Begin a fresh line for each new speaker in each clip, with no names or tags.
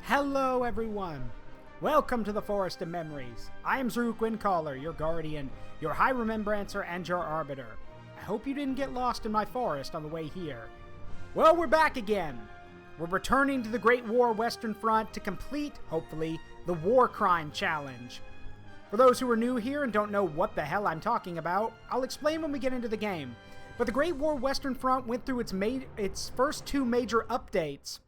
Hello everyone! Welcome to the Forest of Memories. I am Zaruk Windcaller, your guardian, your High Remembrancer, and your Arbiter. I hope you didn't get lost in my forest on the way here. Well, we're back again! We're returning to the Great War Western Front to complete, hopefully, the War Crime Challenge. For those who are new here and don't know what the hell I'm talking about, I'll explain when we get into the game. But the Great War Western Front went through its first two major updates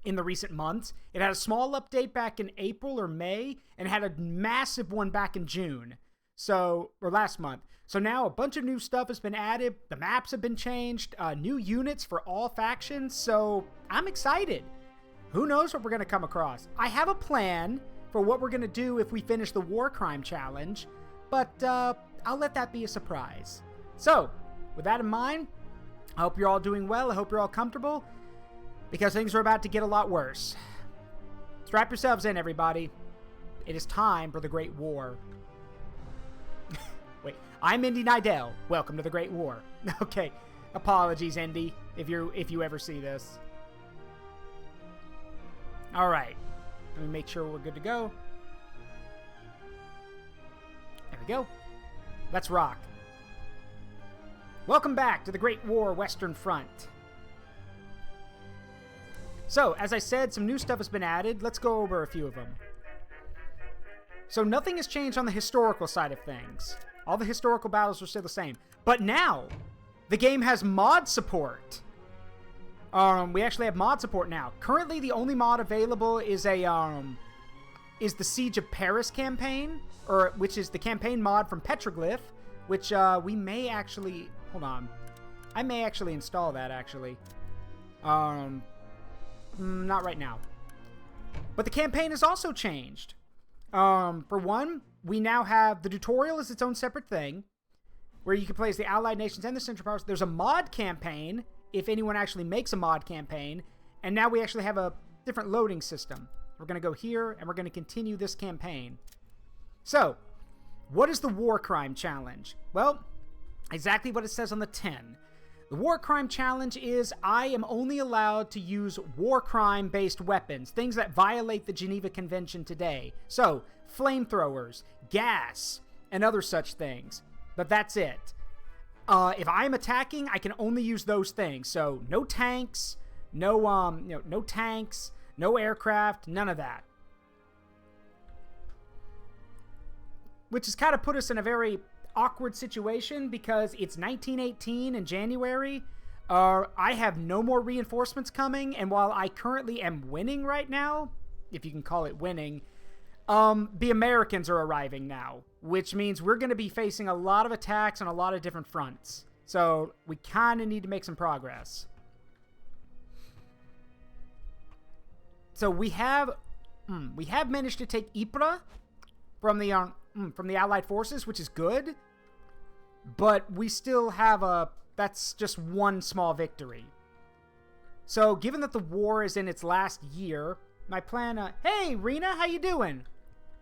in the recent months. It had a small update back in April or May, and had a massive one back in June. Or last month. So now a bunch of new stuff has been added, the maps have been changed, new units for all factions, so I'm excited. Who knows what we're going to come across? I have a plan for what we're going to do if we finish the War Crime Challenge, but I'll let that be a surprise. So, with that in mind, I hope you're all doing well, I hope you're all comfortable, because things are about to get a lot worse. Strap yourselves in, everybody. It is time for the Great War. Wait, I'm Indy Nidell. Welcome to the Great War. Okay, apologies, Indy, if you ever see this. All right, let me make sure we're good to go. There we go. Let's rock. Welcome back to the Great War Western Front. So, as I said, some new stuff has been added. Let's go over a few of them. So, nothing has changed on the historical side of things. All the historical battles are still the same. But now, the game has mod support. We actually have mod support now. Currently, the only mod available is the Siege of Paris campaign, which is the campaign mod from Petroglyph, which we may actually... Hold on. I may actually install that, actually. Not right now. But the campaign has also changed. For one, we now have the tutorial as its own separate thing, where you can play as the Allied Nations and the Central Powers. There's a mod campaign, if anyone actually makes a mod campaign, and now we actually have a different loading system. We're going to go here, and we're going to continue this campaign. So, what is the War Crime Challenge? Well, exactly what it says on the tin. The War Crime Challenge is, I am only allowed to use war crime-based weapons, things that violate the Geneva Convention today. So, flamethrowers, gas, and other such things. But that's it. If I'm attacking, I can only use those things. So, no tanks, no tanks, no aircraft, none of that. Which has kind of put us in a very awkward situation because it's 1918 in January. I have no more reinforcements coming, and while I currently am winning right now, if you can call it winning, the Americans are arriving now, which means we're going to be facing a lot of attacks on a lot of different fronts. So we kind of need to make some progress. So we have managed to take Ypres from the Allied forces, which is good, but we still have that's just one small victory. So, given that the war is in its last year, my plan, hey, Rena, how you doing?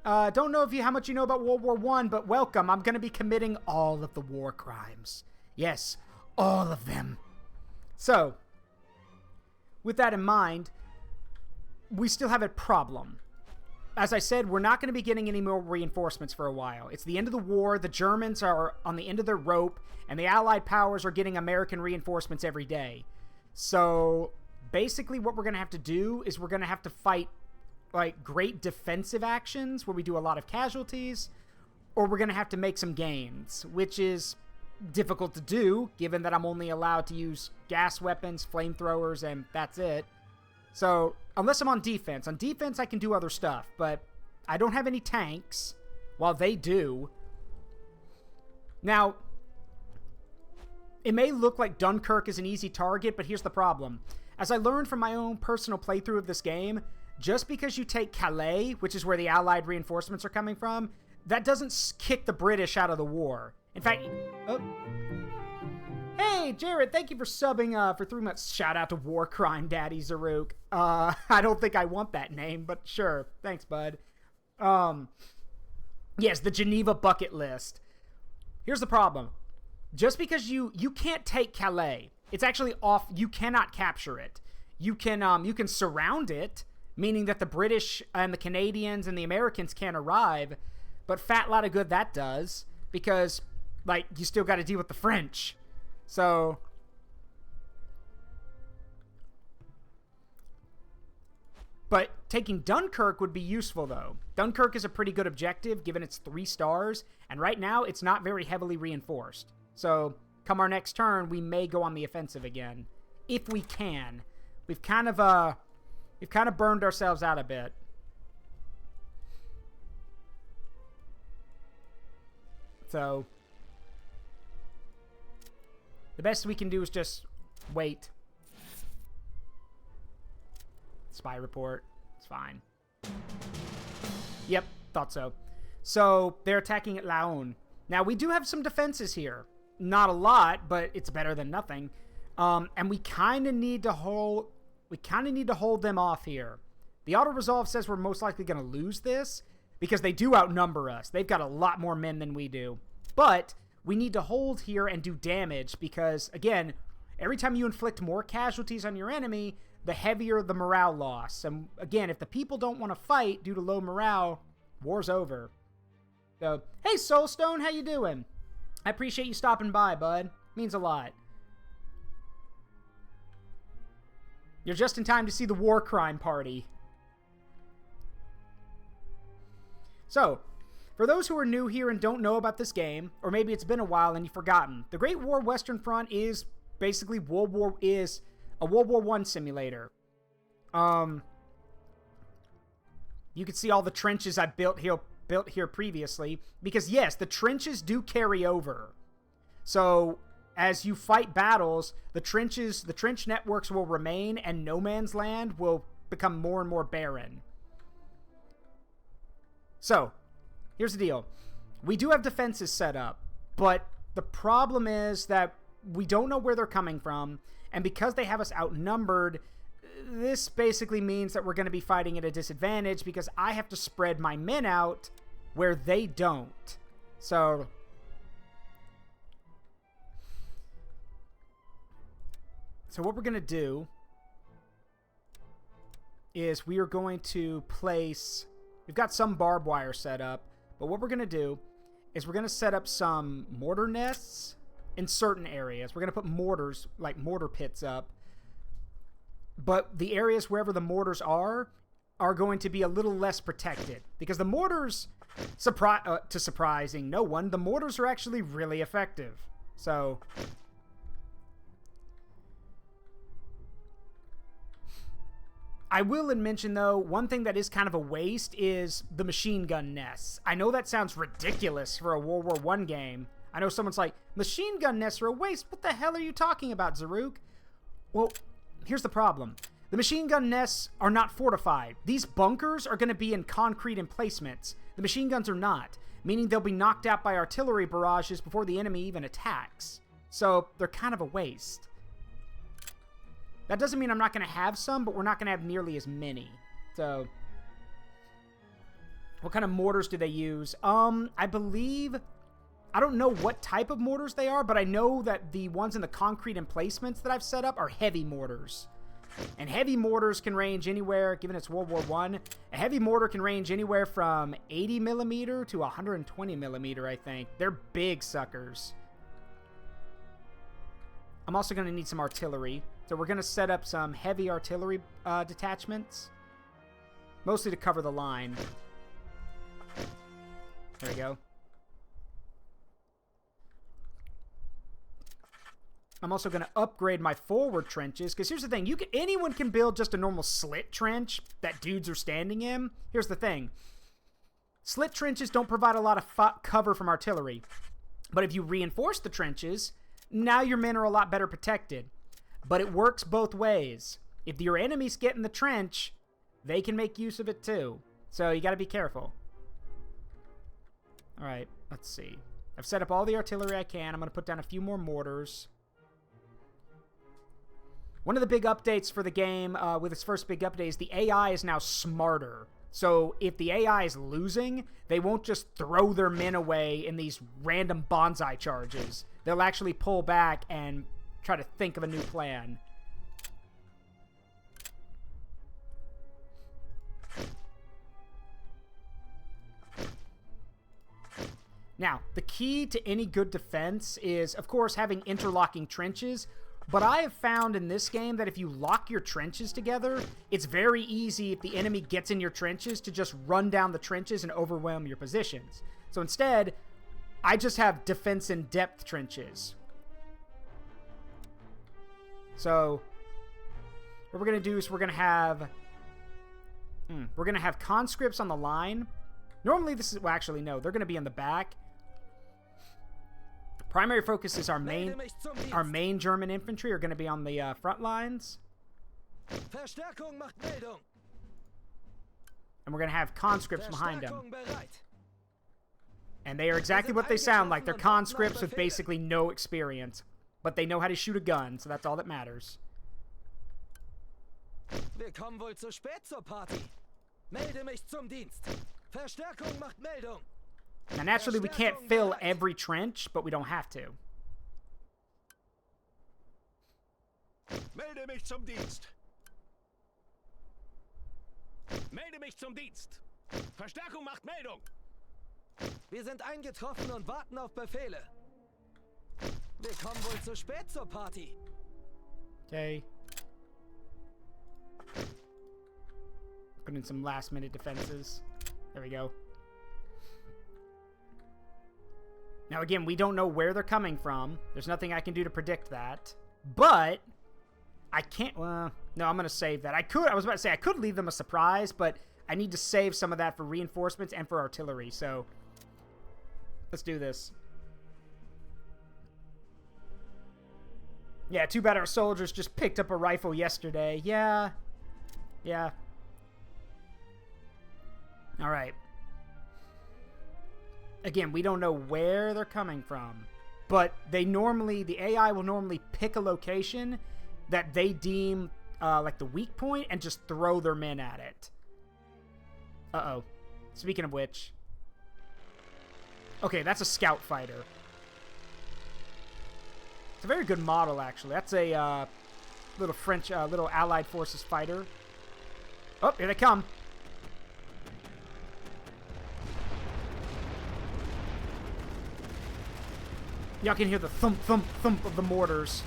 Don't know how much you know about World War I, but welcome. I'm going to be committing all of the war crimes. Yes, all of them. So, with that in mind, we still have a problem. As I said, we're not going to be getting any more reinforcements for a while. It's the end of the war, the Germans are on the end of their rope, and the Allied powers are getting American reinforcements every day. So, basically what we're going to have to do is we're going to have to fight, like, great defensive actions, where we do a lot of casualties, or we're going to have to make some gains, which is difficult to do, given that I'm only allowed to use gas weapons, flamethrowers, and that's it. So, unless I'm on defense. On defense, I can do other stuff, but I don't have any tanks, while they do. Now, it may look like Dunkirk is an easy target, but here's the problem. As I learned from my own personal playthrough of this game, just because you take Calais, which is where the Allied reinforcements are coming from, that doesn't kick the British out of the war. In fact... Oh. Hey, Jared, thank you for subbing for 3 months. Shout out to War Crime Daddy Zaruk. I don't think I want that name, but sure. Thanks, bud. Yes, the Geneva bucket list. Here's the problem. Just because you can't take Calais, it's actually off. You cannot capture it. You can surround it, meaning that the British and the Canadians and the Americans can't arrive. But fat lot of good that does, because, like, you still got to deal with the French. So, but taking Dunkirk would be useful, though. Dunkirk is a pretty good objective, given it's 3 stars, and right now it's not very heavily reinforced. So, come our next turn, we may go on the offensive again, if we can. We've kind of burned ourselves out a bit. So, the best we can do is just wait. Spy report. It's fine. Yep, thought so. So, they're attacking at Laon. Now, we do have some defenses here. Not a lot, but it's better than nothing. And we kind of need to hold... We kind of need to hold them off here. The auto-resolve says we're most likely going to lose this, because they do outnumber us. They've got a lot more men than we do. But we need to hold here and do damage, because, again, every time you inflict more casualties on your enemy, the heavier the morale loss. And, again, if the people don't want to fight due to low morale, war's over. So, hey, Soulstone, how you doing? I appreciate you stopping by, bud. Means a lot. You're just in time to see the war crime party. So, for those who are new here and don't know about this game, or maybe it's been a while and you've forgotten, the Great War Western Front is basically a World War I simulator. You can see all the trenches I built here previously, because yes, the trenches do carry over. So, as you fight battles, the trench networks will remain, and no man's land will become more and more barren. So, here's the deal. We do have defenses set up, but the problem is that we don't know where they're coming from, and because they have us outnumbered, this basically means that we're going to be fighting at a disadvantage, because I have to spread my men out where they don't. So, what we're going to do is we are going to place... We've got some barbed wire set up, but what we're going to do is we're going to set up some mortar nests in certain areas. We're going to put mortars, like mortar pits up. But the areas wherever the mortars are going to be a little less protected. Because the mortars, to surprising no one, the mortars are actually really effective. So... I will mention, though, one thing that is kind of a waste is the machine gun nests. I know that sounds ridiculous for a World War I game. I know someone's like, machine gun nests are a waste. What the hell are you talking about, Zaruk? Well, here's the problem. The machine gun nests are not fortified. These bunkers are going to be in concrete emplacements. The machine guns are not, meaning they'll be knocked out by artillery barrages before the enemy even attacks. So, they're kind of a waste. That doesn't mean I'm not going to have some, but we're not going to have nearly as many. So, what kind of mortars do they use? I believe... I don't know what type of mortars they are, but I know that the ones in the concrete emplacements that I've set up are heavy mortars. And heavy mortars can range anywhere, given it's World War I, a heavy mortar can range anywhere from 80 millimeter to 120 millimeter, I think. They're big suckers. I'm also going to need some artillery. So we're going to set up some heavy artillery detachments. Mostly to cover the line. There we go. I'm also going to upgrade my forward trenches. Because here's the thing. Anyone can build just a normal slit trench that dudes are standing in. Here's the thing. Slit trenches don't provide a lot of cover from artillery. But if you reinforce the trenches, now your men are a lot better protected. But it works both ways. If your enemies get in the trench, they can make use of it too. So you got to be careful. Alright, let's see. I've set up all the artillery I can. I'm going to put down a few more mortars. One of the big updates for the game, with its first big update, is the AI is now smarter. So if the AI is losing, they won't just throw their men away in these random bonsai charges. They'll actually pull back and try to think of a new plan. Now, the key to any good defense is, of course, having interlocking trenches. But I have found in this game that if you lock your trenches together, it's very easy if the enemy gets in your trenches to just run down the trenches and overwhelm your positions. So instead, I just have defense in depth trenches. So what we're going to do is we're going to have conscripts on the line. Normally this is, well, actually no, they're going to be in the back. Primary focus is our main German infantry are going to be on the front lines. And we're going to have conscripts behind them. And they are exactly what they sound like. They're conscripts with basically no experience. But they know how to shoot a gun, so that's all that matters.
Wir kommen wohl zu spät zur Party. Melde mich zum Dienst. Verstärkung macht Meldung.
Now, naturally, we can't fill every trench, but we don't have to.
Melde mich zum Dienst. Melde mich zum Dienst. Verstärkung macht Meldung.
Wir sind eingetroffen und warten auf Befehle. Wir kommen wohl zu spät zur Party.
Okay. Put in some last-minute defenses. There we go. Now, again, we don't know where they're coming from. There's nothing I can do to predict that. But I can't... no, I'm going to save that. I was about to say, I could leave them a surprise, but I need to save some of that for reinforcements and for artillery. So, let's do this. Yeah, too bad our soldiers just picked up a rifle yesterday. Yeah. Yeah. All right. Again, we don't know where they're coming from, but the AI will normally pick a location that they deem like the weak point and just throw their men at it. Uh-oh. Speaking of which. Okay, that's a scout fighter. It's a very good model, actually. That's a little French, little Allied Forces fighter. Oh, here they come. Y'all can hear the thump, thump, thump of the mortars.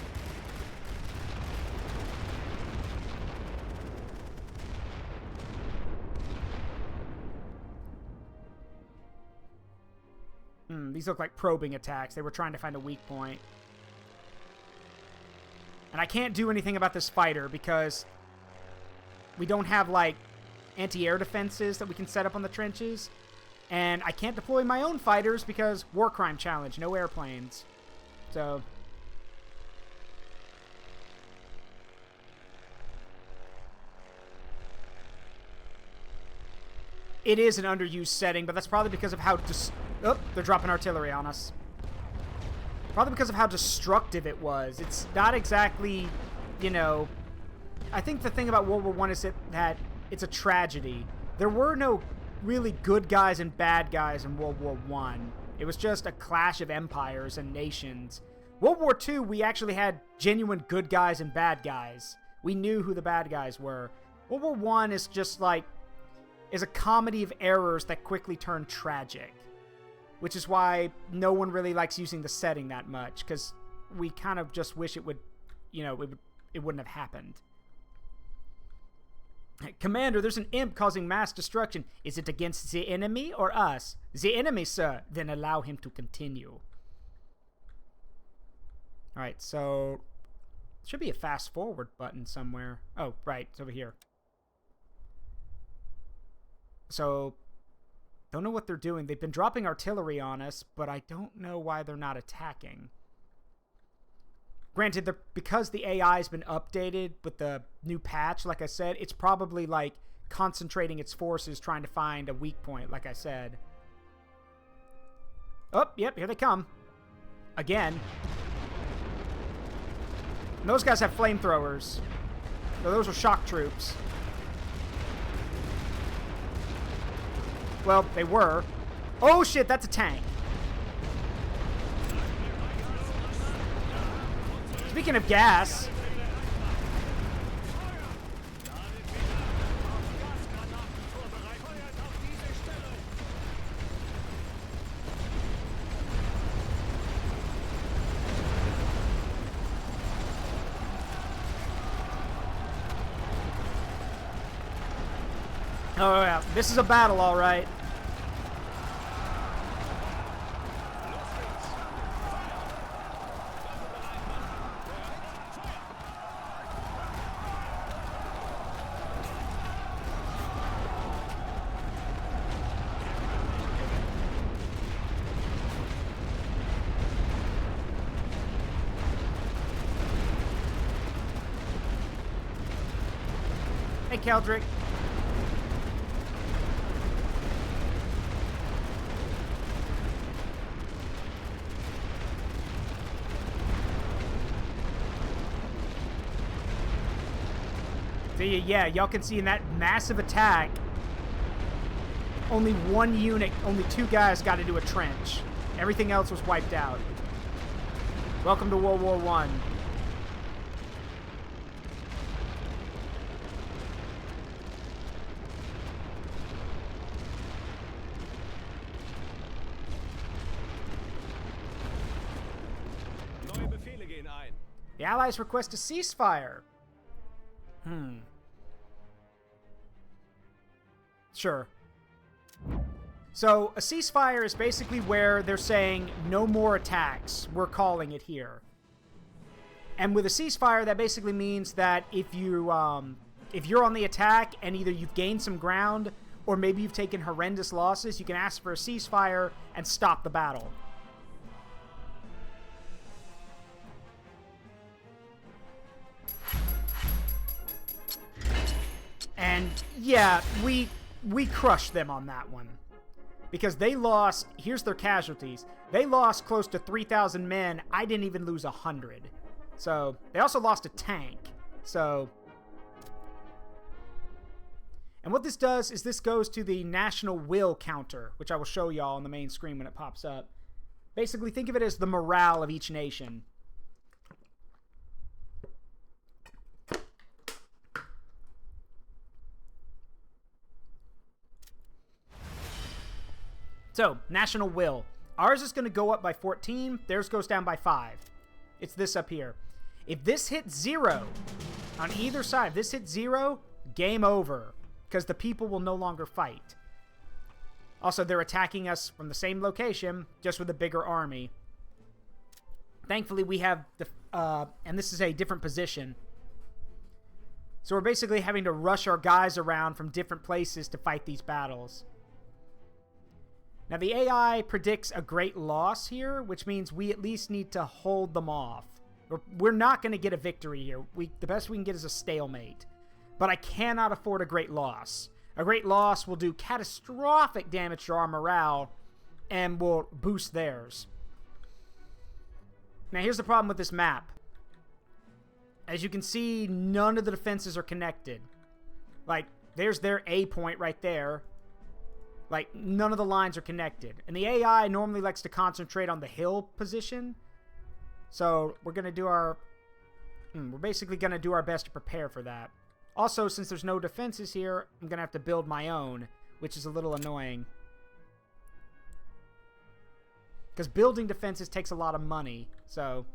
These look like probing attacks. They were trying to find a weak point. And I can't do anything about this fighter because we don't have, like, anti-air defenses that we can set up on the trenches. And I can't deploy my own fighters because war crime challenge, no airplanes. So it is an underused setting, but that's probably because of how they're dropping artillery on us. Probably because of how destructive it was. It's not exactly, you know... I think the thing about World War I is that it's a tragedy. There were no really good guys and bad guys in World War I. It was just a clash of empires and nations. World War II, we actually had genuine good guys and bad guys. We knew who the bad guys were. World War I is just like... is a comedy of errors that quickly turned tragic. Which is why no one really likes using the setting that much, because we kind of just wish it would, you know, it wouldn't have happened. Commander, there's an imp causing mass destruction. Is it against the enemy or us? The enemy, sir. Then allow him to continue. Alright, so... should be a fast forward button somewhere. Oh, right, it's over here. So... don't know what they're doing. They've been dropping artillery on us, but I don't know why they're not attacking. Granted, because the AI has been updated with the new patch, like I said, it's probably, like, concentrating its forces trying to find a weak point, like I said. Oh, yep, here they come. Again. And those guys have flamethrowers. So those are shock troops. Well, they were. Oh, shit, that's a tank. Speaking of gas... Oh, yeah. This is a battle, all right. Hey, Keldrick. See, yeah, y'all can see in that massive attack, only one unit, only 2 guys got into a trench. Everything else was wiped out. Welcome to World War I.
Neue Befehle gehen ein.
The Allies request a ceasefire. Sure. So, a ceasefire is basically where they're saying, no more attacks. We're calling it here. And with a ceasefire, that basically means that if you're on the attack and either you've gained some ground or maybe you've taken horrendous losses, you can ask for a ceasefire and stop the battle. And yeah, we crushed them on that one. Because they lost, here's their casualties. They lost close to 3,000 men. I didn't even lose 100. So, they also lost a tank. So, and what this does is this goes to the national will counter, which I will show y'all on the main screen when it pops up. Basically, think of it as the morale of each nation. So, national will. Ours is going to go up by 14. Theirs goes down by 5. It's this up here. If this hits 0 on either side, if this hits 0, game over. Because the people will no longer fight. Also, they're attacking us from the same location, just with a bigger army. Thankfully, we have the... and this is a different position. So we're basically having to rush our guys around from different places to fight these battles. Now, the AI predicts a great loss here, which means we at least need to hold them off. We're not going to get a victory here. The best we can get is a stalemate. But I cannot afford a great loss. A great loss will do catastrophic damage to our morale and will boost theirs. Now, here's the problem with this map. As you can see, none of the defenses are connected. Like, there's their A point right there. Like, none of the lines are connected. And the AI normally likes to concentrate on the hill position. So, we're going to do our... we're basically going to do our best to prepare for that. Also, since there's no defenses here, I'm going to have to build my own, which is a little annoying. Because building defenses takes a lot of money, so...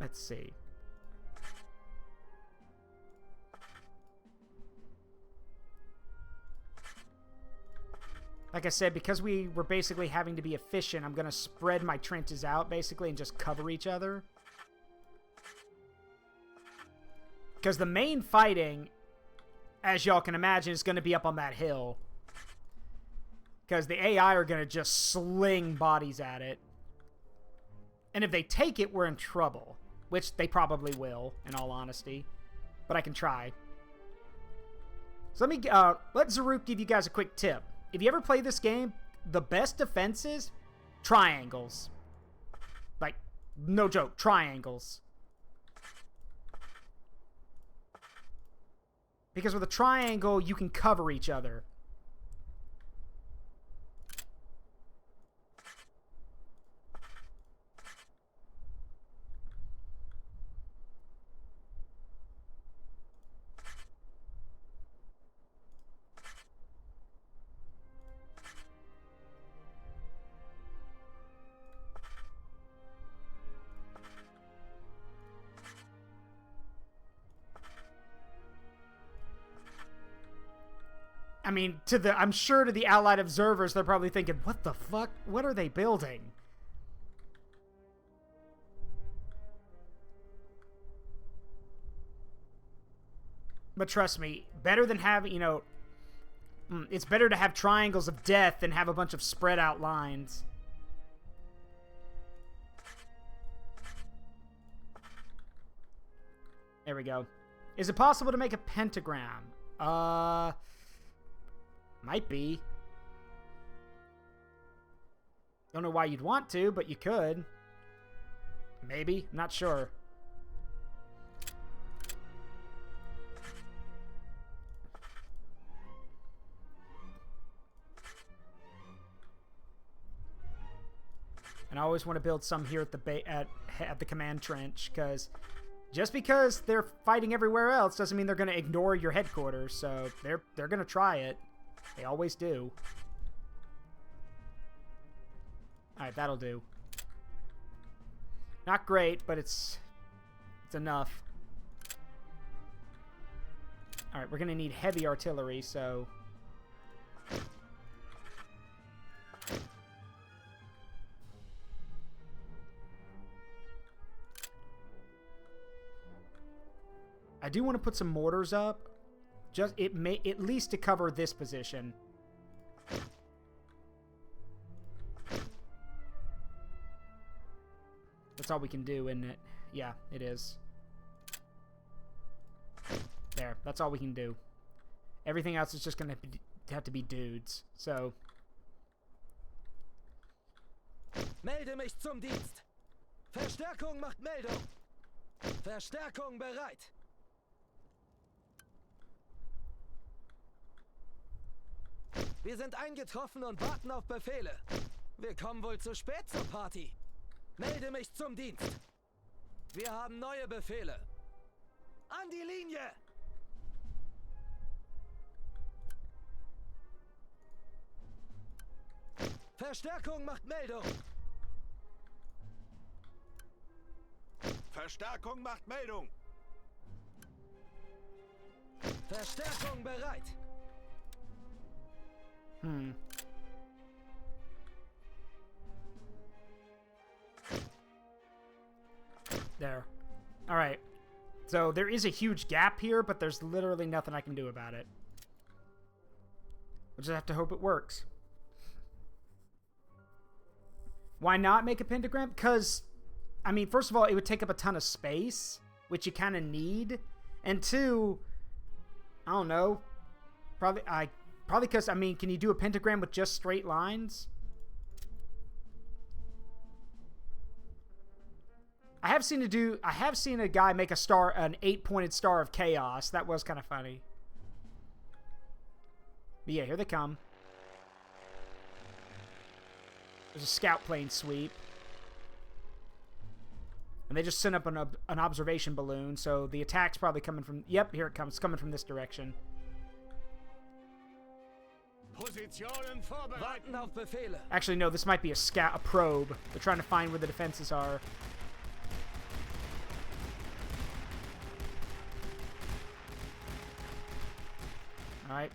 Let's see. Like I said, because we were basically having to be efficient, I'm going to spread my trenches out, basically, and just cover each other. Because the main fighting, as y'all can imagine, is going to be up on that hill. Because the AI are going to just sling bodies at it. And if they take it, we're in trouble. Which they probably will, in all honesty. But I can try. So let me let Zaruk give you guys a quick tip. If you ever play this game, the best defenses, triangles. Like, no joke, triangles. Because with a triangle, you can cover each other. I mean, I'm sure to the Allied observers, they're probably thinking, what the fuck? What are they building? But trust me, better than having, you know, it's better to have triangles of death than have a bunch of spread out lines. There we go. Is it possible to make a pentagram? Might be. Don't know why you'd want to, but you could. Maybe. I'm not sure. And I always want to build some here at the command trench, because just because they're fighting everywhere else doesn't mean they're going to ignore your headquarters. So they're going to try it. They always do. All right, that'll do. Not great, but it's enough. All right, we're going to need heavy artillery, so I do want to put some mortars up. Just at least to cover this position. That's all we can do, isn't it? Yeah, it is. There, that's all we can do. Everything else is just going to have to be dudes. So
Melde mich zum Dienst. Verstärkung macht Meldung. Verstärkung bereit. Wir sind eingetroffen und warten auf Befehle. Wir kommen wohl zu spät zur Party. Melde mich zum Dienst. Wir haben neue Befehle. An die Linie! Verstärkung macht Meldung.
Verstärkung macht Meldung.
Verstärkung bereit.
There. All right. So there is a huge gap here, but there's literally nothing I can do about it. We'll just have to hope it works. Why not make a pentagram? Because, I mean, first of all, it would take up a ton of space, which you kind of need. And two, I don't know. Probably because, I mean, can you do a pentagram with just straight lines? I have seen a guy make an 8-pointed star of chaos. That was kind of funny. But yeah, here they come. There's a scout plane sweep. And they just sent up an observation balloon, so the attack's probably coming from... Yep, here it comes. It's coming from this direction.
Positionen vorbereiten.
Warten auf Befehle.
Actually, no, this might be a probe. They're trying to find where the defenses are. Alright.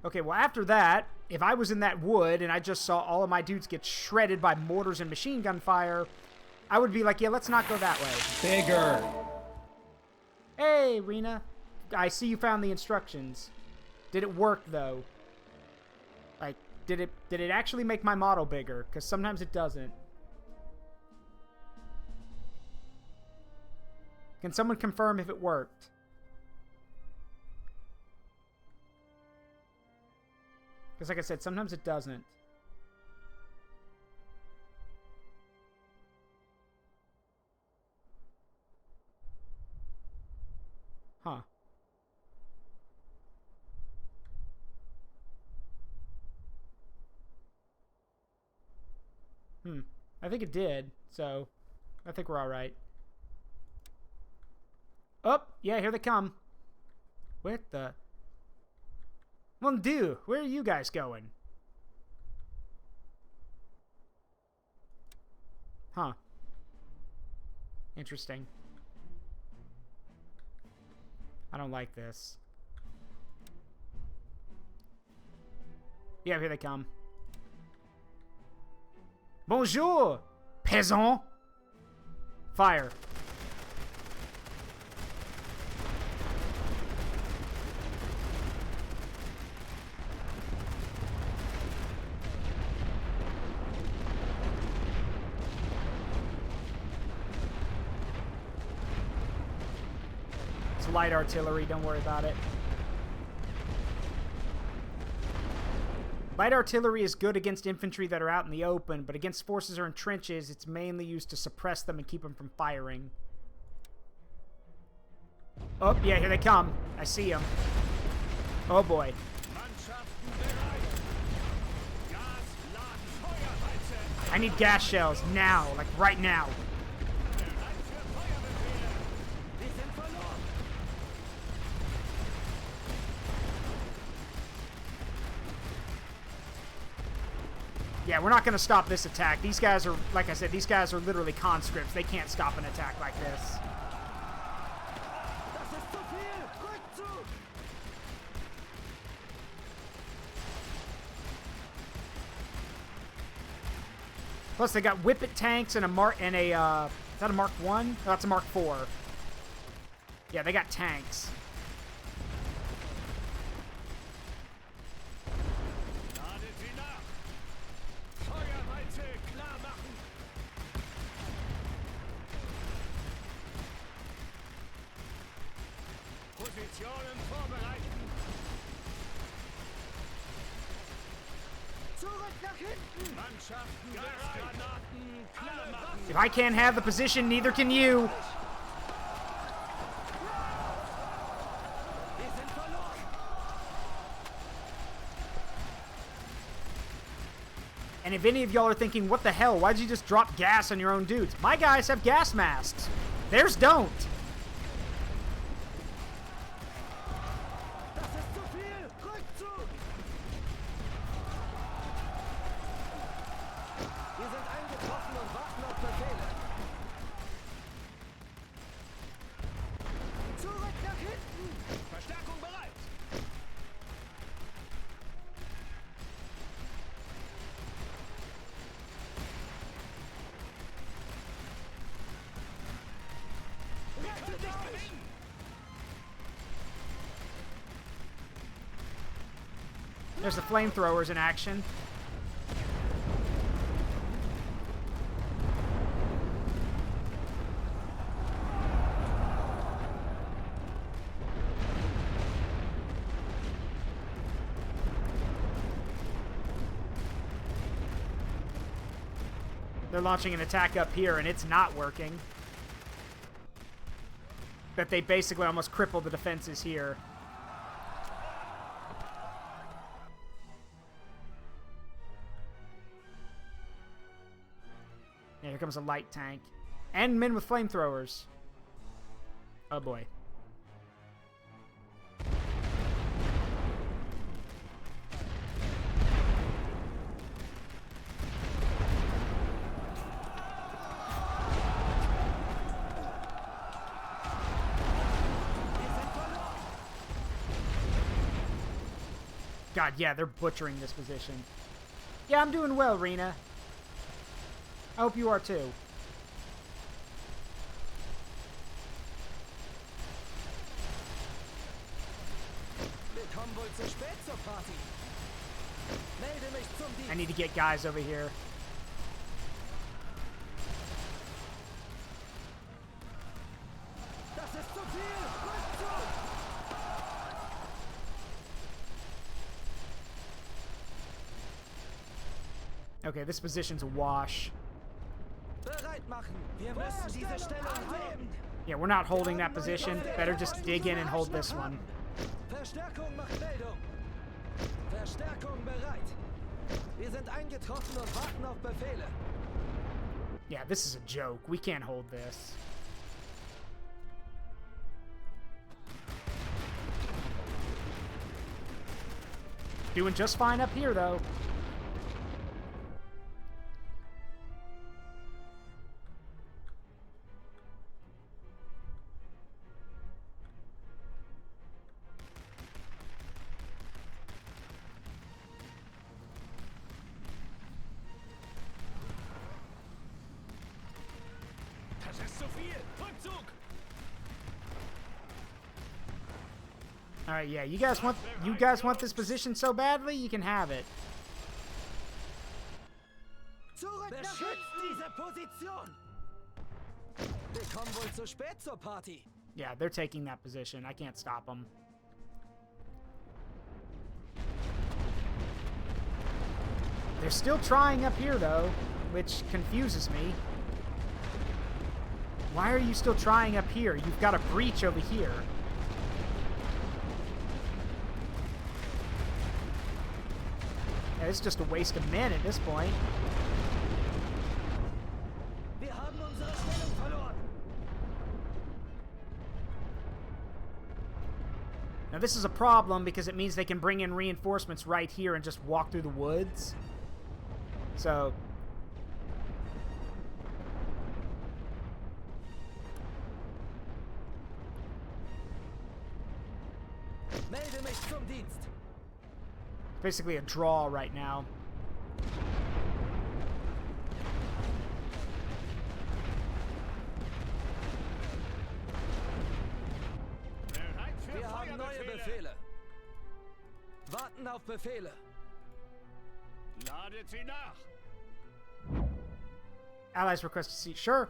Okay, well, after that, if I was in that wood and I just saw all of my dudes get shredded by mortars and machine gun fire, I would be like, yeah, let's not go that way.
Bigger.
Hey, Rena. I see you found the instructions. Did it work, though? Like, did it actually make my model bigger? Because sometimes it doesn't. Can someone confirm if it worked? Because like I said, sometimes it doesn't. Huh. I think it did, so I think we're all right. Oh, yeah, here they come. Where the... Mon Dieu, where are you guys going? Huh. Interesting. I don't like this. Yeah, here they come. Bonjour, peasant. Fire. It's light artillery, don't worry about it. Light artillery is good against infantry that are out in the open, but against forces that are in trenches, it's mainly used to suppress them and keep them from firing. Oh, yeah, here they come. I see them. Oh, boy. I need gas shells now, like right now. Yeah, we're not going to stop this attack. These guys are, like I said, these guys are literally conscripts. They can't stop an attack like this. Plus, they got Whippet tanks and a is that a Mark 1? No, that's a Mark 4. Yeah, they got tanks. If I can't have the position, neither can you. And if any of y'all are thinking, what the hell, why'd you just drop gas on your own dudes? My guys have gas masks. Theirs don't. There's the flamethrowers in action. They're launching an attack up here, and it's not working. But they basically almost crippled the defenses here. Yeah, here comes a light tank. And men with flamethrowers. Oh boy. God, yeah, they're butchering this position. Yeah, I'm doing well, Rena. I hope you are too. I need to get guys over here. Okay, this position's a wash. Yeah, we're not holding that position. Better just dig in and hold this one. Yeah, this is a joke. We can't hold this. Doing just fine up here, though.
Das ist zu viel. Rückzug.
All right, yeah, you guys want this position so badly, you can have it.
Zurück Beschützt diese Position! Wir kommen wohl zu spät zur Party.
Yeah, they're taking that position. I can't stop them. They're still trying up here, though, which confuses me. Why are you still trying up here? You've got a breach over here. Yeah, it's just a waste of men at this point.
Wir haben unsere Stellung verloren.
Now this is a problem because it means they can bring in reinforcements right here and just walk through the woods. So...
Melde mich zum Dienst.
basically a draw right now.
Bereit für
Wir haben neue
Feuerbefehle.
Befehle. Warten auf Befehle.
Ladet sie nach.
Allies request a cease. Sure.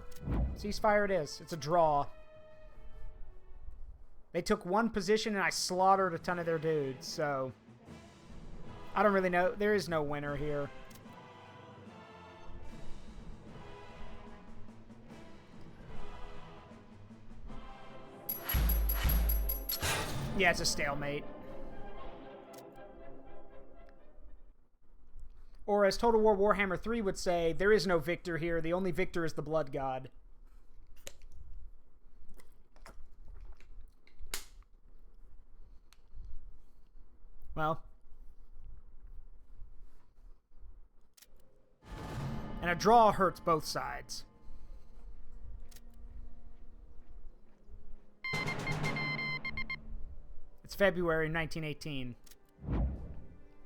Ceasefire it is. It's a draw. They took one position and I slaughtered a ton of their dudes, so... I don't really know. There is no winner here. Yeah, it's a stalemate. Or as Total War Warhammer 3 would say, there is no victor here. The only victor is the Blood God. Well. And a draw hurts both sides. It's February 1918.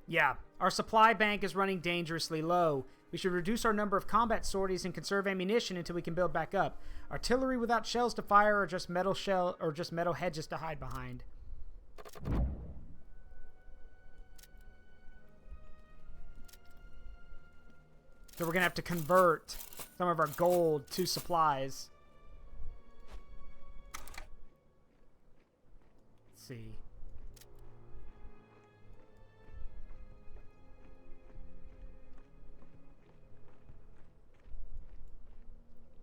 Yeah, our supply bank is running dangerously low. We should reduce our number of combat sorties and conserve ammunition until we can build back up. Artillery without shells to fire, or just metal hedges to hide behind. So we're gonna have to convert some of our gold to supplies. Let's see.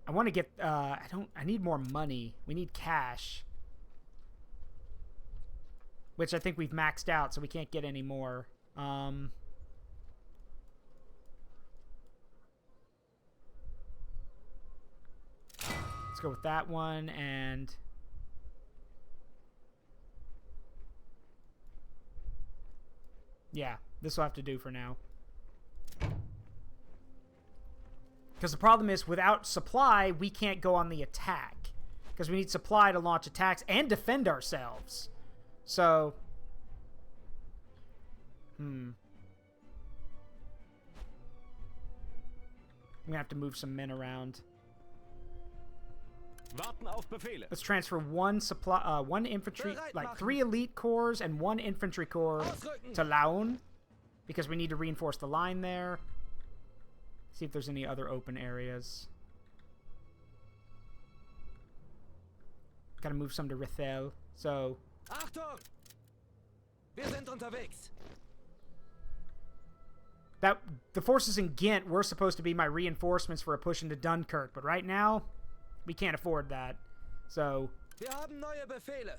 I want to get, I need more money. We need cash. Which I think we've maxed out, so we can't get any more. Let's go with that one, and... yeah, this will have to do for now. Because the problem is, without supply, we can't go on the attack. Because we need supply to launch attacks and defend ourselves. So... I'm gonna have to move some men around.
Warten auf Befehle.
Let's transfer one infantry, like 3 elite corps and 1 infantry corps to Laon. Because we need to reinforce the line there. See if there's any other open areas. Gotta move some to Rethel. So...
Achtung! Wir sind unterwegs.
The forces in Ghent were supposed to be my reinforcements for a push into Dunkirk, but right now, we can't afford that. So...
Wir haben neue Befehle.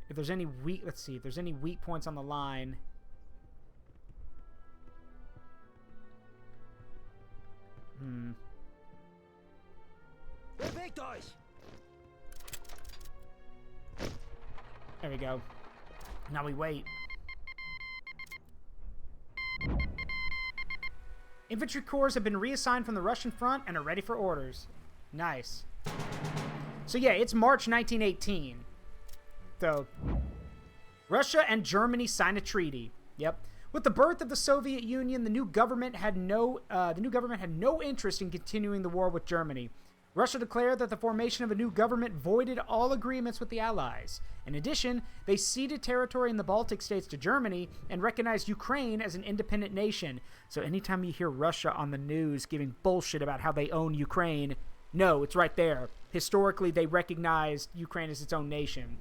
If there's any weak... let's see. If there's any weak points on the line...
Bewegt euch!
There we go. Now we wait. Infantry corps have been reassigned from the Russian front and are ready for orders. Nice. So yeah, it's March 1918. So, Russia and Germany sign a treaty. Yep. With the birth of the Soviet Union, the new government had no interest in continuing the war with Germany. Russia declared that the formation of a new government voided all agreements with the Allies. In addition, they ceded territory in the Baltic states to Germany and recognized Ukraine as an independent nation. So anytime you hear Russia on the news giving bullshit about how they own Ukraine, no, it's right there. Historically, they recognized Ukraine as its own nation.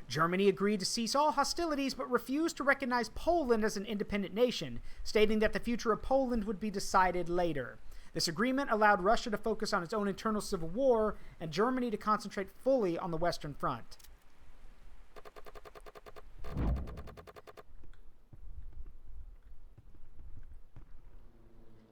Germany agreed to cease all hostilities but refused to recognize Poland as an independent nation, stating that the future of Poland would be decided later. This agreement allowed Russia to focus on its own internal civil war and Germany to concentrate fully on the Western Front.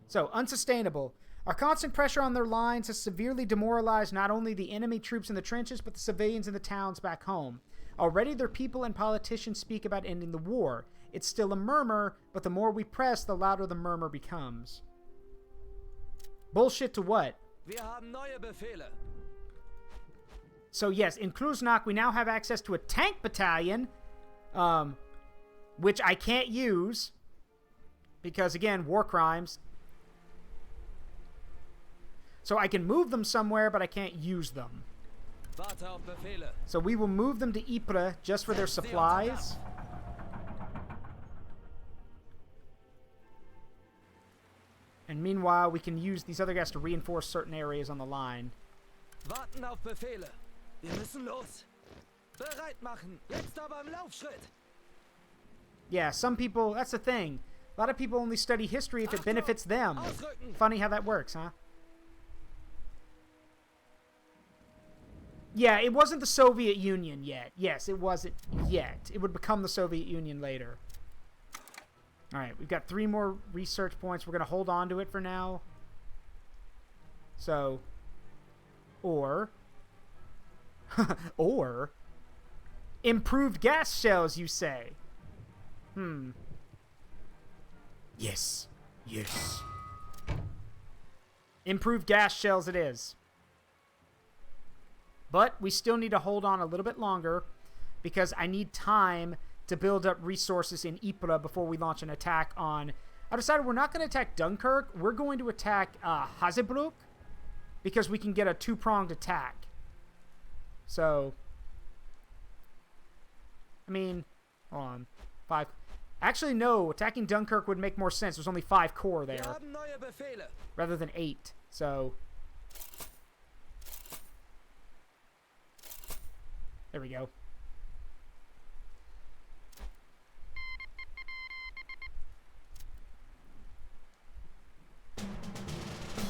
So, unsustainable. Our constant pressure on their lines has severely demoralized not only the enemy troops in the trenches, but the civilians in the towns back home. Already their people and politicians speak about ending the war. It's still a murmur, but the more we press, the louder the murmur becomes. Bullshit to what?
Wir haben neue Befehle.
So yes, in Kruznak we now have access to a tank battalion, which I can't use, because again, war crimes. So I can move them somewhere, but I can't use them.
Warte auf Befehle.
So we will move them to Ypres just for their supplies. And meanwhile, we can use these other guys to reinforce certain areas on the line.
Warten auf Befehle. Wir müssen los. Bereit machen. Jetzt aber im Laufschritt.
Yeah, some people, that's the thing. A lot of people only study history if it benefits them.
Ausrücken.
Funny how that works, huh? Yeah, it wasn't the Soviet Union yet. Yes, it wasn't yet. It would become the Soviet Union later. Alright, we've got 3 more research points. We're going to hold on to it for now. So, or improved gas shells, you say? Yes. Yes. Improved gas shells it is. But we still need to hold on a little bit longer because I need time to build up resources in Ypres before we launch an attack on... I decided we're not going to attack Dunkirk. We're going to attack Hazebrouck because we can get a 2-pronged attack. So, I mean, hold on. 5... Actually, no. Attacking Dunkirk would make more sense. There's only 5 corps there.
Wir haben neue Befehle.
Rather than 8. So... There we go.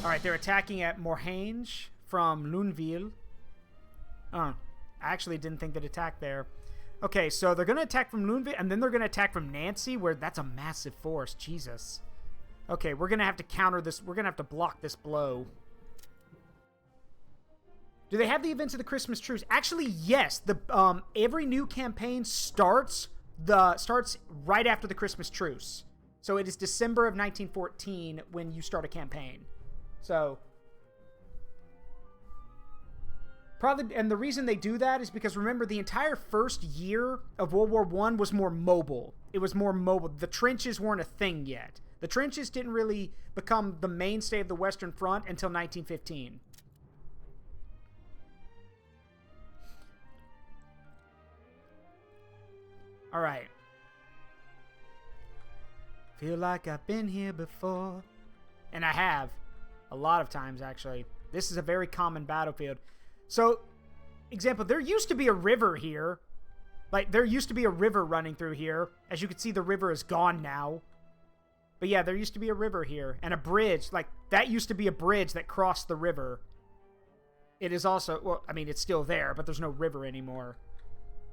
Alright, they're attacking at Morhange from Luneville. I actually didn't think they'd attack there. Okay, so they're going to attack from Luneville, and then they're going to attack from Nancy, where that's a massive force. Jesus. Okay, we're going to have to counter this. We're going to have to block this blow. Do they have the events of the Christmas truce? Actually, yes. The every new campaign starts right after the Christmas truce. So it is December of 1914 when you start a campaign. So probably, and the reason they do that is because remember the entire first year of World War I was more mobile. It was more mobile. The trenches weren't a thing yet. The trenches didn't really become the mainstay of the Western Front until 1915. All right. Feel like I've been here before. And I have. A lot of times, actually. This is a very common battlefield. So, example, there used to be a river here. Like, there used to be a river running through here. As you can see, the river is gone now. But yeah, there used to be a river here. And a bridge. Like, that used to be a bridge that crossed the river. It is also... Well, I mean, it's still there, but there's no river anymore.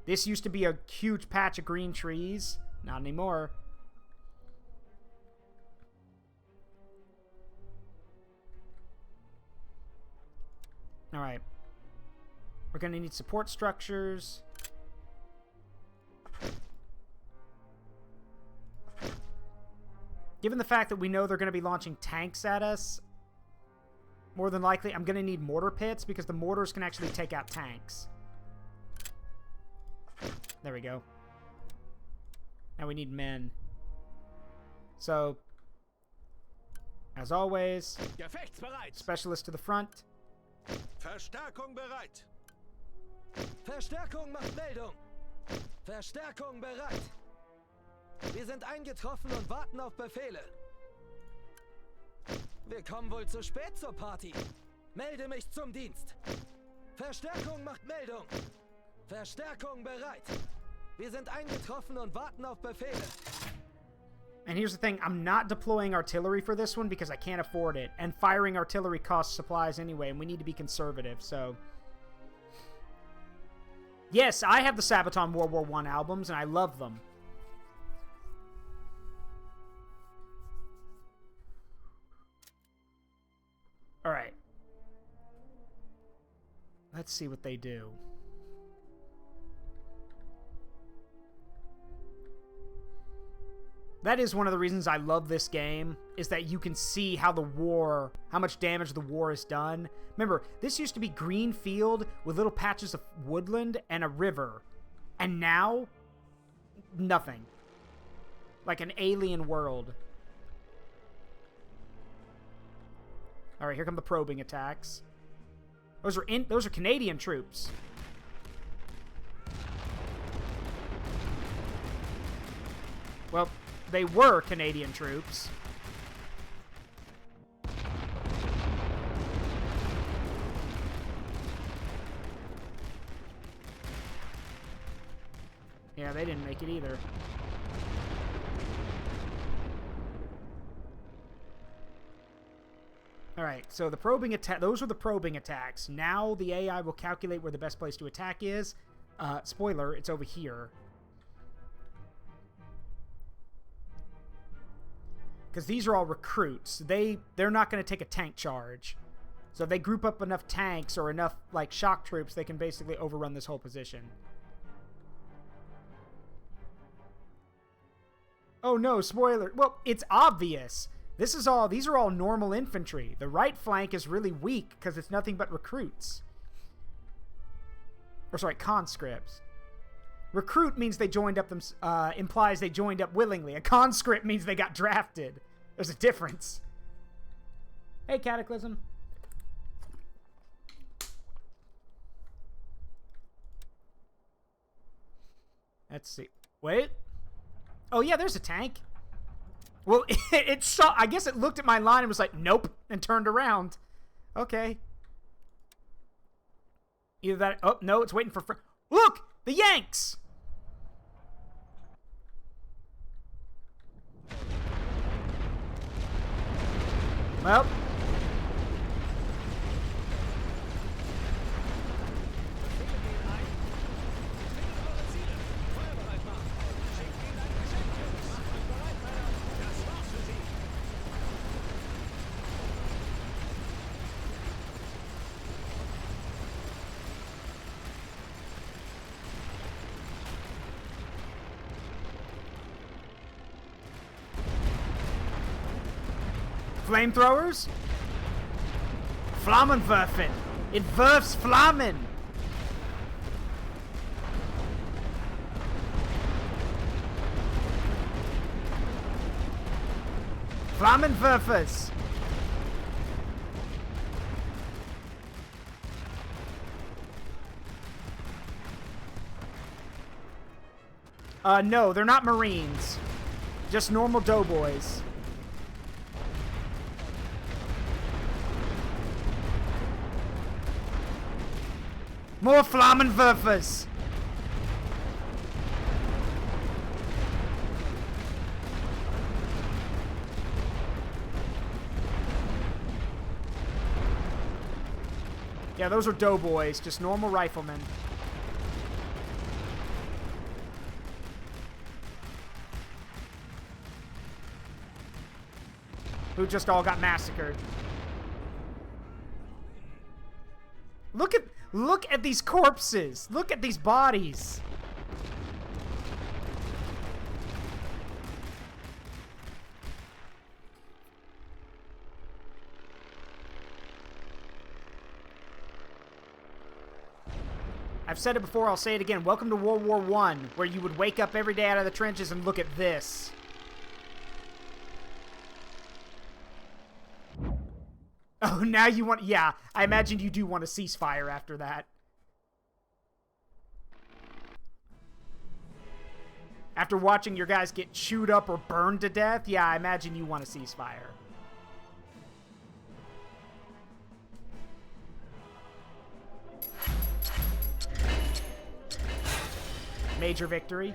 This used to be a huge patch of green trees. Not anymore. Alright. We're going to need support structures. Given the fact that we know they're going to be launching tanks at us, more than likely I'm going to need mortar pits because the mortars can actually take out tanks. There we go. Now we need men. So, as always,
Gefechtsbereit.
specialist to the front.
Verstärkung bereit.
Verstärkung macht Meldung. Verstärkung bereit. Wir sind eingetroffen und warten auf Befehle. Wir kommen wohl zu spät zur Party. Melde mich zum Dienst. Verstärkung macht Meldung. Verstärkung bereit. Wir sind eingetroffen und warten auf Befehle.
And here's the thing, I'm not deploying artillery for this one because I can't afford it. And firing artillery costs supplies anyway, and we need to be conservative, so... Yes, I have the Sabaton World War I albums, and I love them. Alright. Let's see what they do. That is one of the reasons I love this game, is that you can see how the war, how much damage the war has done. Remember, this used to be green field with little patches of woodland and a river. And now, nothing. Like an alien world. Alright, here come the probing attacks. Those are Canadian troops. Well, they were Canadian troops. Yeah, they didn't make it either. Alright, so the probing attack, those were the probing attacks. Now the AI will calculate where the best place to attack is. Spoiler, it's over here. Because these are all recruits. They're not going to take a tank charge. So if they group up enough tanks or enough, like, shock troops, they can basically overrun this whole position. Oh no, spoiler. Well, it's obvious. These are all normal infantry. The right flank is really weak because it's nothing but recruits. Or sorry, conscripts. Recruit means they joined up implies they joined up willingly. A conscript means they got drafted. There's a difference. Hey, Cataclysm. Let's see. Wait. Oh yeah, there's a tank. Well, it saw. I guess it looked at my line and was like, "Nope," and turned around. Okay. Either that. Oh no, it's waiting for. Look, the Yanks. Well. Flamethrowers? Flammenwerfen. It werfs Flammen. Flammenwerfers. No, they're not Marines. Just normal doughboys. More Flammenwerfers! Yeah, those are doughboys, just normal riflemen. Who just all got massacred. Look at these corpses. Look at these bodies. I've said it before, I'll say it again. Welcome to World War I, where you would wake up every day out of the trenches and look at this. now you want... Yeah, I imagine you do want a ceasefire after that. After watching your guys get chewed up or burned to death, yeah, I imagine you want a ceasefire. Major victory.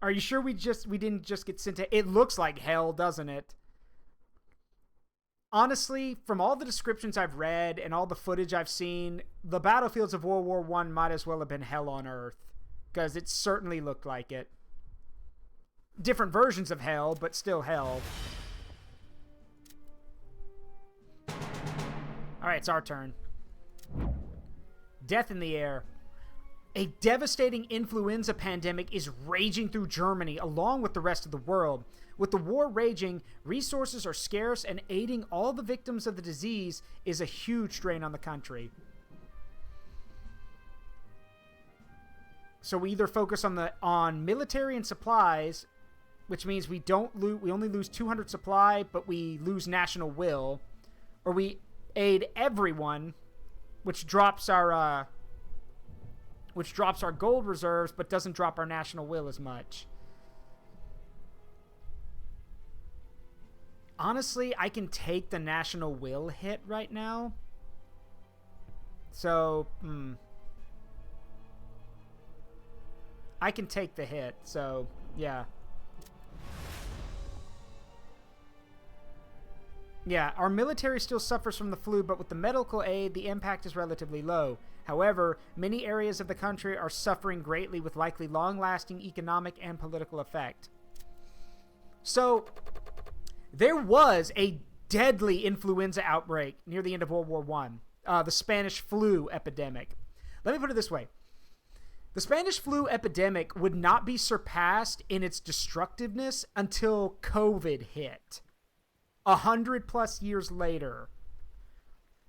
Are you sure we didn't just get sent to... It looks like hell, doesn't it? Honestly, from all the descriptions I've read and all the footage I've seen, the battlefields of World War I might as well have been hell on Earth. Because it certainly looked like it. Different versions of hell, but still hell. Alright, it's our turn. Death in the air. A devastating influenza pandemic is raging through Germany along with the rest of the world. With the war raging, resources are scarce, and aiding all the victims of the disease is a huge strain on the country. So we either focus on military and supplies, which means we only lose 200 supply, but we lose national will, or we aid everyone, which drops our gold reserves, but doesn't drop our national will as much. Honestly, I can take the national will hit right now. So, I can take the hit, so, yeah. Yeah, our military still suffers from the flu, but with the medical aid, the impact is relatively low. However, many areas of the country are suffering greatly with likely long-lasting economic and political effect. So, there was a deadly influenza outbreak near the end of World War I, the Spanish flu epidemic. Let me put it this way. The Spanish flu epidemic would not be surpassed in its destructiveness until COVID hit. 100+ years later.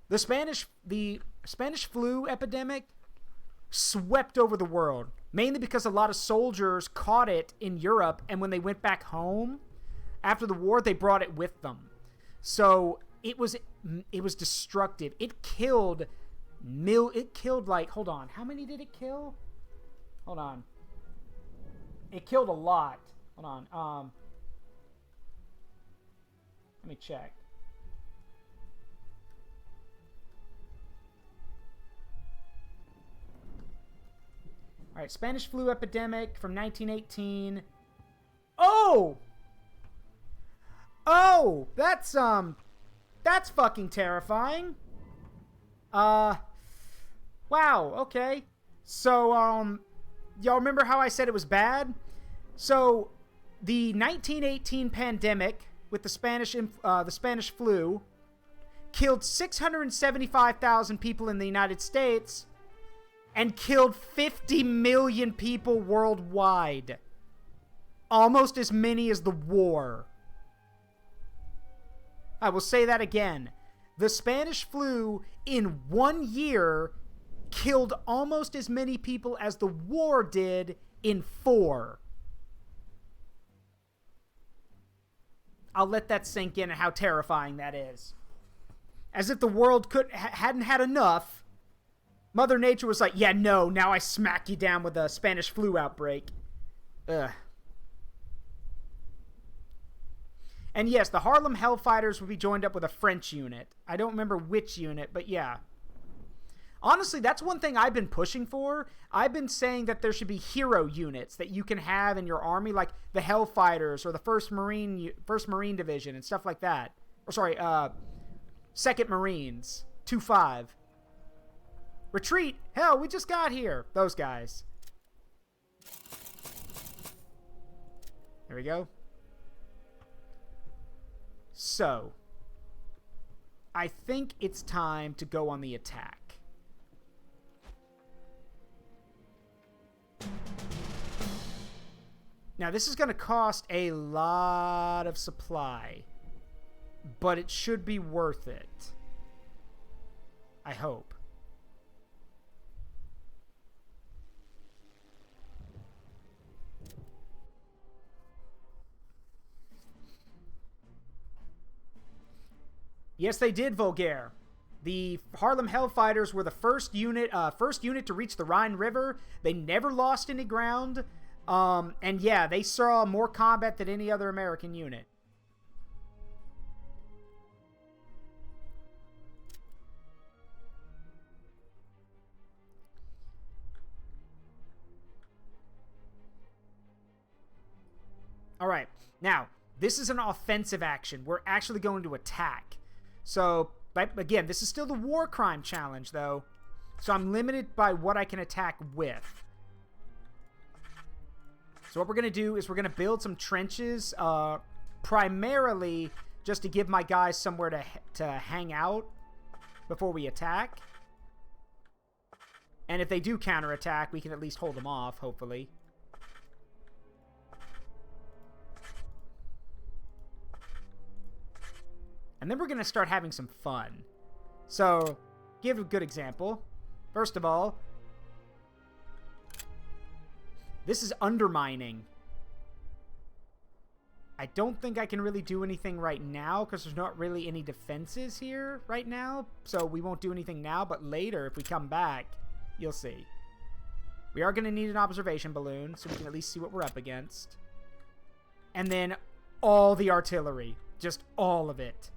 The Spanish flu epidemic swept over the world, mainly because a lot of soldiers caught it in Europe, and when they went back home after the war, they brought it with them. So it was destructive. It killed like, hold on, how many did it kill? Hold on. It killed a lot. Hold on. Let me check. All right, Spanish flu epidemic from 1918. Oh! Oh, that's fucking terrifying. Wow, okay. So, y'all remember how I said it was bad? So, the 1918 pandemic with the Spanish flu killed 675,000 people in the United States and killed 50 million people worldwide. Almost as many as the war. I will say that again. The Spanish flu in 1 year killed almost as many people as the war did in 4. I'll let that sink in and how terrifying that is. As if the world hadn't had enough, Mother Nature was like, yeah, no, now I smack you down with a Spanish flu outbreak. Ugh. And yes, the Harlem Hellfighters would be joined up with a French unit. I don't remember which unit, but yeah. Honestly, that's one thing I've been pushing for. I've been saying that there should be hero units that you can have in your army, like the Hellfighters or the 1st Marine Division and stuff like that. Or sorry, 2nd Marines, 2-5. Retreat! Hell, we just got here. Those guys. There we go. So, I think it's time to go on the attack. Now, this is going to cost a lot of supply, but it should be worth it. I hope. Yes, they did, Vulgaire. The Harlem Hellfighters were the first unit to reach the Rhine River. They never lost any ground. And yeah, they saw more combat than any other American unit. All right. Now, this is an offensive action. We're actually going to attack. So, again, this is still the war crime challenge, though. So I'm limited by what I can attack with. So what we're going to do is we're going to build some trenches, primarily just to give my guys somewhere to hang out before we attack. And if they do counterattack, we can at least hold them off, hopefully. And then we're going to start having some fun. So, give a good example. First of all, this is undermining. I don't think I can really do anything right now because there's not really any defenses here right now. So we won't do anything now, but later if we come back, you'll see. We are going to need an observation balloon so we can at least see what we're up against. And then all the artillery. Just all of it.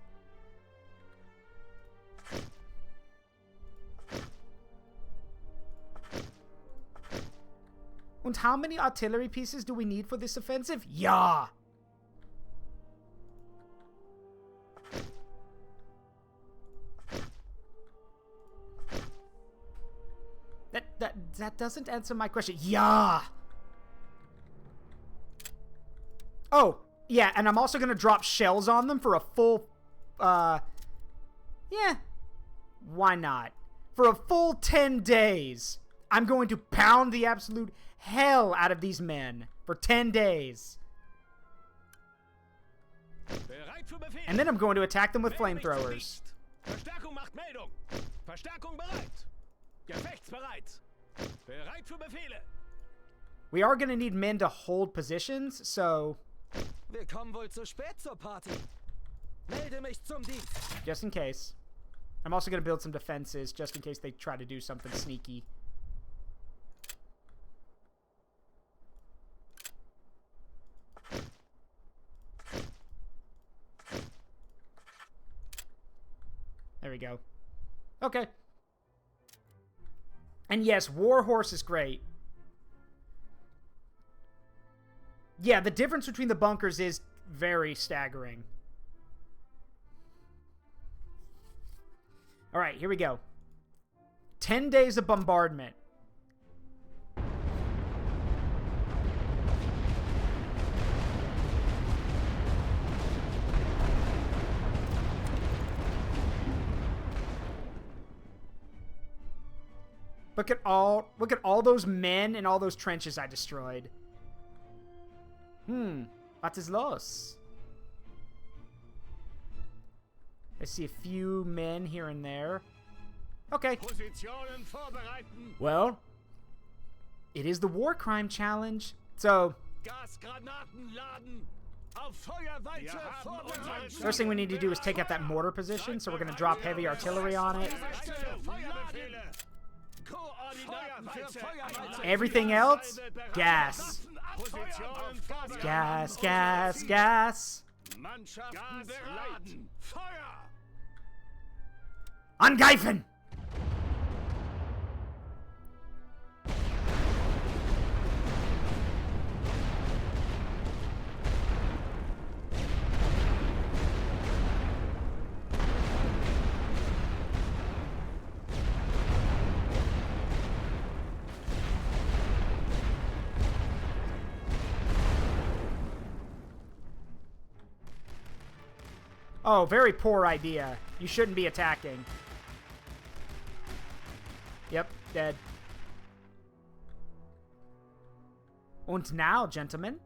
And how many artillery pieces do we need for this offensive? Yeah! That doesn't answer my question. Yeah! Oh, yeah, and I'm also going to drop shells on them for a full, yeah. Why not? For a full 10 days, I'm going to pound the absolute hell out of these men for 10 days. And then I'm going to attack them with flamethrowers.
Verstärkung macht Meldung. Verstärkung bereit. Gefechtsbereit. Bereit für Befehle.
We are going to need men to hold positions, so...
Wir kommen wohl zu spät zur Party. Melde mich zum Dienst.
Just in case. I'm also going to build some defenses, just in case they try to do something sneaky. There we go. Okay. And yes, Warhorse is great. Yeah, the difference between the bunkers is very staggering. Alright, here we go. 10 days of bombardment. Look at all those men and all those trenches I destroyed. What is los? I see a few men here and there. Okay.
Positionen vorbereiten.
Well, it is the war crime challenge, so
Gasgranaten laden. Auf Feuerwalze vorbereiten.
first thing we need to do is take out that mortar position, so we're going to drop heavy artillery on it.
Feuerbefehle.
Everything else, gas. Gas, gas, gas.
Mannschaften bereit. Feuer!
Angreifen! Oh, very poor idea. You shouldn't be attacking. Yep, dead. Und now, gentlemen,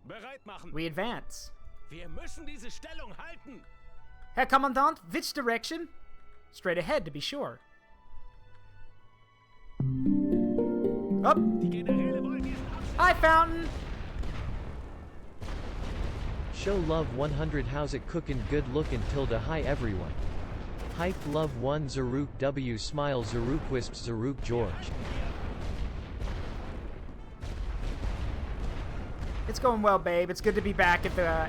Bereit machen.
we advance.
Wir müssen diese Stellung halten.
Herr Commandant, which direction? Straight ahead, to be sure. Up.
Die Generäle wollen diesen Abschnitt.
Hi, Fountain.
Show love 100 how's it cookin' good lookin' tilde hi everyone. Hype love 1 Zaruk W smile Zaruk wisps Zaruk George.
It's going well, babe. It's good to be back at the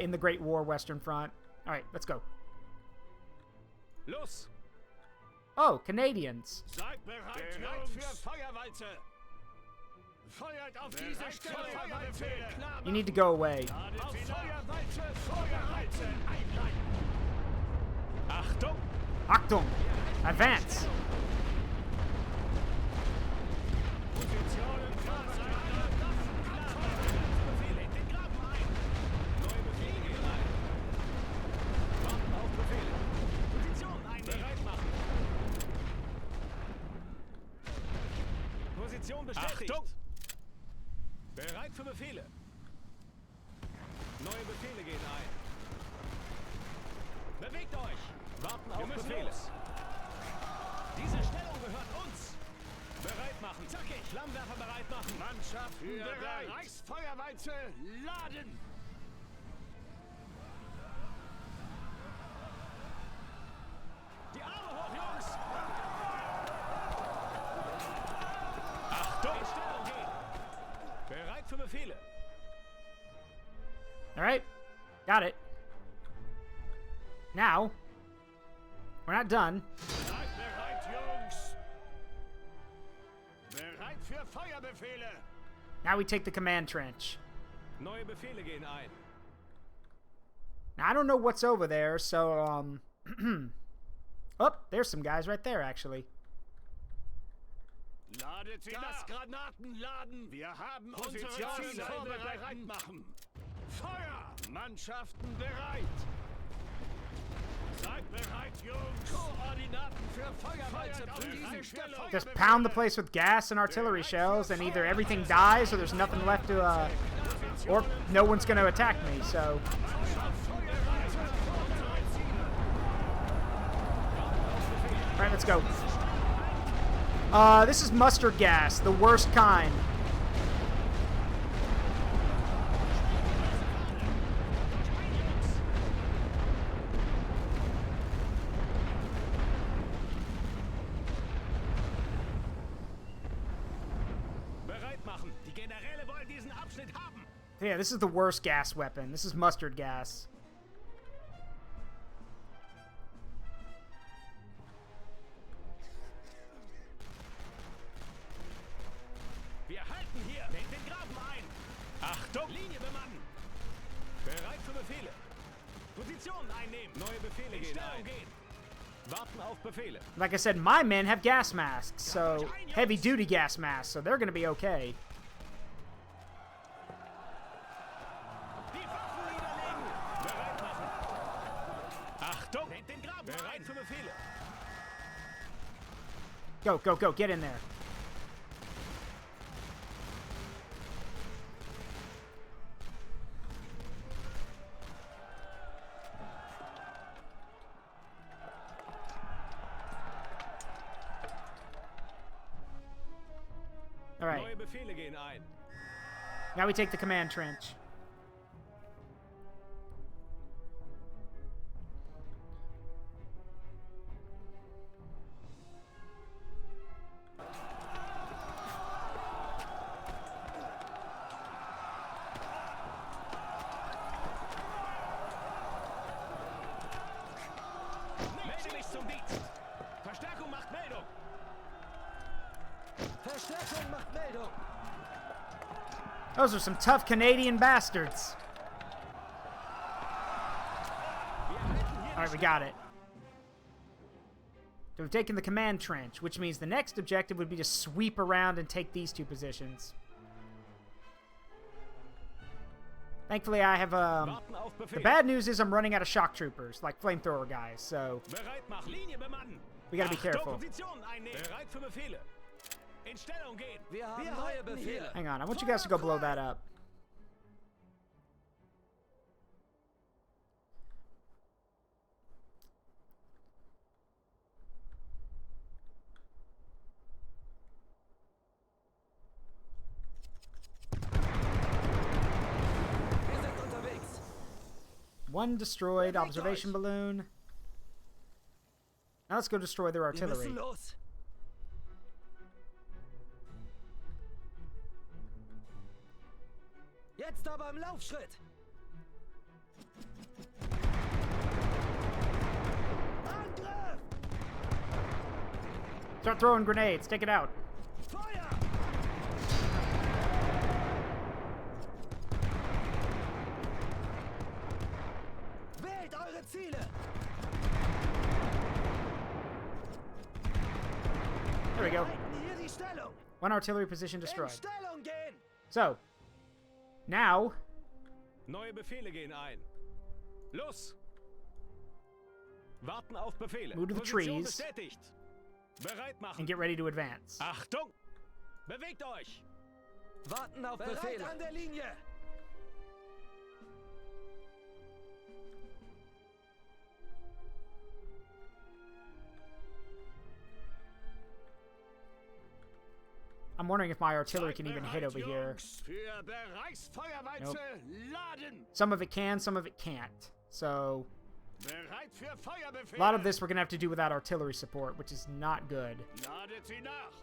in the Great War Western Front. All right, let's go.
Los!
Oh, Canadians.
Seid bereit, für Feuerwalze! Feuert auf diese Stelle, Feuerbefehle!
You need to go away.
Auf Feuerwalze, Feuerwalze, einleiten! Achtung!
Achtung! Advance!
Positionen klar sein! Befehle, in den Graben ein! Neue Befehle gehen ein! Warten auf Befehle! Position einnehmen! Bereit machen! Position bestätigt! Achtung! Bereit für Befehle! Neue Befehle gehen ein! Bewegt euch! Warten auf Befehle! Diese Stellung gehört uns! Bereit machen! Zackig! Flammenwerfer bereit machen! Mannschaft bereit! Reichsfeuerwalze laden! Die Arme hoch, Jungs! Achtung! In Stellung gehen! Bereit für Befehle!
All right, got it. Now, we're not done.
Seid bereit, Jungs! Bereit für Feuerbefehle!
Now we take the command trench.
Neue Befehle gehen ein.
Now, I don't know what's over there, so, oh, there's some guys right there, actually.
Ladet sie Gasgranaten laden! Wir haben unsere Ziele bereit machen! Feuer! Mannschaften bereit! Seid bereit, Jungs! Koordinaten für Feuerwalze auf diese Stelle!
Just pound the place with gas and artillery shells, and either everything dies or there's nothing left to, or no one's going to attack me, so. All right, let's go. This is mustard gas, the worst kind.
Bereit machen! Die Generäle wollen diesen Abschnitt haben!
Yeah, this is the worst gas weapon. This is mustard gas.
Wir halten hier! Nehmt den Graben ein! Achtung! Linie bemannen! Bereit für Befehle! Position einnehmen! Neue Befehle gehen ein! Warten auf Befehle!
Like I said, my men have gas masks, so heavy-duty gas masks, so they're gonna be okay.
Die Waffen niederlegen! Bereit machen! Achtung! Nehmt den Graben bereit für Befehle!
Go, go, go, get in there. All right,
Neue Befehle gehen ein!
now we take the command trench.
Melde mich zum Dienst! Verstärkung macht Meldung!
Verstärkung macht Meldung!
Those are some tough Canadian bastards. All right, we got it. So we've taken the command trench, which means the next objective would be to sweep around and take these two positions. Thankfully, I have,
Warten auf
the
Befehl!
bad news is I'm running out of shock troopers, like flamethrower guys, so
Bereit machen! Linie bemannen!
we gotta be
Achtung,
careful.
Position einnehmen! Bereit für Befehle! In Stellung gehen!
Wir haben neue Befehle!
Hang on, I want you guys to go blow that up.
Wir sind unterwegs!
One destroyed observation balloon. Now let's go destroy their
Wir
artillery.
müssen los. Jetzt aber im Laufschritt. Angriff!
Start throwing grenades. Take it out.
Feuer! Wählt eure Ziele!
There we go.
Halten hier die Stellung!
One artillery position
In
destroyed.
Stellung gehen!
So, now,
Neue Befehle gehen ein. Los! Warten auf Befehle.
Move to the
Position
trees.
bestätigt. Bereit machen.
and get ready to advance.
Achtung! Bewegt euch!
Warten auf Befehle! An der Linie!
I'm wondering if my artillery can even hit over here.
Für Bereichsfeuerwalze laden!
Some of it can, some of it can't. So,
Bereit für Feuerbefehle!
a lot of this we're going to have to do without artillery support, which is not good.
Ladet sie nach!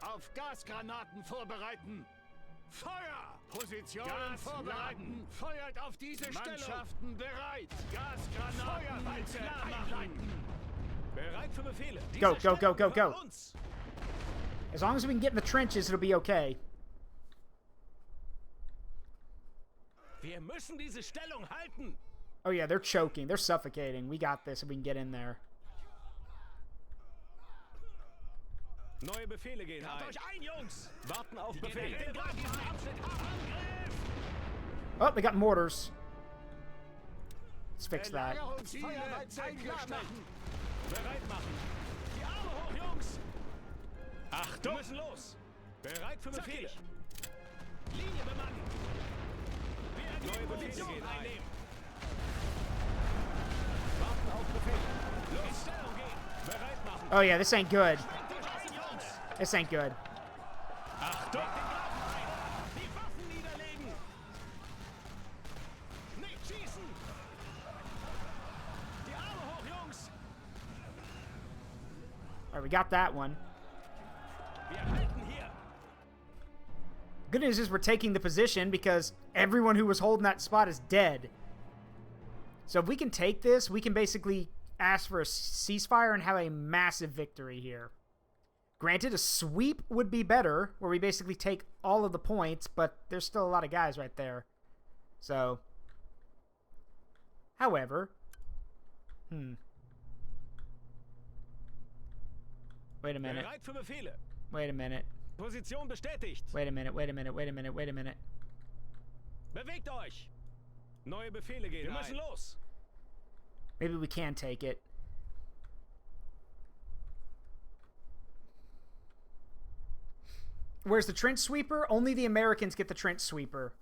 Auf Gasgranaten vorbereiten! Feuer! Positionen vorbereiten! Feuert auf diese Mannschaften bereit! Gasgranaten Feuerwalze einleiten! Bereit für Befehle!
Go,
Diese
go, go, go,
Stellung
go.
gehört uns.
As long as we can get in the trenches, it'll be okay.
Wir müssen diese Stellung halten!
Oh yeah, they're choking. They're suffocating. We got this if we can get in there.
Neue Befehle gehen ein. Euch ein, Jungs! Warten auf Befehle.
Oh, they got mortars. Let's fix that.
Feuerwalze eingeschnitten. Bereit machen. Die Arme hoch, Jungs! Achtung! Wir müssen los! Bereit für Befehle. Linie bemannen. Wir neue Position einnehmen. Warten auf Befehle. Los, Stellung gehen. Bereit machen.
Oh yeah, this ain't good. This ain't good.
Achtung! Die Waffen niederlegen! Nicht schießen! Die Arme hoch, Jungs!
Alright, we got that one.
Wir halten hier!
Good news is we're taking the position because everyone who was holding that spot is dead. So if we can take this, we can basically ask for a ceasefire and have a massive victory here. Granted, a sweep would be better, where we basically take all of the points, but there's still a lot of guys right there. So, however, wait a minute.
Bereit für Befehle.
Wait a minute.
Position bestätigt.
Wait a minute. Wait a minute. Wait a minute. Wait a minute.
Bewegt euch! Neue Befehle gehen. Wir müssen los!
Maybe we can take it. Where's the trench sweeper? Only the Americans get the trench sweeper.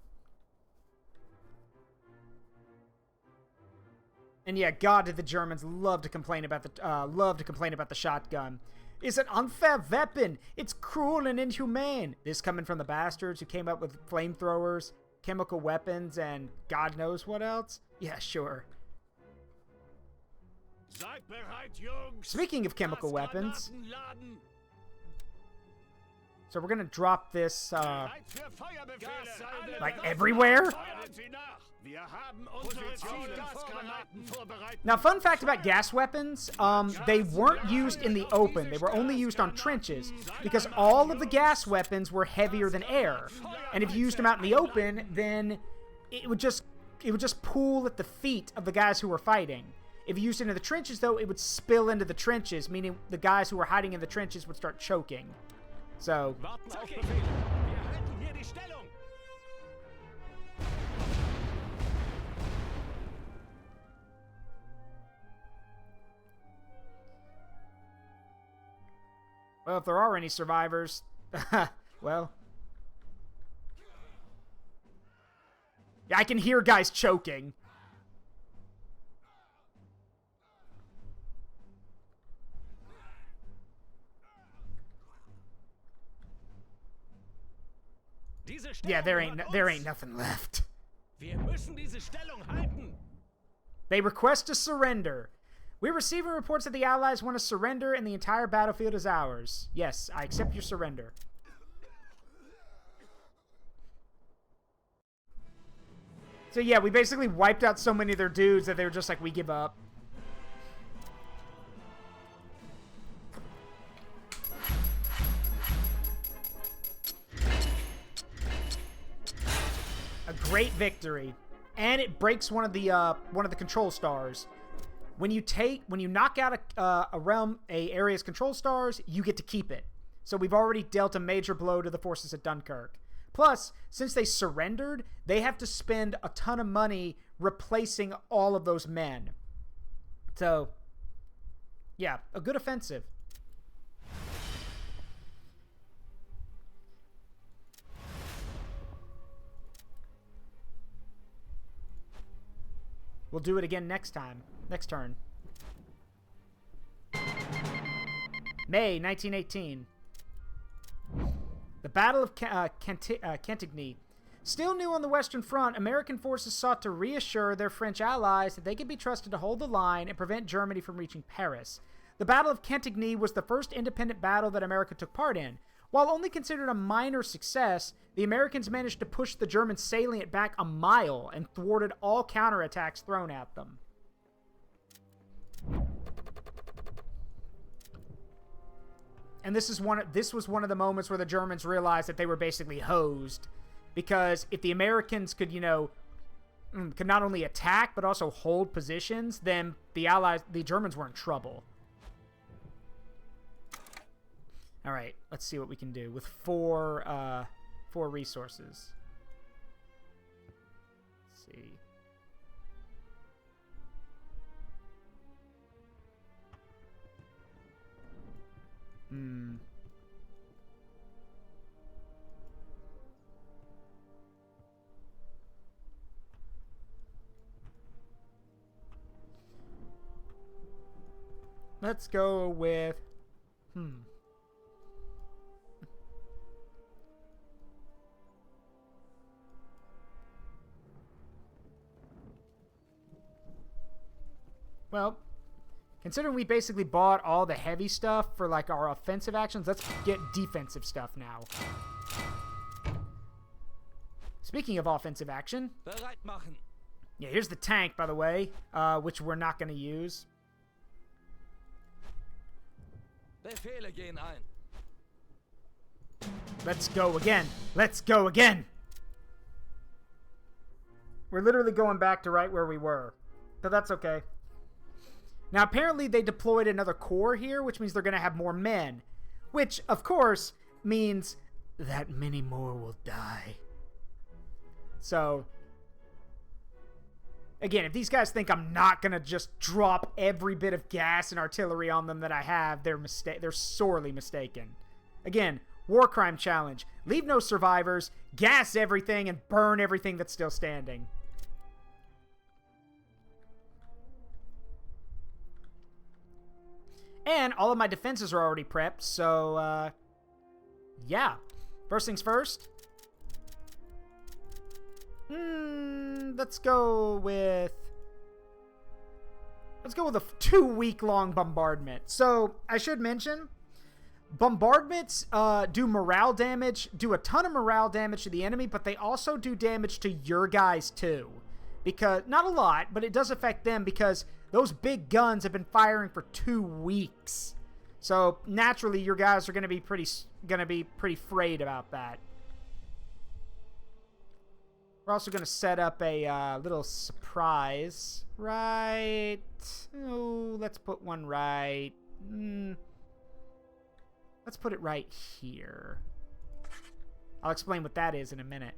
And yeah, God, did the Germans love to complain about the shotgun. It's an unfair weapon. It's cruel and inhumane. This coming from the bastards who came up with flamethrowers, chemical weapons, and God knows what else. Yeah, sure.
Seid bereit, Jungs!
Speaking of chemical weapons,
Gasgranaten laden.
so we're gonna drop this
Bereit für Feuerbefehle.
like everywhere.
Feuert sie nach. Wir haben unsere Ziele. Gasgranaten vorbereiten.
Now, fun fact about gas weapons, they weren't used in the open. They were only used on trenches because all of the gas weapons were heavier than air. And if you used them out in the open, then it would just pool at the feet of the guys who were fighting. If you used it in the trenches, though, it would spill into the trenches, meaning the guys who were hiding in the trenches would start choking. So,
Warten auf Befehle. Wir halten hier die Stellung.
well, if there are any survivors, well. Yeah, I can hear guys choking.
Diese
Yeah,
Stellung
there
gehört
ain't
uns.
nothing left.
Wir müssen müssen diese Stellung halten.
They request a surrender. We're receiving reports that the Allies want to surrender and the entire battlefield is ours. Yes, I accept your surrender. So yeah, we basically wiped out so many of their dudes that they were just like, we give up. A great victory. And it breaks one of the control stars. When you knock out a area's control stars, you get to keep it. So we've already dealt a major blow to the forces at Dunkirk. Plus, since they surrendered, they have to spend a ton of money replacing all of those men. So, yeah, a good offensive. We'll do it again next time. Next turn. May 1918. The Battle of Cantigny. Still new on the Western Front, American forces sought to reassure their French allies that they could be trusted to hold the line and prevent Germany from reaching Paris. The Battle of Cantigny was the first independent battle that America took part in. While only considered a minor success, the Americans managed to push the German salient back a mile and thwarted all counterattacks thrown at them. And this was one of the moments where the Germans realized that they were basically hosed. Because if the Americans could, could not only attack, but also hold positions, then the Germans were in trouble. All right, let's see what we can do with four resources. Let's see. Let's go with Well, considering we basically bought all the heavy stuff for like our offensive actions, let's get defensive stuff now. Speaking of offensive action,
Bereit machen.
Yeah, here's the tank, by the way, which we're not going to use.
Befehle gehen ein.
Let's go again. Let's go again. We're literally going back to right where we were, but that's okay. Now, apparently they deployed another corps here, which means they're going to have more men, which, of course, means that many more will die. So, again, if these guys think I'm not going to just drop every bit of gas and artillery on them that I have, they're sorely mistaken. Again, war crime challenge. Leave no survivors, gas everything, and burn everything that's still standing. And all of my defenses are already prepped, so, yeah. First things first. Let's go with a 2-week-long bombardment. So, I should mention, bombardments do morale damage, do a ton of morale damage to the enemy, but they also do damage to your guys, too. Because, not a lot, but it does affect them because those big guns have been firing for 2 weeks. So, naturally, your guys are going to be pretty frayed about that. We're also going to set up a little surprise. Right. Oh, let's put one right. Let's put it right here. I'll explain what that is in a minute.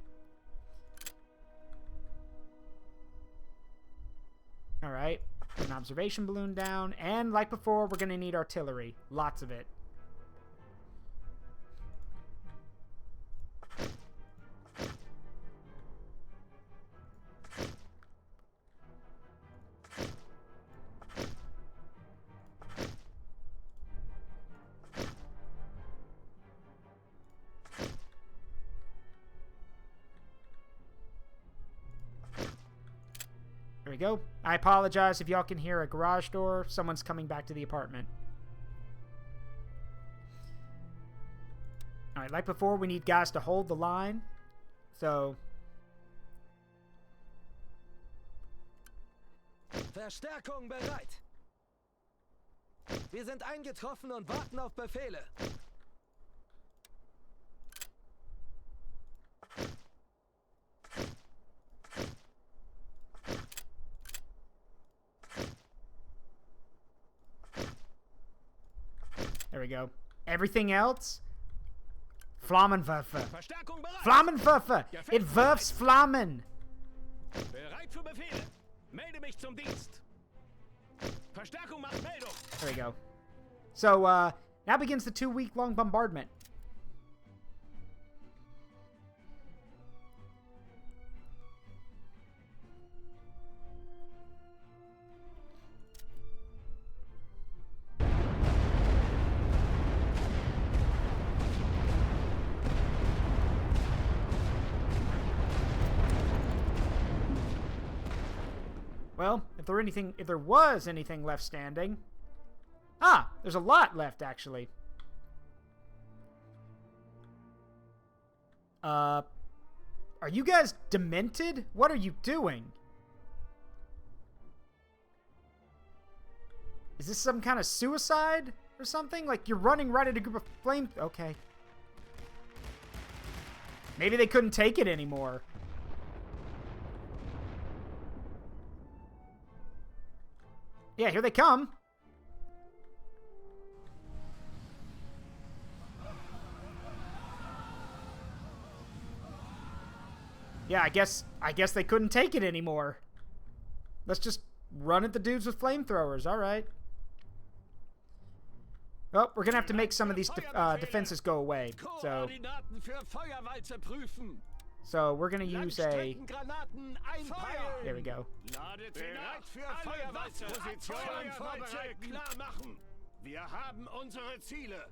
All right. Put an observation balloon down. And like before, we're going to need artillery. Lots of it. There we go. I apologize if y'all can hear a garage door. Someone's coming back to the apartment. Alright, like before, we need guys to hold the line. So...
Verstärkung bereit. Wir sind eingetroffen und warten auf Befehle.
There we go. Everything else? Flammenwerfer.
Verstärkung bereit.
Flammenwerfer! It werfs Flammen!
Bereit für Befehle. Melde mich zum Dienst. Verstärkung macht Meldung.
There we go. So, now begins the 2-week-long bombardment. Well, if there was anything left standing. Ah, there's a lot left, actually. Are you guys demented? What are you doing? Is this some kind of suicide or something? Like you're running right at a group of flame... Okay. Maybe they couldn't take it anymore. Yeah, here they come. Yeah, I guess they couldn't take it anymore. Let's just run at the dudes with flamethrowers. All right. Oh, we're gonna have to make some of these defenses go away. So we're gonna use a... There we go.
Wir haben unsere Ziele.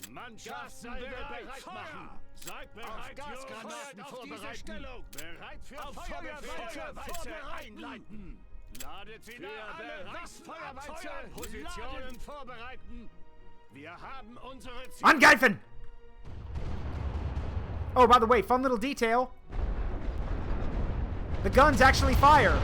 Mannschaften bereit machen. Seid bereit, Gasgranaten vorbereiten. Bereit für Feuerwalze einleiten. Ladet sie bereit, Feuerwalze. Positionen vorbereiten. Wir haben unsere Ziele.
Angreifen! Oh, by the way, fun little detail. The guns actually fire.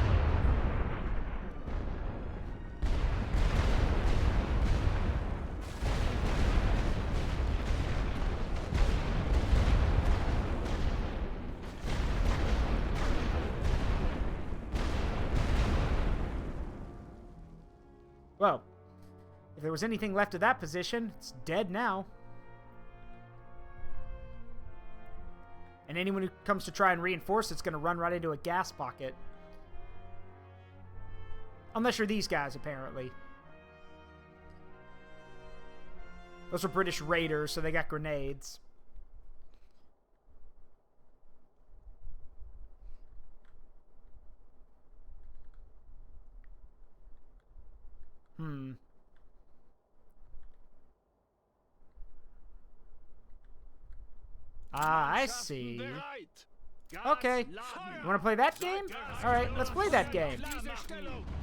Well, if there was anything left of that position, it's dead now. And anyone who comes to try and reinforce it's going to run right into a gas pocket. Unless you're these guys, apparently. Those are British raiders, so they got grenades. Ah, I see. Okay. You want to play that game? Alright, let's play that game.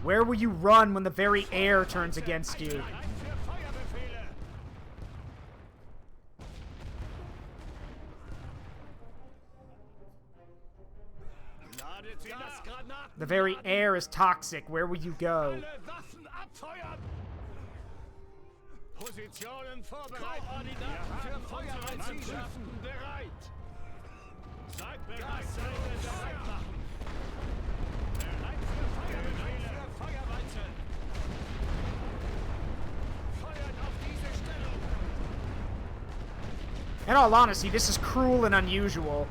Where will you run when the very air turns against you? The very air is toxic. Where will you go?
Positionen vorbereiten. Koordinaten für Feuerwehrziele. Bereit. Seid bereit, bereit machen. Bereit für Feuerwehrziele. Feuert auf diese Stellung.
In all honesty, this is cruel and unusual.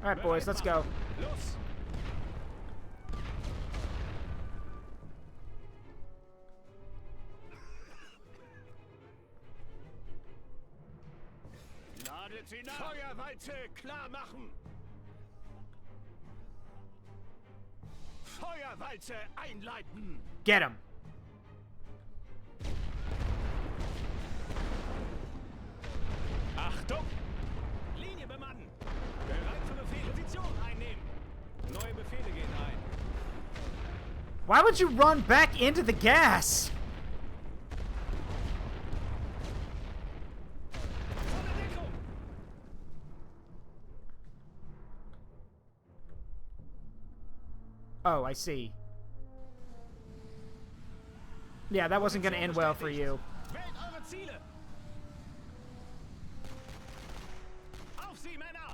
Alright, boys, let's go.
Ladet sie nach. Feuerwalze klar machen. Feuerwalze einleiten.
Get him.
Achtung! Linie bemannen! Bereit für Befehle. Position einnehmen! Neue Befehle gehen ein.
Why would you run back into the gas?
Volle Deckung!
Oh, I see. Yeah, that wasn't going to end well for you.
Wählt eure Ziele! Auf sie, Männer!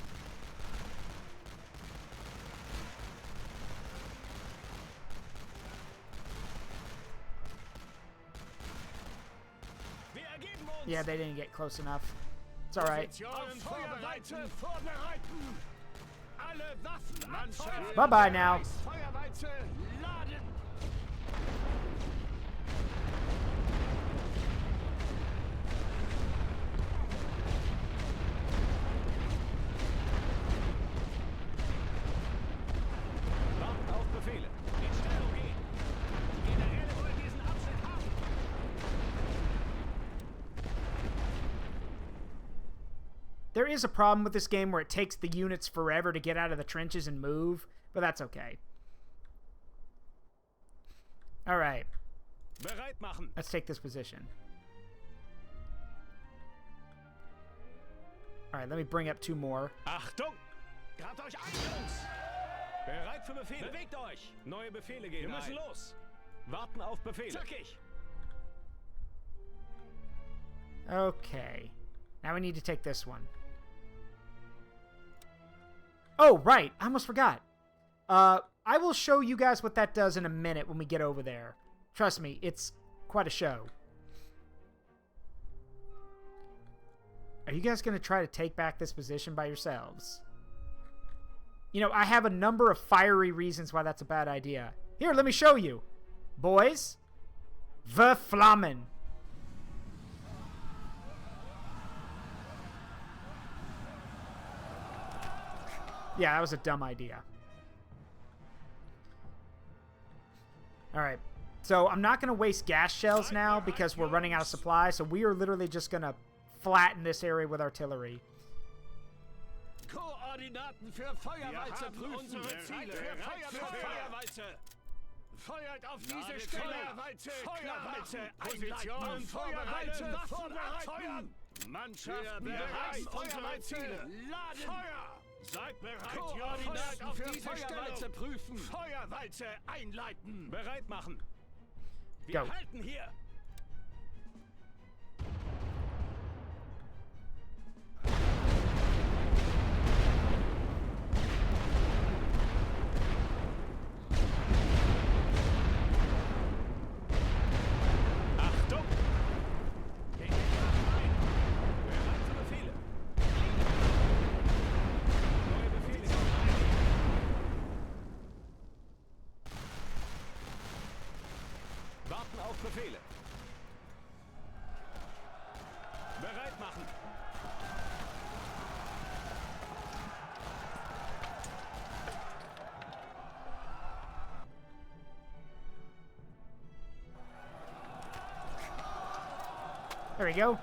Wir ergeben uns!
Yeah, they didn't get close enough. It's alright.
Positionen vorbereiten! Vorbereiten! Alle Waffen anfeuern!
Bye-bye now.
Feuerwalze laden! Warten auf Befehle. In Stellung gehen. Die Generäle wollen diesen Abschnitt haben.
There is a problem with this game where it takes the units forever to get out of the trenches and move, but that's okay. Alright,
Bereit machen.
let's take this position. Alright, let me bring up 2 more.
Achtung! Grabt euch ein, Jungs! Bereit für Befehle. Bewegt euch! Neue Befehle gehen. Wir müssen los. Warten auf Befehle. Zackig!
Okay. Now we need to take this one. Oh, right. I almost forgot. I will show you guys what that does in a minute when we get over there. Trust me, it's quite a show. Are you guys going to try to take back this position by yourselves? You know, I have a number of fiery reasons why that's a bad idea. Here, let me show you. Boys, Verflammen. Yeah, that was a dumb idea. Alright, so I'm not going to waste gas shells now because we're running out of supply, so we are literally just going to flatten this area with artillery.
Koordinaten für Feuerwalze prüfen. Unsere Ziele. Feuerwalze. Feuert auf diese Stelle. Feuerwalze. Positionen vorbereiten. Waffen vorbereiten. Mannschaften bereit. Feuerwalze. Laden. Feuer. Seid bereit. Koordinaten auf diese Stelle prüfen. Feuerwalze einleiten. Bereit machen. Wir
Go.
halten hier. Achtung! Geht den Graben ein. Bereit für Befehle. Neue Befehle sind ein. Warten auf Befehle. Bereit machen.
There we go.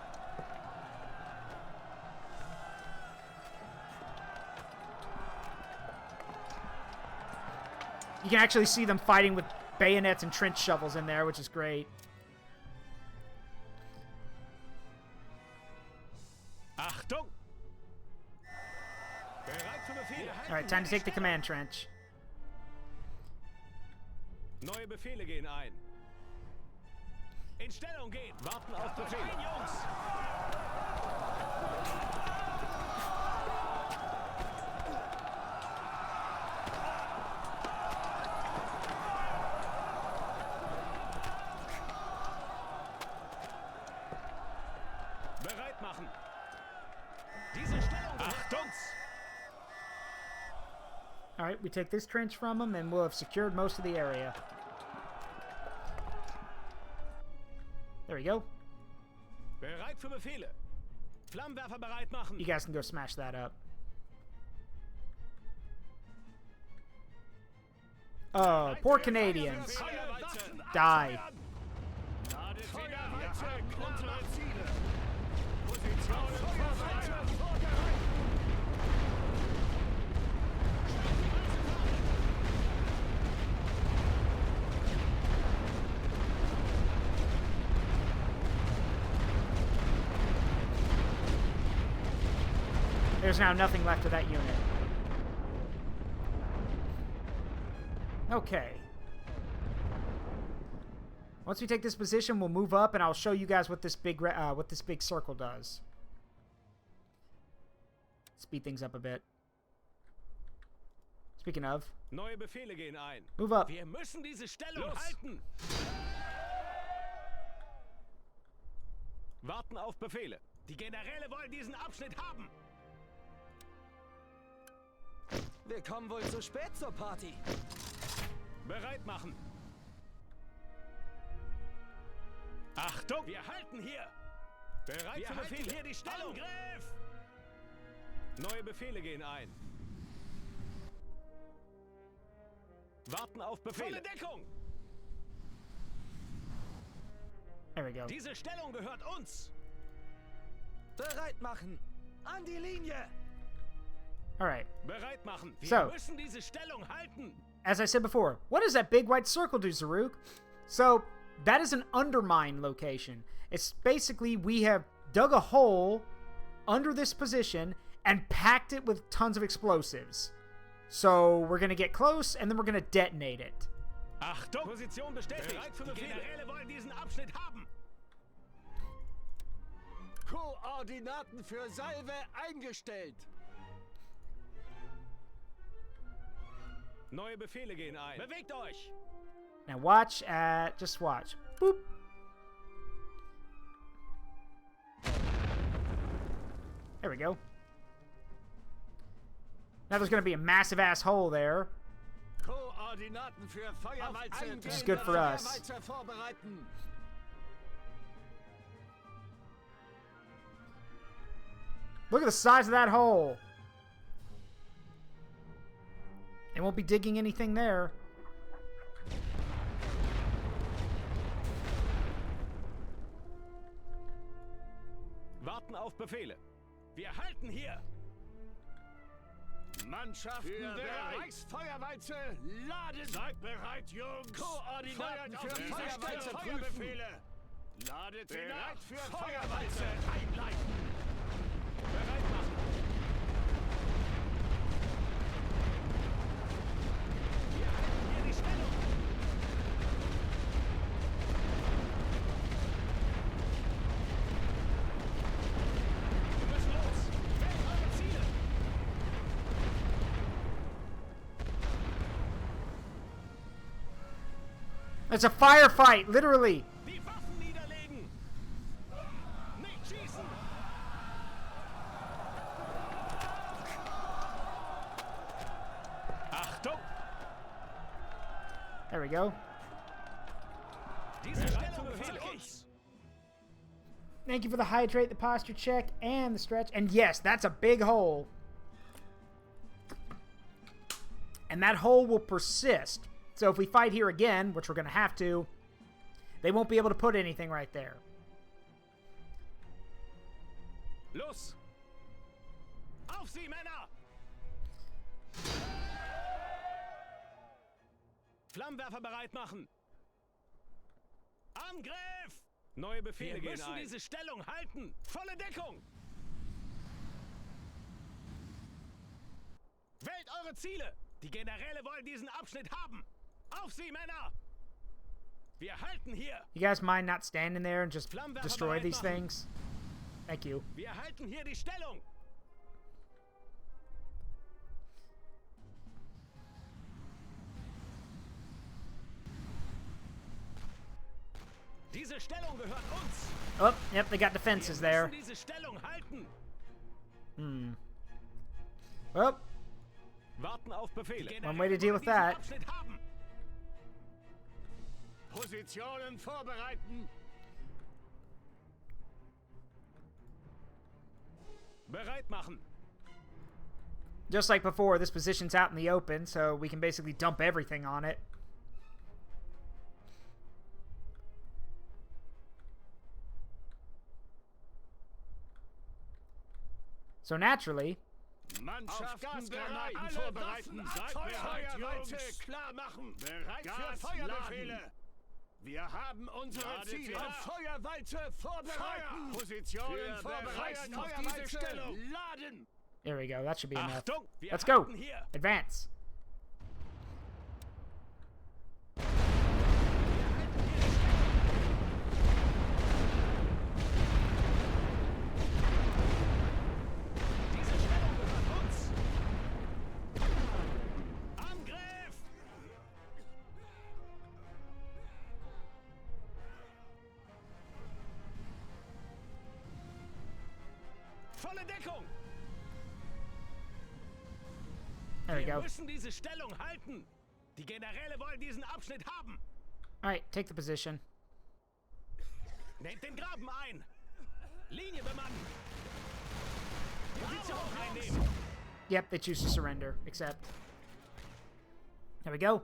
You can actually see them fighting with bayonets and trench shovels in there, which is great.
Achtung! Bereit für Befehle.
Alright, time to take the command trench.
Neue Befehle gehen ein. In Stellung gehen. Warten auf Befehle. Ein, Jungs! Bereit machen. Diese Stellung. Achtung!
Alright, we take this trench from them, and we'll have secured most of the area. There we go.
Bereit für Befehle. Flammenwerfer bereit machen.
You guys can go smash that up. Oh, poor Canadians.
Feuerwalze.
Die.
Feuerwalze. Unsere Ziele. Positionen vorbereitet.
There's now nothing left of that unit. Okay. Once we take this position, we'll move up, and I'll show you guys what this big circle does. Speed things up a bit. Speaking of,
Neue Befehle gehen ein.
move up.
Wir müssen diese Stellung halten. Warten auf Befehle. Die Generäle wollen diesen Abschnitt haben.
Wir kommen wohl zu spät zur Party.
Bereit machen. Achtung! Wir halten hier. Bereit
Wir
für
halten
Befehle.
hier die Stellung.
Angriff! Neue Befehle gehen ein. Warten auf Befehle. Volle Deckung!
There we go.
Diese Stellung gehört uns.
Bereit machen. An die Linie.
All right.
Bereit machen. Wir
So.
müssen diese Stellung halten.
As I said before, what does that big white circle do, Zaruk? So, that is an undermine location. It's basically we have dug a hole under this position and packed it with tons of explosives. So, we're going to get close, and then we're going to detonate it.
Achtung! Position bestätigt. Bereit für Befehle. Die Generäle wollen diesen Abschnitt haben.
Koordinaten für Salve eingestellt.
Neue Befehle gehen ein. Bewegt euch!
Now watch just watch. Boop. There we go. Now there's going to be a massive ass hole there.
Koordinaten für Feuerwalze.
This is good for us.
Feuerwalze vorbereiten.
Look at the size of that hole. They won't be digging anything there.
Warten auf Befehle. Wir halten hier.
Mannschaften bereit. Reichsfeuerwalze, laden.
Seid bereit, Jungs.
Koordinaten für
diese
Feuerwalze
Stellung.
prüfen.
Feuerbefehle. Ladet sie
Bereit
nach.
für
Feuerwalze einleiten. Bereit machen. Wir halten hier die Stellung. Wir müssen los. Wählt eure Ziele.
It's a firefight, literally.
Die Waffen niederlegen. Nicht schießen. Achtung.
There we go.
Diese Stellung gehört uns.
Thank you for the hydrate, the posture check, and the stretch. And yes, that's a big hole. And that hole will persist. So if we fight here again, which we're going to have to, they won't be able to put anything right there.
Los. Auf sie, Männer. Flammenwerfer bereit machen. Angriff! Neue Befehle gehen ein. Wir müssen diese Stellung halten. Volle Deckung. Wählt eure Ziele. Die Generäle wollen diesen Abschnitt haben. Auf sie, Männer. Wir halten hier.
You guys mind not standing there and just destroy these things? Thank you.
Wir halten hier die Stellung. Diese Stellung gehört uns.
Oh, yep, they got defenses there.
Wir müssen diese Stellung halten.
Well,
Warten auf Befehle.
one way to deal with that.
Abschnitt haben.
Positionen vorbereiten.
Bereit machen.
Just like before, this position's out in the open, so we can basically dump everything on it. So naturally,
Mannschaften bereit. Vorbereiten. Seid bereit, Jungs. Klar machen. Bereit für Feuerbefehle. Wir haben unsere Ziele. Auf Feuerwalze vorbereiten. Positionen vorbereiten auf diese Stellung. Laden.
There we go. That should be enough.
Achtung, wir
Let's go.
halten hier.
Advance.
Diese Stellung gehört uns. Angriff! Volle Deckung!
There we
Wir
go.
müssen diese Stellung halten. Die Generäle wollen diesen Abschnitt haben.
All right, take the position.
Nehmt den Graben ein. Linie bemannen. Position einnehmen.
Yep, they choose to surrender. Accept. There we go.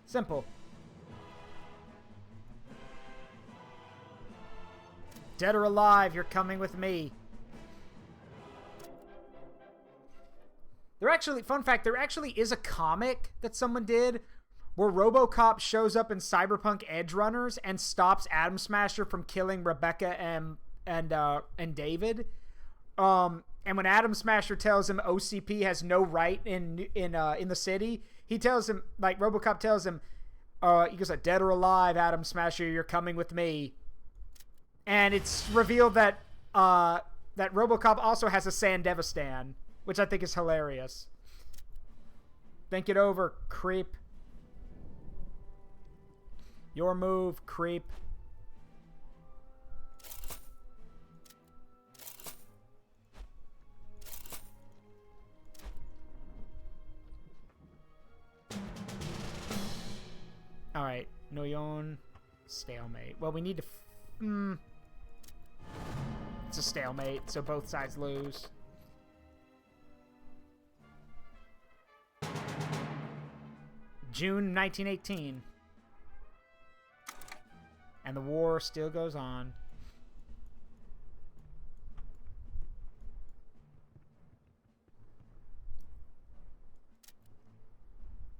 Simple. Dead or alive, you're coming with me. Fun fact, there actually is a comic that someone did where RoboCop shows up in Cyberpunk Edge Runners and stops Atom Smasher from killing Rebecca and David. And when Atom Smasher tells him OCP has no right in the city, he tells him, like, RoboCop tells him, he goes like, "Dead or alive, Atom Smasher, you're coming with me." And it's revealed that that RoboCop also has a Sandevistan, which I think is hilarious. Think it over, creep. Your move, creep. Alright, Noyon, stalemate. Well, we need to... It's a stalemate, so both sides lose. June 1918. And the war still goes on.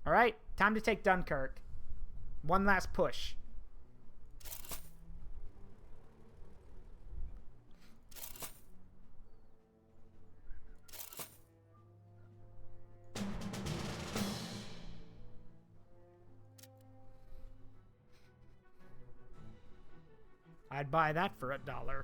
Alright, time to take Dunkirk. One last push. I'd buy that for $1.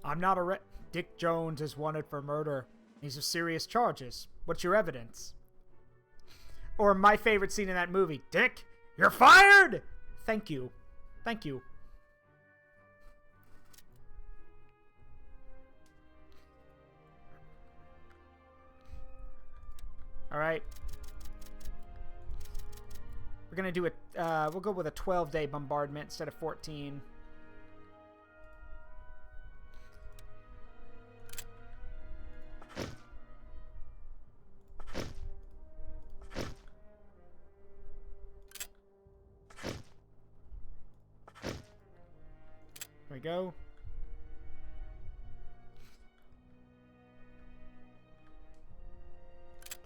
I'm not a Dick Jones is wanted for murder. These are serious charges. What's your evidence? Or my favorite scene in that movie. Dick, you're fired! Thank you. Thank you. Alright. We're gonna do we'll go with a 12-day bombardment instead of 14. There we go.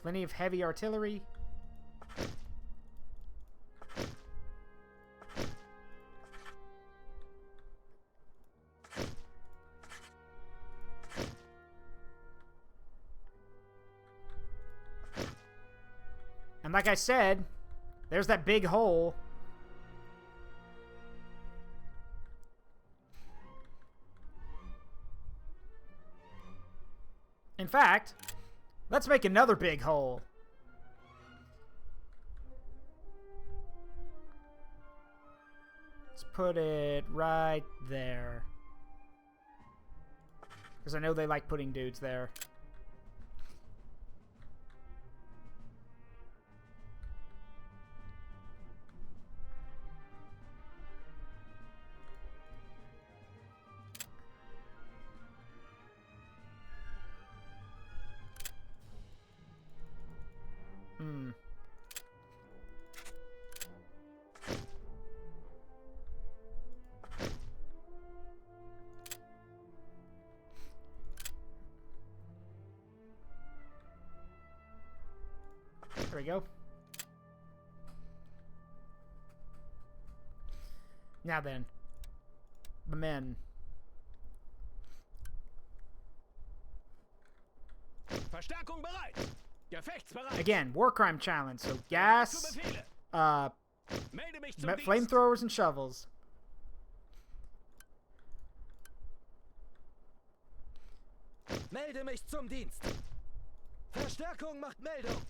Plenty of heavy artillery. And like I said, there's that big hole. In fact, let's make another big hole. Let's put it right there. Because I know they like putting dudes there. Hmm. There we go. Now then, the men.
Verstärkung bereit. Gefechtsbereit.
Again, war crime challenge. So gas,
Melde mich zum Dienst.
flamethrowers, and shovels.
Melde mich zum Dienst. Verstärkung macht Meldung.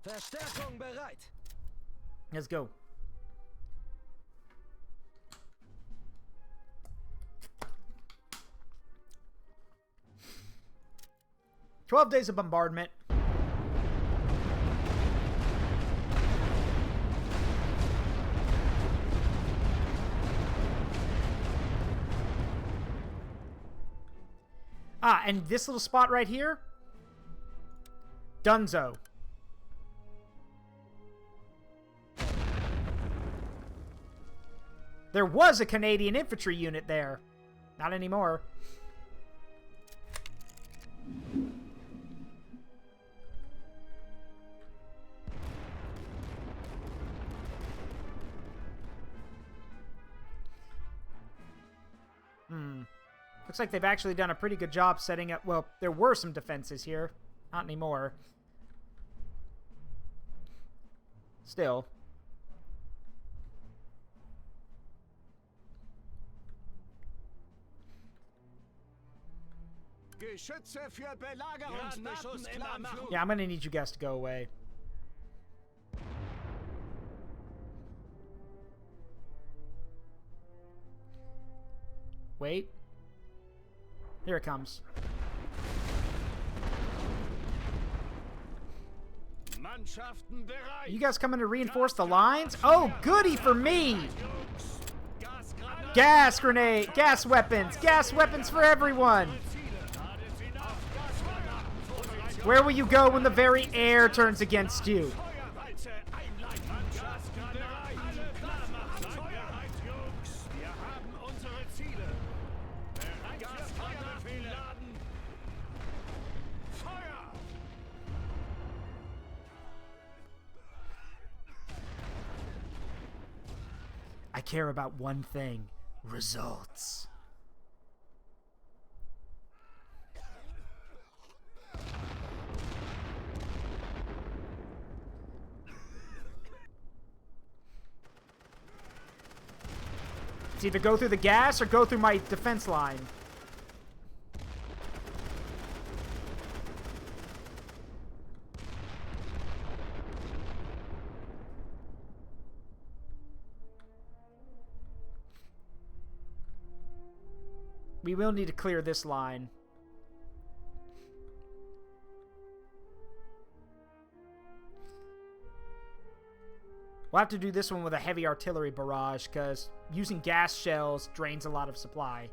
Verstärkung bereit.
Let's go. "12 days of bombardment. Ah, and this little spot right here, Dunzo. There was a Canadian infantry unit there. Not anymore. Looks like they've actually done a pretty good job setting up... Well, there were some defenses here. Not anymore. Still.
Geschütze für Belagerungsbeschuss im Anflug.
Yeah, I'm gonna need you guys to go away. Wait. Here it comes.
Mannschaften bereit.
You guys coming to reinforce the lines? Oh, goody for me! Gas grenade! Gas weapons! Gas weapons for everyone! Where will you go when the very air turns against you? I care about one thing: results. It's either go through the gas or go through my defense line. We will need to clear this line. We'll have to do this one with a heavy artillery barrage, because using gas shells drains a lot of supply.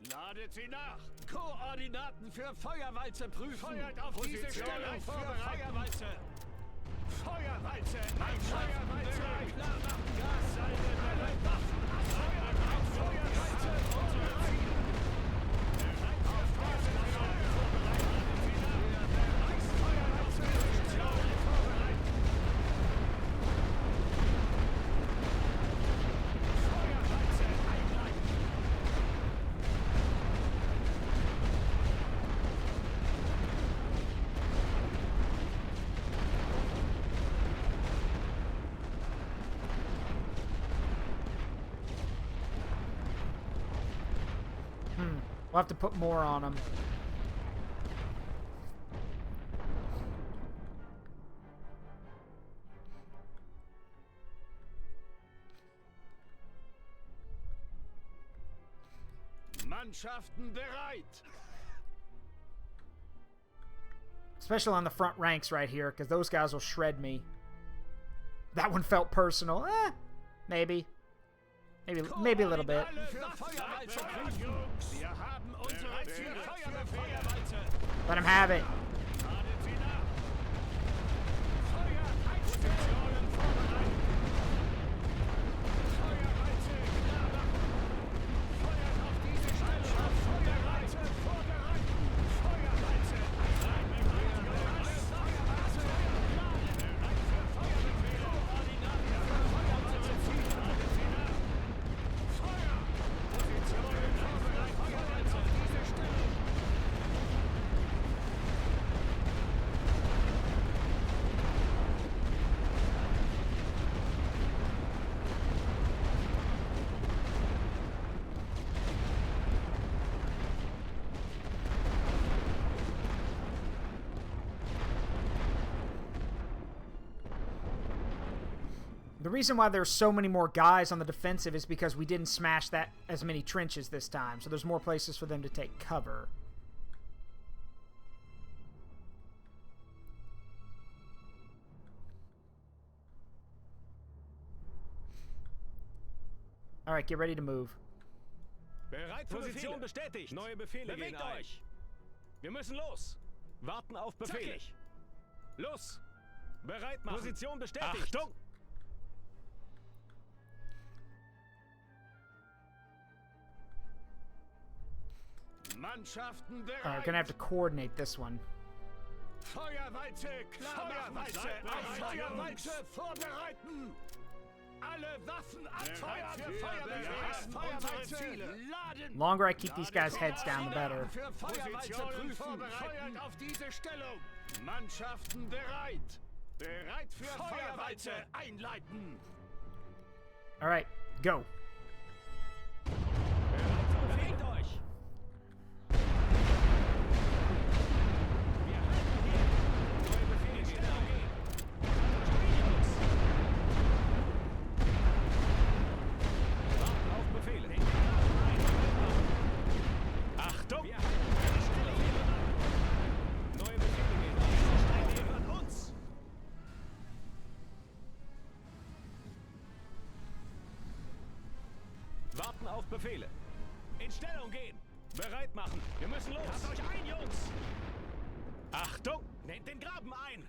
Ladet sie nach.
Koordinaten für Feuerwalze prüfen.
Feuert auf diese Stelle für Feuerwalze. Feuerwalze. Ein Feuerwalze. Klar machen. Gassalve. Waffen. Feuert auf Feuerwalze. Unsere Ziele. Bereit auf Feuerwalze. Feuerwalze. Vorbereitet. Feuerwalze. Einleiten.
We'll have to put more on them.
Mannschaften bereit.
Especially on the front ranks right here, because those guys will shred me. That one felt personal. Maybe. Maybe a little bit. Let him have it. The reason why there's so many more guys on the defensive is because we didn't smash that as many trenches this time, so there's more places for them to take cover. Alright, get ready to move.
Bereit für Position bestätigt. Neue Befehle gehen ein. Wir müssen los. Warten auf Befehle. Los. Bereit machen. Position bestätigt. Achtung. Mannschaften bereit.
Alright, gonna have to coordinate this one.
Feuerweite, Feuerweite, Feuerweite vorbereiten. Alle Waffen abfeuern für Feuerweite, laden.
Longer I keep these guys' heads down, the better.
Für Feuerweite prüfen, feuert auf diese Stellung. Mannschaften bereit. Bereit für Feuerweite einleiten.
Alright, go.
Bewegt euch. Warten auf Befehle. In Stellung gehen. Bereit machen. Wir müssen los. Lasst euch ein, Jungs. Achtung. Nehmt den Graben ein.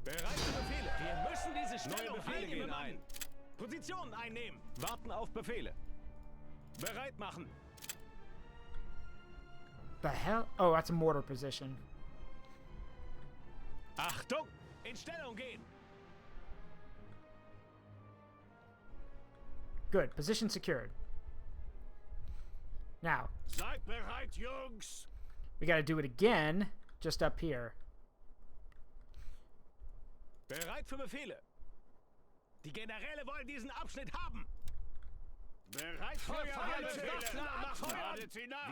Bereit für Befehle. Wir müssen diese Stellung einnehmen. Positionen einnehmen. Warten auf Befehle. Bereit machen.
The hell? Oh, that's a mortar position.
Achtung. In Stellung gehen.
Good. Position secured. Now,
Seid bereit, Jungs.
we gotta do it again, just up here.
Bereit für Befehle. Die Generäle wollen diesen Abschnitt haben. Bereit für Feuerweite.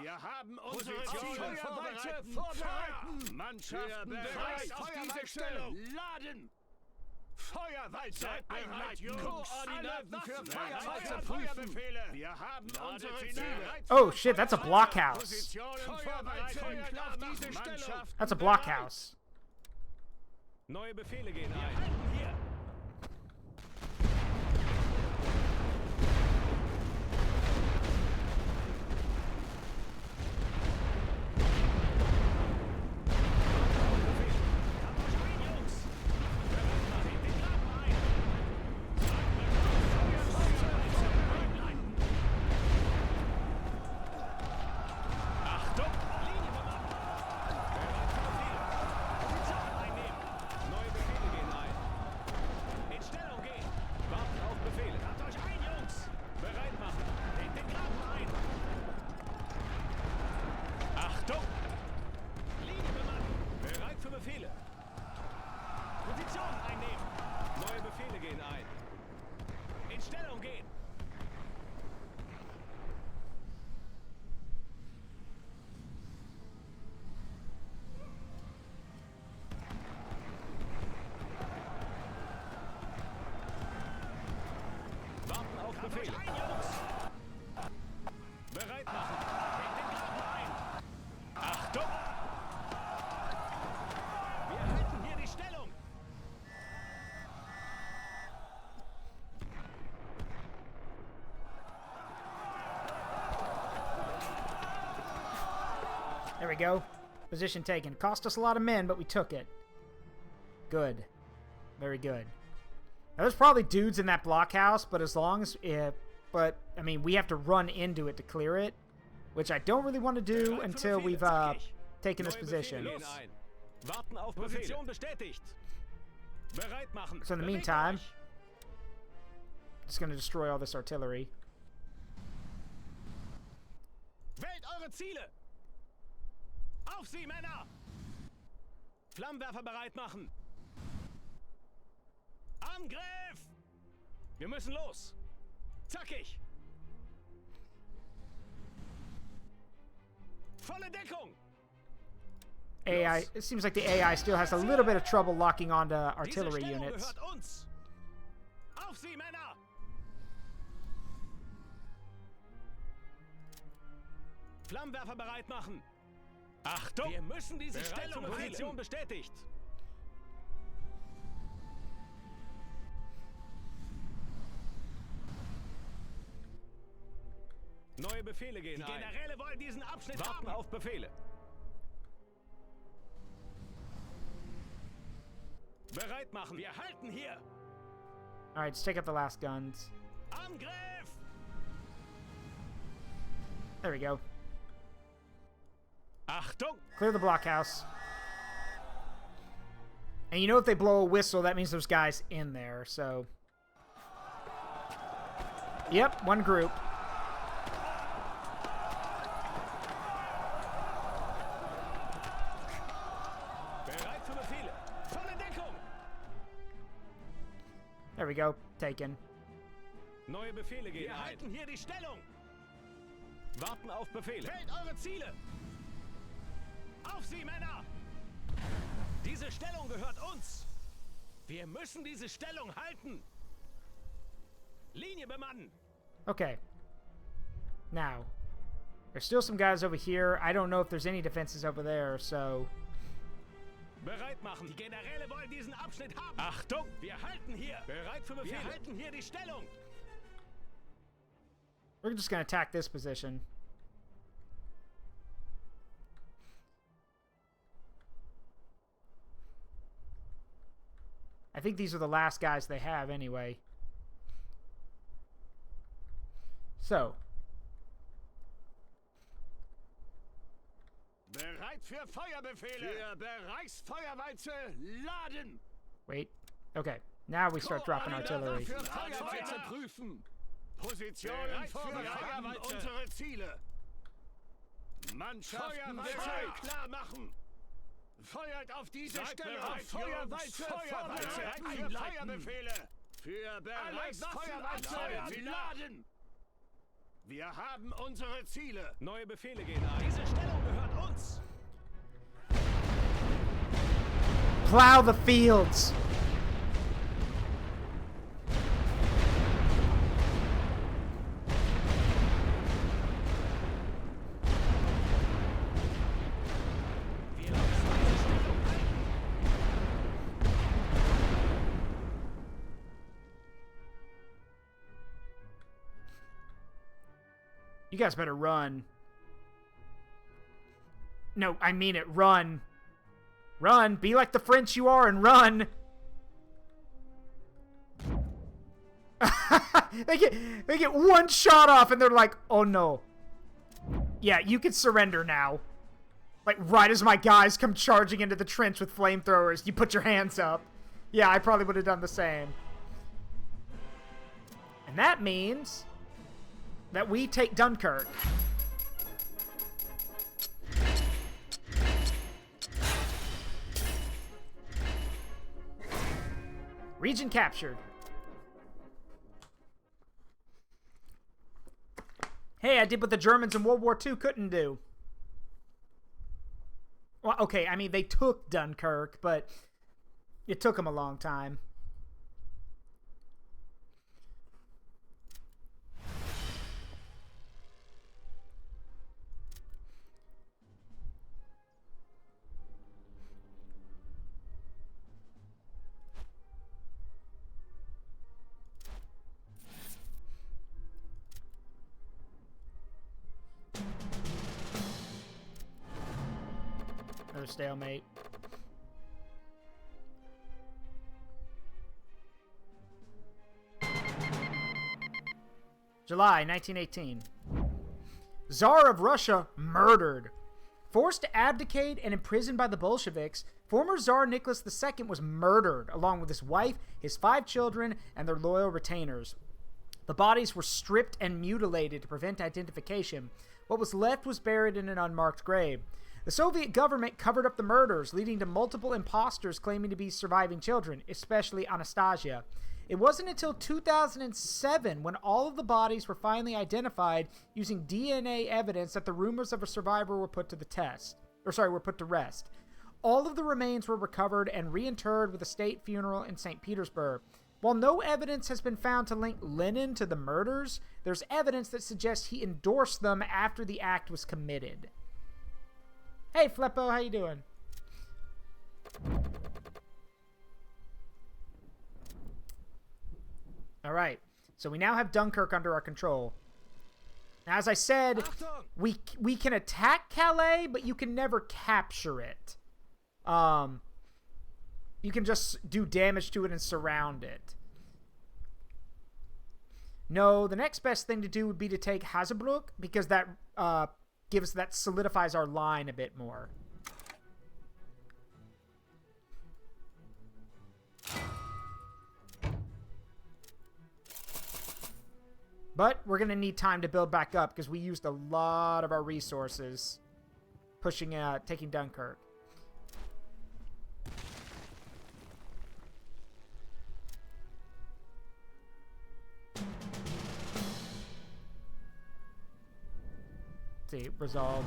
Wir haben unsere Ziele vorbereiten. Mannschaften bereit auf diese Stellung. Laden. Feuerweite einleiten. Koordinaten für Feuerweite prüfen. Wir haben unsere Ziele.
Oh shit, that's a blockhouse.
Feuerweite auf diese Stellung.
That's a blockhouse.
Neue Befehle gehen ein. Hier.
There we go. Position taken. Cost us a lot of men, but we took it. Good. Very good. Now, there's probably dudes in that blockhouse, but as long as... but, I mean, we have to run into it to clear it, which I don't really want to do until we've taken this position.
Warten auf Position bestätigt. Bereit machen.
So in the meantime, just going to destroy all this artillery.
Wählt eure Ziele. Auf sie, Männer. Flammenwerfer bereit machen. Angriff! Wir müssen los. Zackig. Volle Deckung.
AI, it seems like the AI still has a little bit of trouble locking onto artillery
Diese Stellung
units.
gehört uns. Auf sie, Männer. Flammenwerfer bereit machen. Achtung! Wir müssen diese Stellung halten. Position bestätigt. Neue Befehle gehen ein. Die Generäle wollen diesen Abschnitt warten auf Befehle. Bereit machen. Wir halten hier.
All right, let's take out the last guns.
Angriff!
There we go.
Achtung!
Clear the blockhouse. And you know if they blow a whistle, that means there's guys in there, so... Yep, one group.
Bereit für Befehle. Volle Deckung!
There we go. Taken.
Neue Befehle gehen ein. Wir halten hier die Stellung. Warten auf Befehle. Wählt eure Ziele. Auf sie, Männer! Diese Stellung gehört uns. Wir müssen diese Stellung halten. Linie bemannen.
Okay. Now, there's still some guys over here. I don't know if there's any defenses over there, so...
Bereit machen. Die Generäle wollen diesen Abschnitt haben. Achtung! Wir halten hier. Bereit für Befehle. Wir halten hier die Stellung.
We're just going to attack this position. I think these are the last guys they have anyway. So.
Bereit für Feuerbefehle. Für Bereichsfeuerwalze laden.
Wait. Okay. Now we start dropping artillery.
Für Feuerwalze prüfen. Positionen vorbereiten. Unsere Ziele. Mannschaften klar machen. Feuert auf diese Stelle! Feuerwalze! Für Feuerbefehle! Für Bereichsfeuerwalze! Laden! Wir haben unsere Ziele! Neue Befehle gehen ein. Diese Stellung gehört uns!
Plow the fields! You guys better run. No, I mean it. Run. Run. Be like the French you are and run. they get one shot off and they're like, oh no. Yeah, you can surrender now. Like, right as my guys come charging into the trench with flamethrowers, you put your hands up. Yeah, I probably would have done the same. And that means that we take Dunkirk. Region captured. Hey, I did what the Germans in World War II couldn't do. Well, okay, I mean, they took Dunkirk, but it took them a long time. Another stalemate. July 1918. Tsar of Russia murdered. Forced to abdicate and imprisoned by the Bolsheviks, former Tsar Nicholas II was murdered along with his wife, his 5 children, and their loyal retainers. The bodies were stripped and mutilated to prevent identification. What was left was buried in an unmarked grave. The Soviet government covered up the murders, leading to multiple imposters claiming to be surviving children, especially Anastasia. It wasn't until 2007 when all of the bodies were finally identified using DNA evidence that the rumors of a survivor were put to rest. All of the remains were recovered and reinterred with a state funeral in St. Petersburg. While no evidence has been found to link Lenin to the murders, there's evidence that suggests he endorsed them after the act was committed. Hey, Fleppo, how you doing? All right, so we now have Dunkirk under our control. Now, as I said, we can attack Calais, but you can never capture it. You can just do damage to it and surround it. No, the next best thing to do would be to take Hazebrouck, because that solidifies our line a bit more. But we're going to need time to build back up because we used a lot of our resources taking Dunkirk. Let's see, resolve.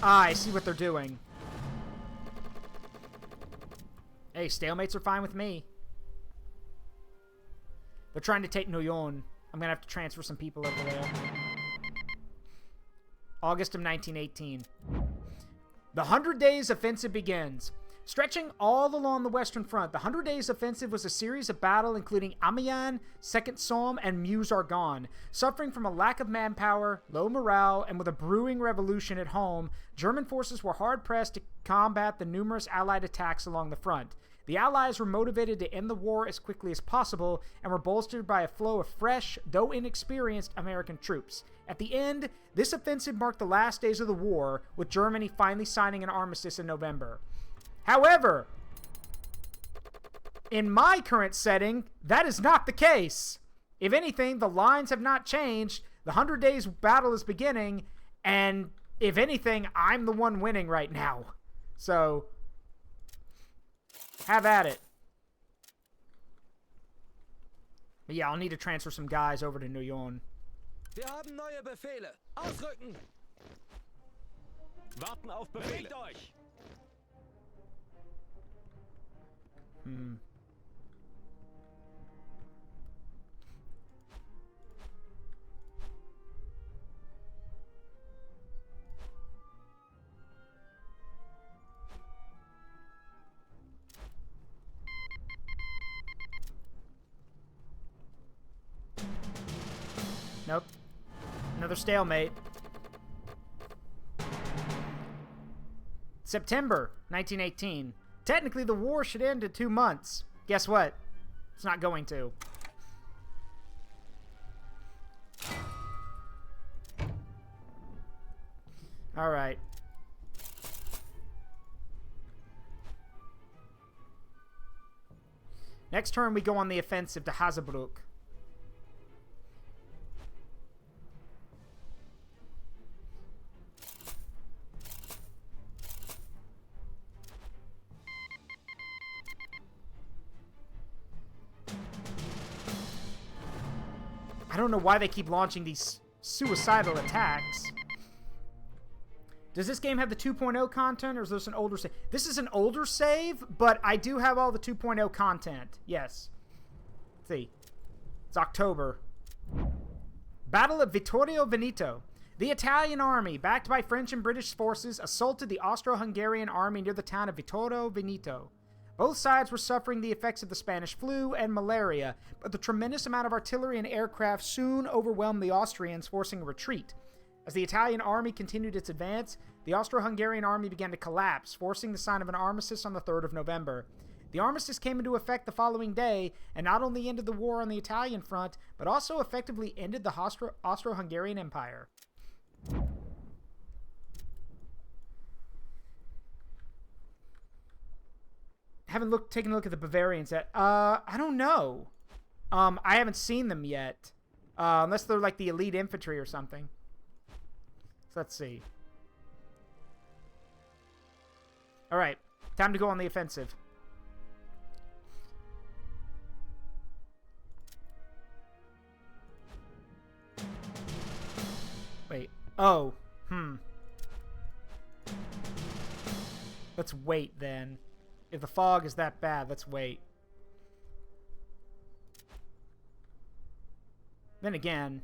I see what they're doing. Hey, stalemates are fine with me. They're trying to take Noyon. I'm going to have to transfer some people over there. August of 1918. The 100 Days Offensive begins. Stretching all along the Western Front, the 100 Days Offensive was a series of battles including Amiens, Second Somme, and Meuse-Argonne. Suffering from a lack of manpower, low morale, and with a brewing revolution at home, German forces were hard-pressed to combat the numerous Allied attacks along the front. The Allies were motivated to end the war as quickly as possible and were bolstered by a flow of fresh, though inexperienced, American troops. At the end, this offensive marked the last days of the war, with Germany finally signing an armistice in November. However, in my current setting, that is not the case. If anything, the lines have not changed, the 100 Days battle is beginning, and if anything, I'm the one winning right now. So, have at it. But yeah, I'll need to transfer some guys over to Noyon.
Wir haben neue Befehle. Ausrücken!
Warten auf Befehle. Bewegt euch!
Nope. Another stalemate. September 1918. Technically, the war should end in 2 months. Guess what? It's not going to. All right. Next turn, we go on the offensive to Hazebrouck. I don't know why they keep launching these suicidal attacks. Does this game have the 2.0 content, or is this an older save? This is an older save, but I do have all the 2.0 content. Yes. Let's see. It's October. Battle of Vittorio Veneto. The Italian army, backed by French and British forces, assaulted the Austro-Hungarian army near the town of Vittorio Veneto. Both sides were suffering the effects of the Spanish flu and malaria, but the tremendous amount of artillery and aircraft soon overwhelmed the Austrians, forcing a retreat. As the Italian army continued its advance, the Austro-Hungarian army began to collapse, forcing the sign of an armistice on the 3rd of November. The armistice came into effect the following day, and not only ended the war on the Italian front, but also effectively ended the Austro-Hungarian Empire. Taken a look at the Bavarians yet. I don't know. I haven't seen them yet. Unless they're like the elite infantry or something. So let's see. Alright, time to go on the offensive. Wait. Oh. Let's wait then. If the fog is that bad, let's wait. Then again...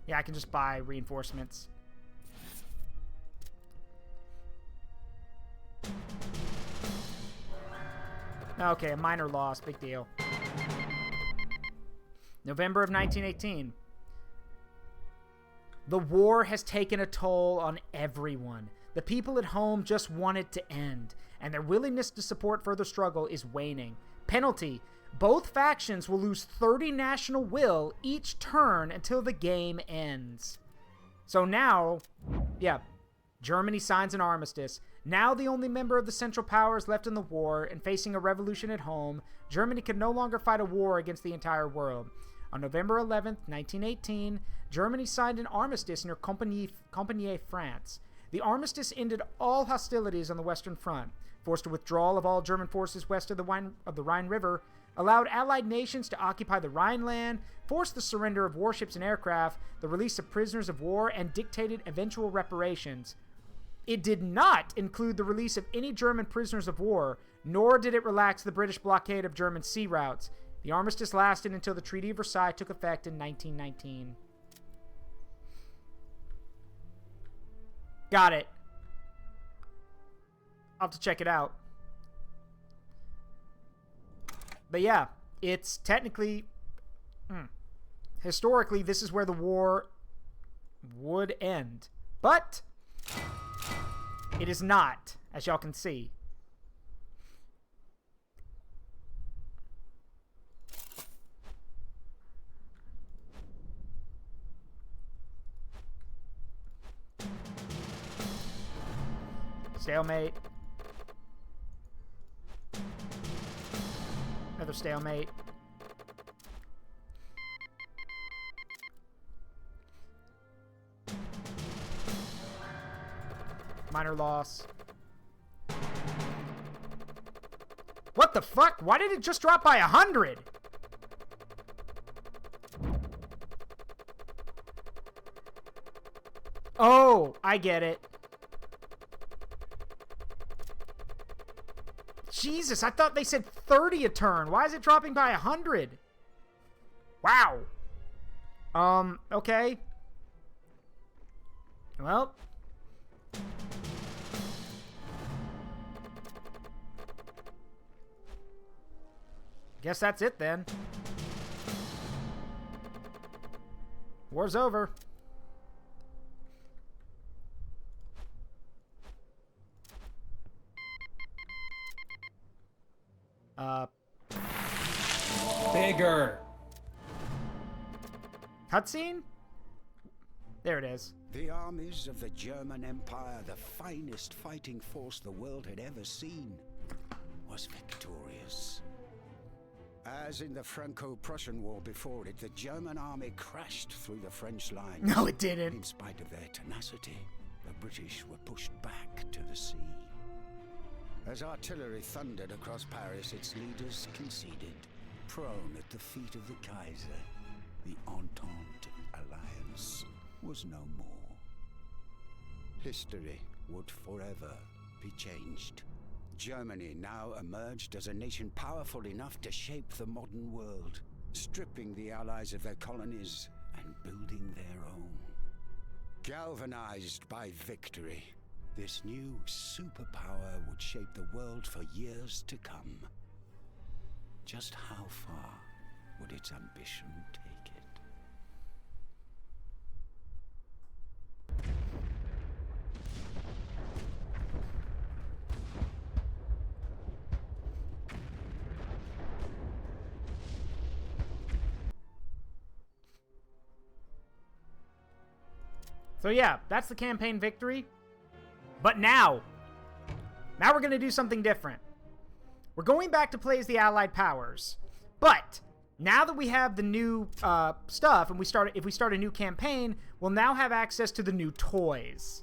Yeah, I can just buy reinforcements. Okay, a minor loss. Big deal. November of 1918. The war has taken a toll on everyone. The people at home just want it to end, and their willingness to support further struggle is waning. Penalty: both factions will lose 30 national will each turn until the game ends. So now, yeah, Germany signs an armistice. Now the only member of the Central Powers left in the war and facing a revolution at home, Germany could no longer fight a war against the entire world. On November 11th, 1918, Germany signed an armistice near Compiègne, France. The armistice ended all hostilities on the Western Front, forced a withdrawal of all German forces west of the Rhine River, allowed Allied nations to occupy the Rhineland, forced the surrender of warships and aircraft, the release of prisoners of war, and dictated eventual reparations. It did not include the release of any German prisoners of war, nor did it relax the British blockade of German sea routes. The armistice lasted until the Treaty of Versailles took effect in 1919. Got it. I'll have to check it out. But yeah, it's technically... historically, this is where the war would end. But it is not, as y'all can see. Stalemate. Another stalemate. Minor loss. What the fuck? Why did it just drop by 100? Oh, I get it. Jesus, I thought they said 30 a turn. Why is it dropping by 100? Wow. Okay. Well. Guess that's it then. War's over.
Bigger.
Cutscene? There it is.
The armies of the German Empire, the finest fighting force the world had ever seen, was victorious. As in the Franco-Prussian War before it, the German army crashed through the French lines.
No, it didn't.
In spite of their tenacity, the British were pushed back to the sea. As artillery thundered across Paris, its leaders conceded, prone at the feet of the Kaiser. The Entente alliance was no more. History would forever be changed. Germany now emerged as a nation powerful enough to shape the modern world, stripping the Allies of their colonies and building their own. Galvanized by victory, this new superpower would shape the world for years to come. Just how far would its ambition take it?
So yeah, that's the campaign victory. But now we're going to do something different. We're going back to play as the Allied powers. But now that we have the new stuff, and if we start a new campaign, we'll now have access to the new toys,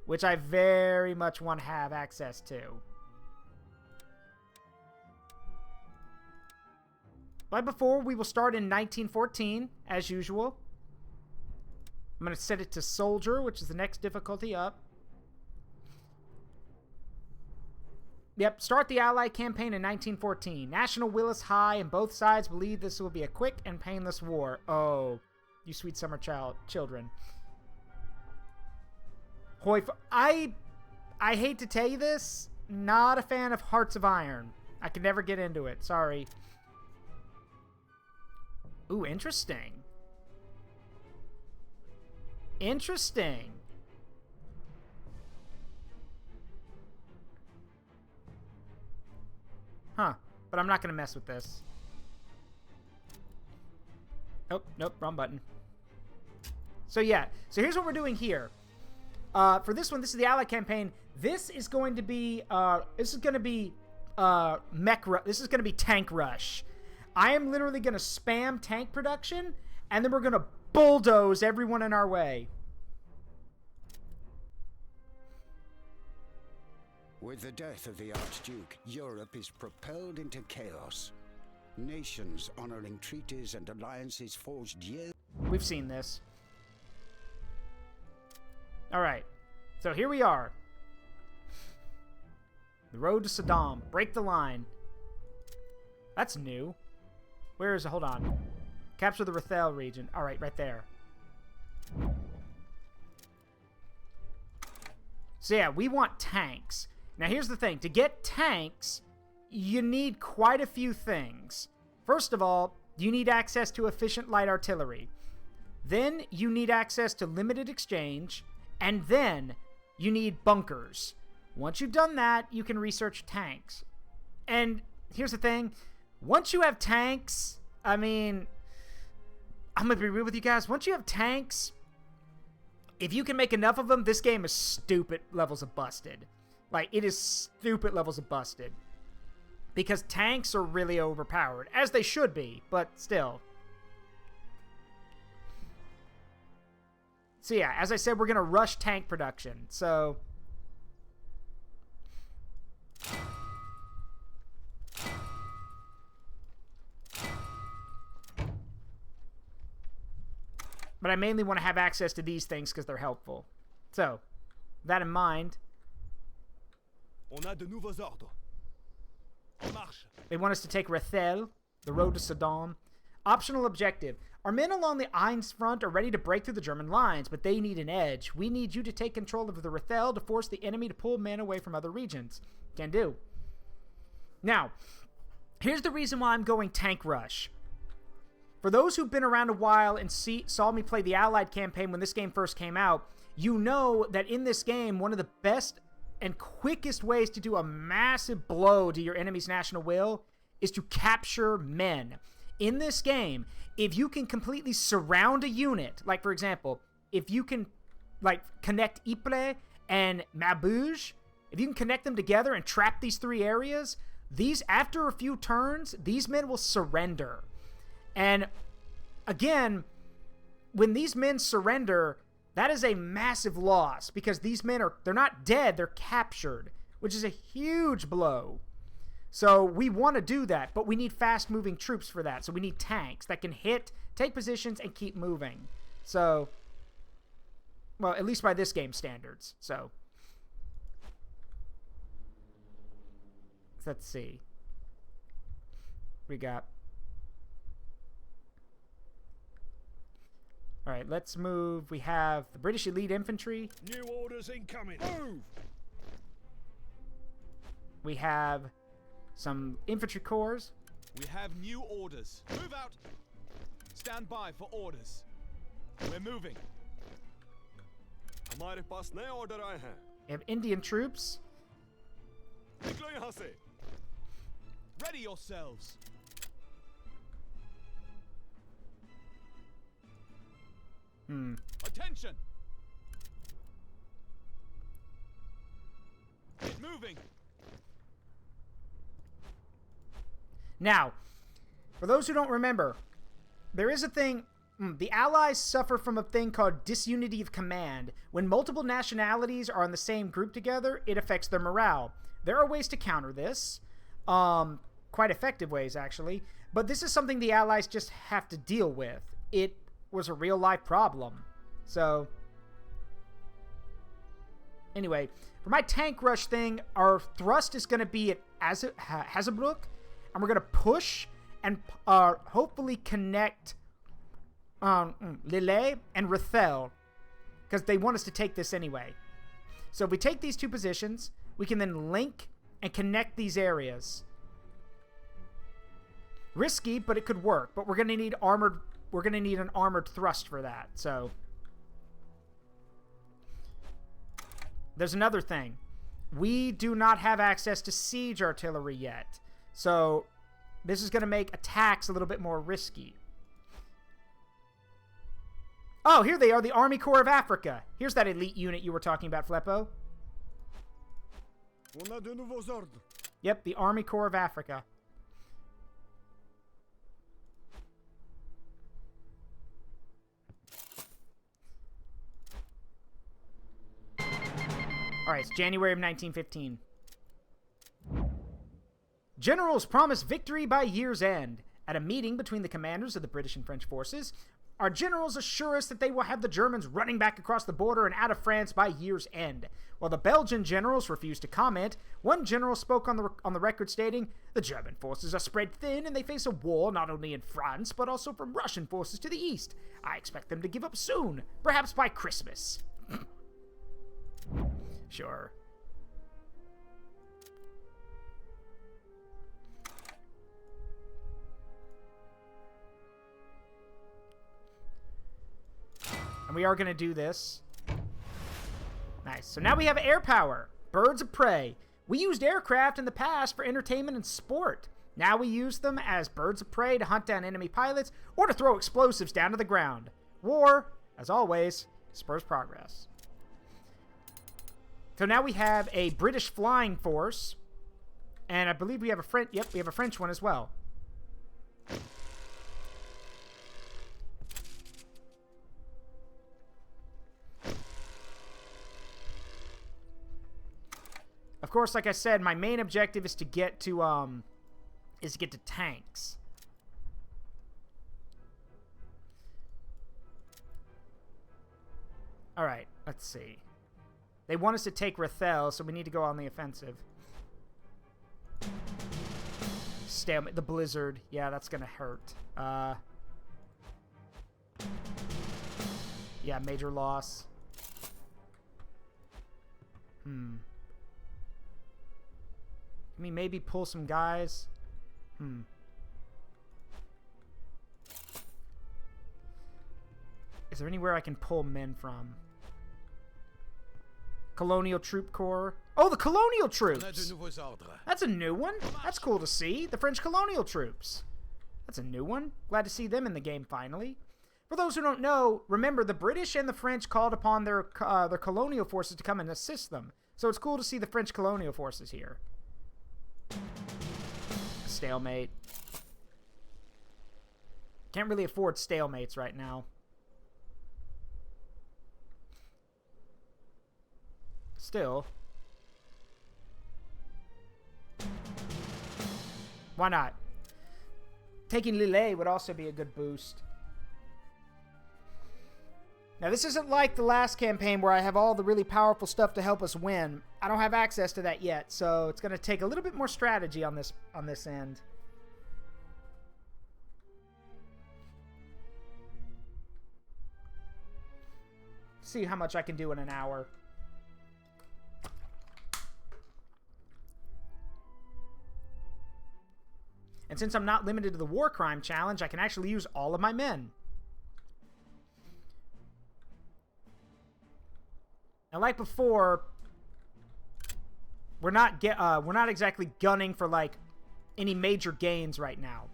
which I very much want to have access to. But before, we will start in 1914, as usual. I'm going to set it to Soldier, which is the next difficulty up. Yep, start the Allied campaign in 1914. National will is high, and both sides believe this will be a quick and painless war. Oh, you sweet summer children. I hate to tell you this, not a fan of Hearts of Iron. I could never get into it, sorry. Ooh, interesting. Interesting. Huh. But I'm not going to mess with this. Oh, nope, wrong button. So yeah, so here's what we're doing here. For this one, this is the Allied campaign. This is going to be Tank Rush. I am literally going to spam tank production, and then we're going to bulldoze everyone in our way.
With the death of the Archduke, Europe is propelled into chaos. Nations honoring treaties and alliances forged years.
We've seen this. Alright, so here we are. The road to Saddam. Break the line. That's new. Where is it? Hold on. Capture the Rethel region. Alright, right there. So yeah, we want tanks. Now here's the thing. To get tanks, you need quite a few things. First of all, you need access to efficient light artillery. Then you need access to limited exchange. And then you need bunkers. Once you've done that, you can research tanks. And here's the thing. Once you have tanks, I mean, I'm going to be real with you guys. Once you have tanks, if you can make enough of them, this game is stupid levels of busted. Like, it is stupid levels of busted. Because tanks are really overpowered. As they should be, but still. So yeah, as I said, we're going to rush tank production. So... But I mainly want to have access to these things because they're helpful. So, with that in mind...
On a de nouveaux ordres. En marche.
They want us to take Rethel, the road to Saddam. Optional objective. Our men along the Ains front are ready to break through the German lines, but they need an edge. We need you to take control of the Rethel to force the enemy to pull men away from other regions. Can do. Now, here's the reason why I'm going Tank Rush. For those who've been around a while and saw me play the Allied campaign when this game first came out, you know that in this game, one of the best and quickest ways to do a massive blow to your enemy's national will is to capture men. In this game, if you can completely surround a unit, like for example, if you can like connect Ypres and Maubeuge, if you can connect them together and trap these three areas, after a few turns, these men will surrender. And again, when these men surrender, that is a massive loss because these men they're not dead, they're captured, which is a huge blow. So we want to do that, but we need fast-moving troops for that. So we need tanks that can hit, take positions, and keep moving. So, well, at least by this game standards. So, let's see. We got... All right, let's move. We have the British Elite Infantry.
New orders incoming. Move!
We have some infantry corps.
We have new orders. Move out! Stand by for orders. We're moving. हमारे पास नए order आए हैं.
We have Indian troops.
निकलो यहाँ से. Ready yourselves. Attention! Moving.
Now, for those who don't remember, there is a thing... the Allies suffer from a thing called disunity of command. When multiple nationalities are in the same group together, it affects their morale. There are ways to counter this. Quite effective ways, actually. But this is something the Allies just have to deal with. It was a real-life problem. So... anyway, for my tank rush thing, our thrust is going to be at Hazebrook. And we're going to push and hopefully connect Lille and Rethel. Because they want us to take this anyway. So if we take these two positions, we can then link and connect these areas. Risky, but it could work. But we're going to need armored... we're going to need an armored thrust for that. So... there's another thing. We do not have access to siege artillery yet. So, this is going to make attacks a little bit more risky. Oh, here they are, the Army Corps of Africa. Here's that elite unit you were talking about, Fleppo.
On a de nouveaux ordres.
Yep, the Army Corps of Africa. Alright, it's January of 1915. Generals promise victory by year's end. At a meeting between the commanders of the British and French forces, our generals assure us that they will have the Germans running back across the border and out of France by year's end. While the Belgian generals refused to comment, one general spoke on the record stating, "The German forces are spread thin and they face a war not only in France but also from Russian forces to the east. I expect them to give up soon, perhaps by Christmas." Sure. And we are going to do this. Nice. So now we have air power. Birds of prey. We used aircraft in the past for entertainment and sport. Now we use them as birds of prey to hunt down enemy pilots or to throw explosives down to the ground. War, as always, spurs progress. So now we have a British flying force. And I believe we have a French... yep, we have a French one as well. Of course, like I said, my main objective is to get to tanks. All right, let's see. They want us to take Rethel, so we need to go on the offensive. Stalemate, the blizzard. Yeah, that's gonna hurt. Yeah, major loss. Can we maybe pull some guys? Is there anywhere I can pull men from? Colonial Troop Corps. Oh, the Colonial Troops! That's a new one. That's cool to see. The French Colonial Troops. That's a new one. Glad to see them in the game finally. For those who don't know, remember the British and the French called upon their colonial forces to come and assist them. So it's cool to see the French colonial forces here. Stalemate. Can't really afford stalemates right now. Still. Why not? Taking Lille would also be a good boost. Now, this isn't like the last campaign where I have all the really powerful stuff to help us win. I don't have access to that yet, so it's going to take a little bit more strategy on this end. See how much I can do in an hour. And since I'm not limited to the war crime challenge, I can actually use all of my men. Now, like before, we're not exactly gunning for like any major gains right now.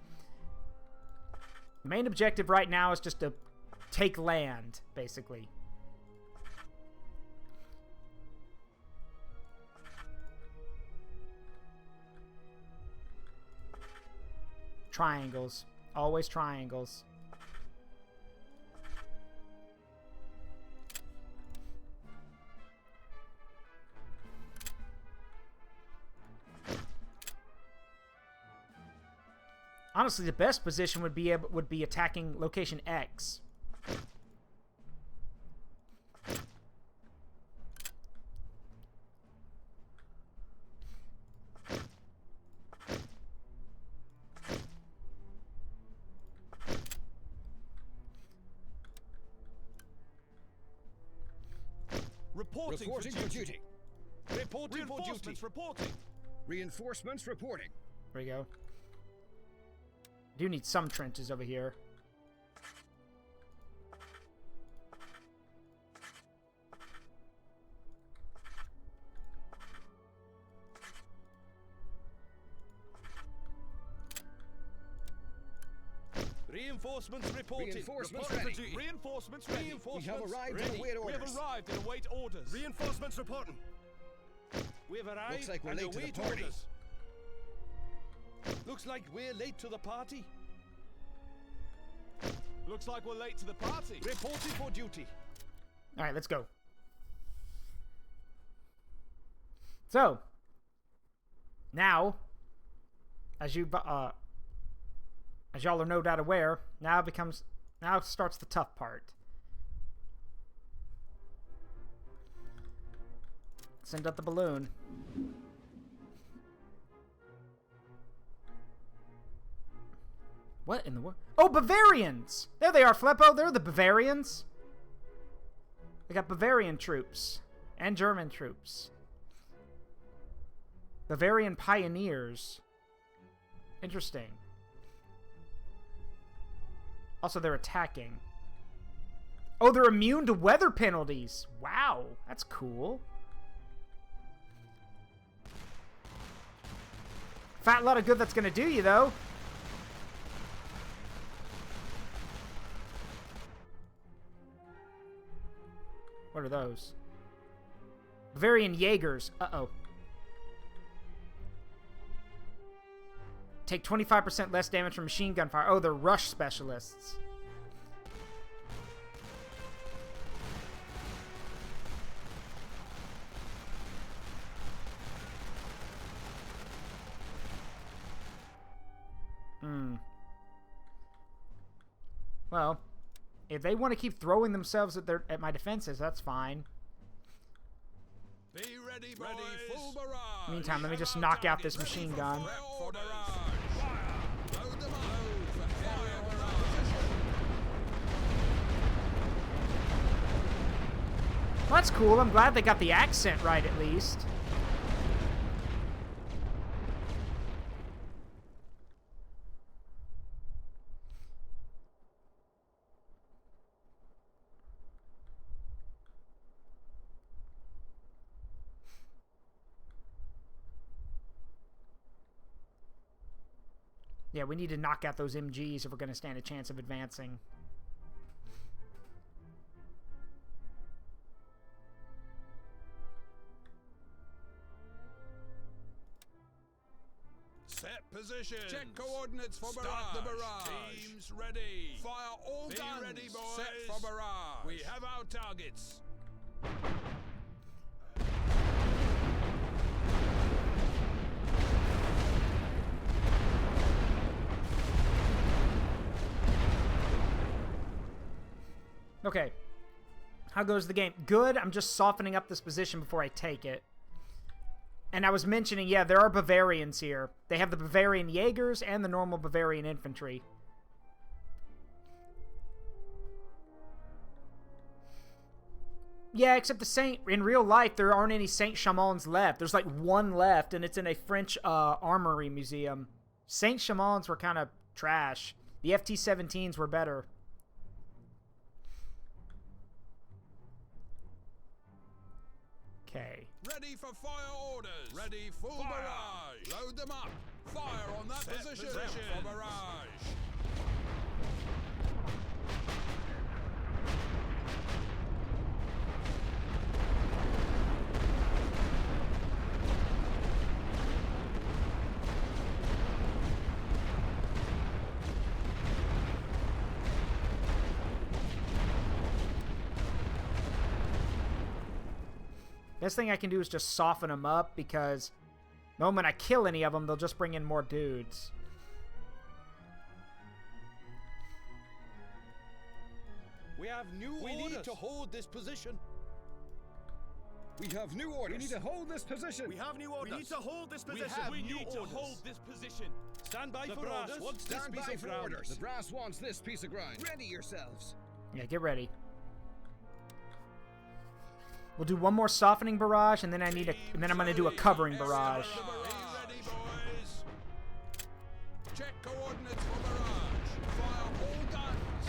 The main objective right now is just to take land, basically. Triangles. Always triangles. Honestly, the best position would be attacking location X.
Reporting for duty. Reporting for duty. Reporting.
Reinforcements reporting.
There we go. Do need some trenches over here.
Reinforcements reporting.
Reinforcements
Reporting for
ready.
duty. Reinforcements ready.
We have arrived
ready.
and await orders.
We have arrived and await orders.
Reinforcements reporting.
We have arrived
Looks like we're
and
late to the
await
party.
orders. Looks like we're late to the party. Looks like we're late to the party. Reporting for duty.
All right, let's go. So, now, as y'all are no doubt aware, now starts the tough part. Send up the balloon. What in the world? Oh, Bavarians! There they are, Fleppo. They're the Bavarians. They got Bavarian troops and German troops. Bavarian pioneers. Interesting. Also, they're attacking. Oh, they're immune to weather penalties. Wow, that's cool. Fat lot of good that's going to do you, though. What are those? Bavarian Jaegers. Uh-oh. Take 25% less damage from machine gun fire. Oh, they're rush specialists. Well, if they want to keep throwing themselves at my defenses, that's fine.
Be ready, boys. Ready, full barrage.
Meantime, let me just knock out this machine gun.
For barrage. Fire. Load them up. Fire
Well, that's cool. I'm glad they got the accent right at least. Yeah, we need to knock out those MGs if we're going to stand a chance of advancing.
Set position.
Check coordinates for
Start
barrage.
the barrage. Teams ready.
Fire all
Be
guns.
ready, boys.
Set for barrage.
We have our targets.
Okay. How goes the game? Good. I'm just softening up this position before I take it. And I was mentioning, yeah, there are Bavarians here. They have the Bavarian Jaegers and the normal Bavarian infantry. Yeah, except the Saint, in real life, there aren't any Saint Chamons left. There's like one left, and it's in a French armory museum. Saint Chamons were kind of trash. The FT-17s were better. Okay.
Ready for fire orders. Ready full barrage. Load them up. Fire on that
Set
position.
position.
For barrage.
Best thing I can do is just soften them up, because the moment I kill any of them, they'll just bring in more dudes.
We have new orders. We need to hold this position. We have new orders.
We need to hold this position.
We have new orders.
We need to hold this position.
We need to hold this position.
Stand by
The
for
brass
orders.
wants this
Stand
piece
by
of
for
ground.
orders.
The brass wants this piece of ground.
Ready yourselves.
Yeah, get ready. We'll do one more softening barrage, and then and then I'm gonna do a covering barrage.
Are you ready, boys? Check coordinates for barrage. Fire all guns.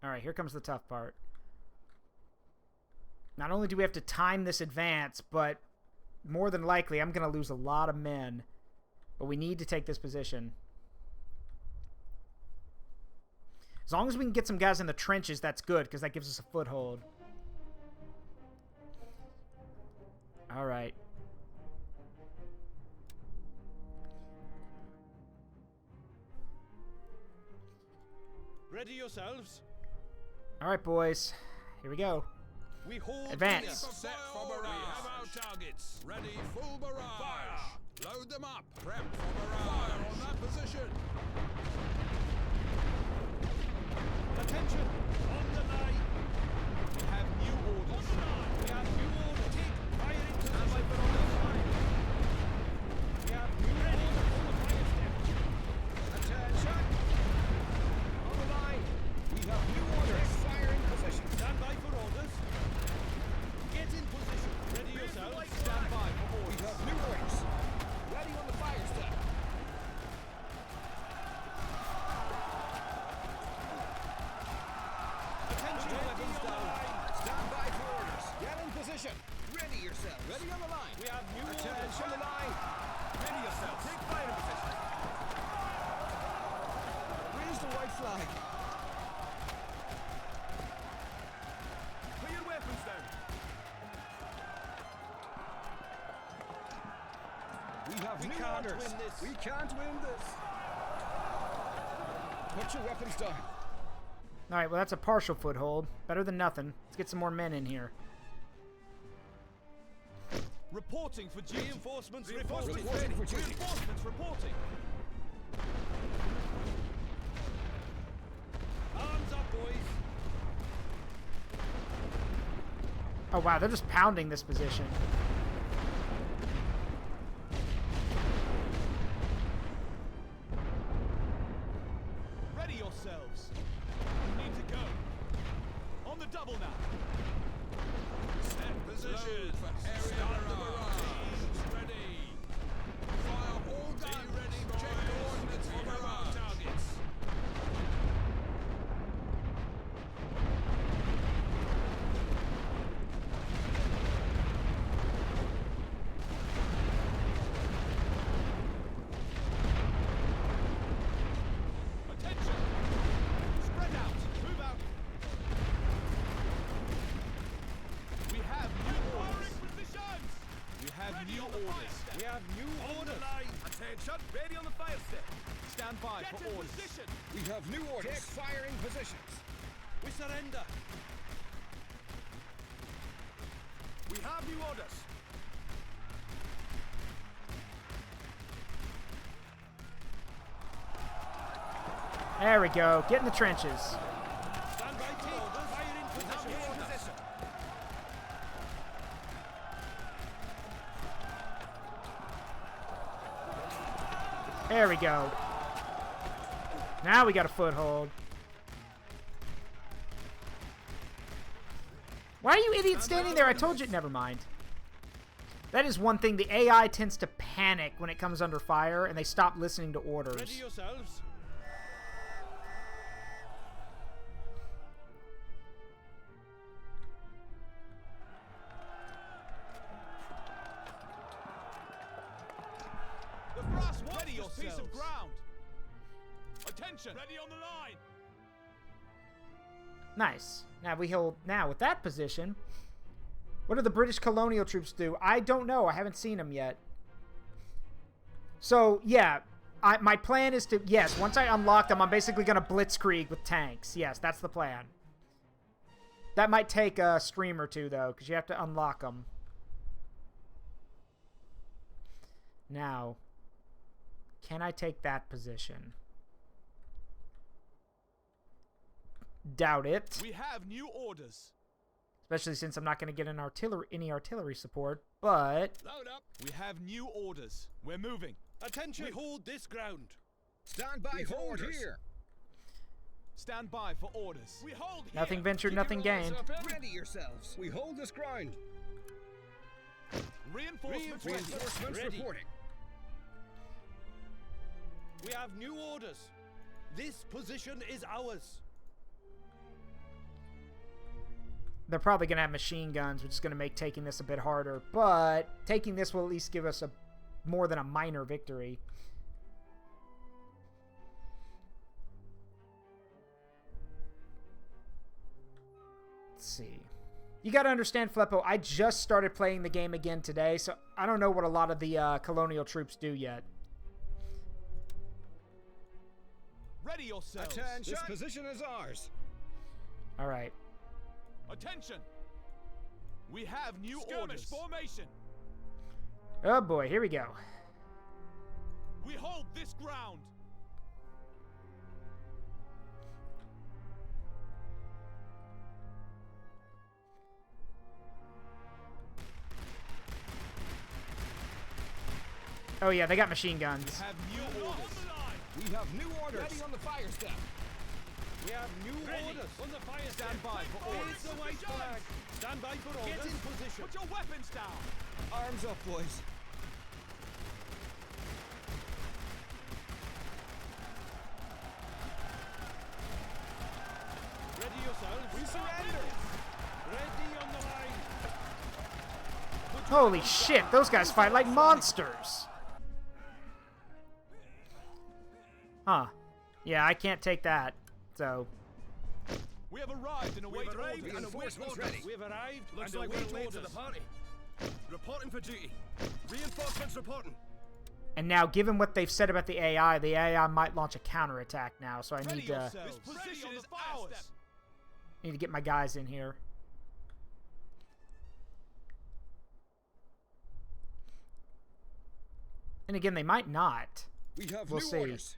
All right, here comes the tough part. Not only do we have to time this advance, but more than likely I'm going to lose a lot of men. But we need to take this position. As long as we can get some guys in the trenches, that's good, because that gives us a foothold. All right.
Ready yourselves.
All right, boys. Here we go.
We hold
Advance.
here.
Set for barrage. We have our targets. Ready, full barrage. Fire. Load them up. Prep for barrage. Fire on that position.
Attention. On the line. We have new orders. We have new orders. Take fire into the line. We have new orders. On the fire step. Attention. On the line. We have new orders. Fire in position. Stand by for orders. Get in position. Ready yourselves. Stand by for orders. We have new orders. Ready on the fire step. Attention, weapons down. Stand by for orders. Get in position. Ready yourselves. Ready on the line. We have new orders on the line. Ready yourselves. Take fire in position. Raise the white flag.
Put your weapons down.
We have
We
new
can't
orders.
win this.
We can't win this. Put your weapons down.
All right, well, that's a partial foothold. Better than nothing. Let's get some more men in here.
Reporting for duty.
Reinforcements
Reinforcements
reporting.
ready.
For duty.
Reinforcements reporting.
Arms up, boys.
Oh, wow, they're just pounding this position.
Ready yourselves. We need to go. On the double now.
Set position for area barrage. Ready. Fire all guns. Be ready, boys. Check coordinates for barrage. Targets.
Attention. Spread out. Move out. We have new orders. We have new orders.
We have new orders.
Attention. Ready on the fire step. Stand by for orders. Position.
We have new orders. Take firing positions. We surrender.
We have new orders.
There we go. Get in the trenches.
Stand by for orders. Fire in position.
New orders.
There we go. Now we got a foothold. Why are you idiots standing there? I told you. Never mind. That is one thing. The AI tends to panic when it comes under fire, and they stop listening to orders.
Ready yourselves.
The brass wants this piece of ground. Attention. Ready on the line.
Nice. Now we hold. Now with that position, What do the British colonial troops do? I don't know. I haven't seen them yet. So, yeah. My plan is to... Yes, once I unlock them, I'm basically going to blitzkrieg with tanks. Yes, that's the plan. That might take a stream or two, though, because you have to unlock them. Now, can I take that position? Doubt it.
We have new orders.
Especially since I'm not going to get any artillery support, but...
Load up. We have new orders. We're moving.
Attention!
We hold this ground.
Stand by for orders. Here.
Stand by for orders. We hold here.
Nothing ventured,
Keep
nothing
your eyes
gained.
up and ready yourselves. We hold this ground.
Reinforcements
Reinforcements reporting.
We have new orders. This position is ours.
They're probably going to have machine guns, which is going to make taking this a bit harder. But taking this will at least give us more than a minor victory. Let's see. You got to understand, Fleppo, I just started playing the game again today, so I don't know what a lot of the colonial troops do yet.
Ready yourselves.
Attention! This position is ours.
All right.
Attention! We have new orders. Formation.
Oh boy, here we go.
We hold this ground.
Oh yeah, they got machine guns.
We have new orders.
We have new orders.
Ready on the fire step.
We have new orders. On the fire
Stand by for orders.
Raise the white flag. Stand by for orders.
Get in position. Put your weapons down.
Arms up, boys.
Ready yourselves.
We surrender.
Ready on the line.
Holy shit, those guys fight like monsters. Huh. Yeah, I can't take that. So,
We have arrived and await orders.
Reinforcements ready.
We have arrived.
Looks
and
like
await
we're late to
orders.
the party. Reporting for duty. Reinforcements reporting.
and now given what they've said about the AI might launch a counterattack now, so I need to
This position is ours.
get my guys in here. And again, they might not.
We have
We'll
new
see.
orders.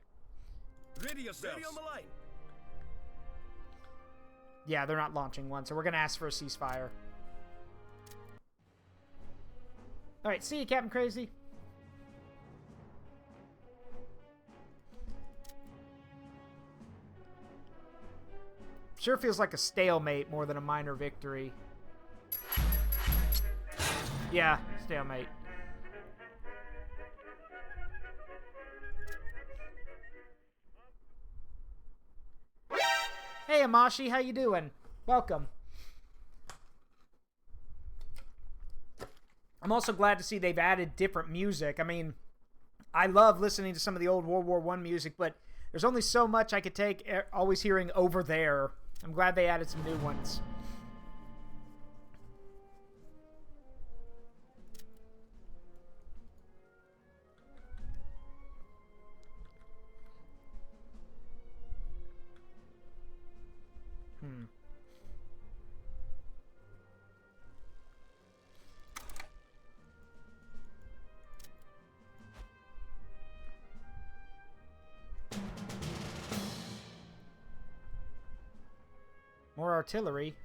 Ready yourselves. Ready on the line.
Yeah, they're not launching one, so we're gonna ask for a ceasefire. Alright, see you, Captain Crazy. Sure feels like a stalemate more than a minor victory. Yeah, stalemate. Hey Amashi, how you doing? Welcome. I'm also glad to see they've added different music. I mean, I love listening to some of the old World War I music, but there's only so much I could take always hearing Over There. I'm glad they added some new ones. More artillery.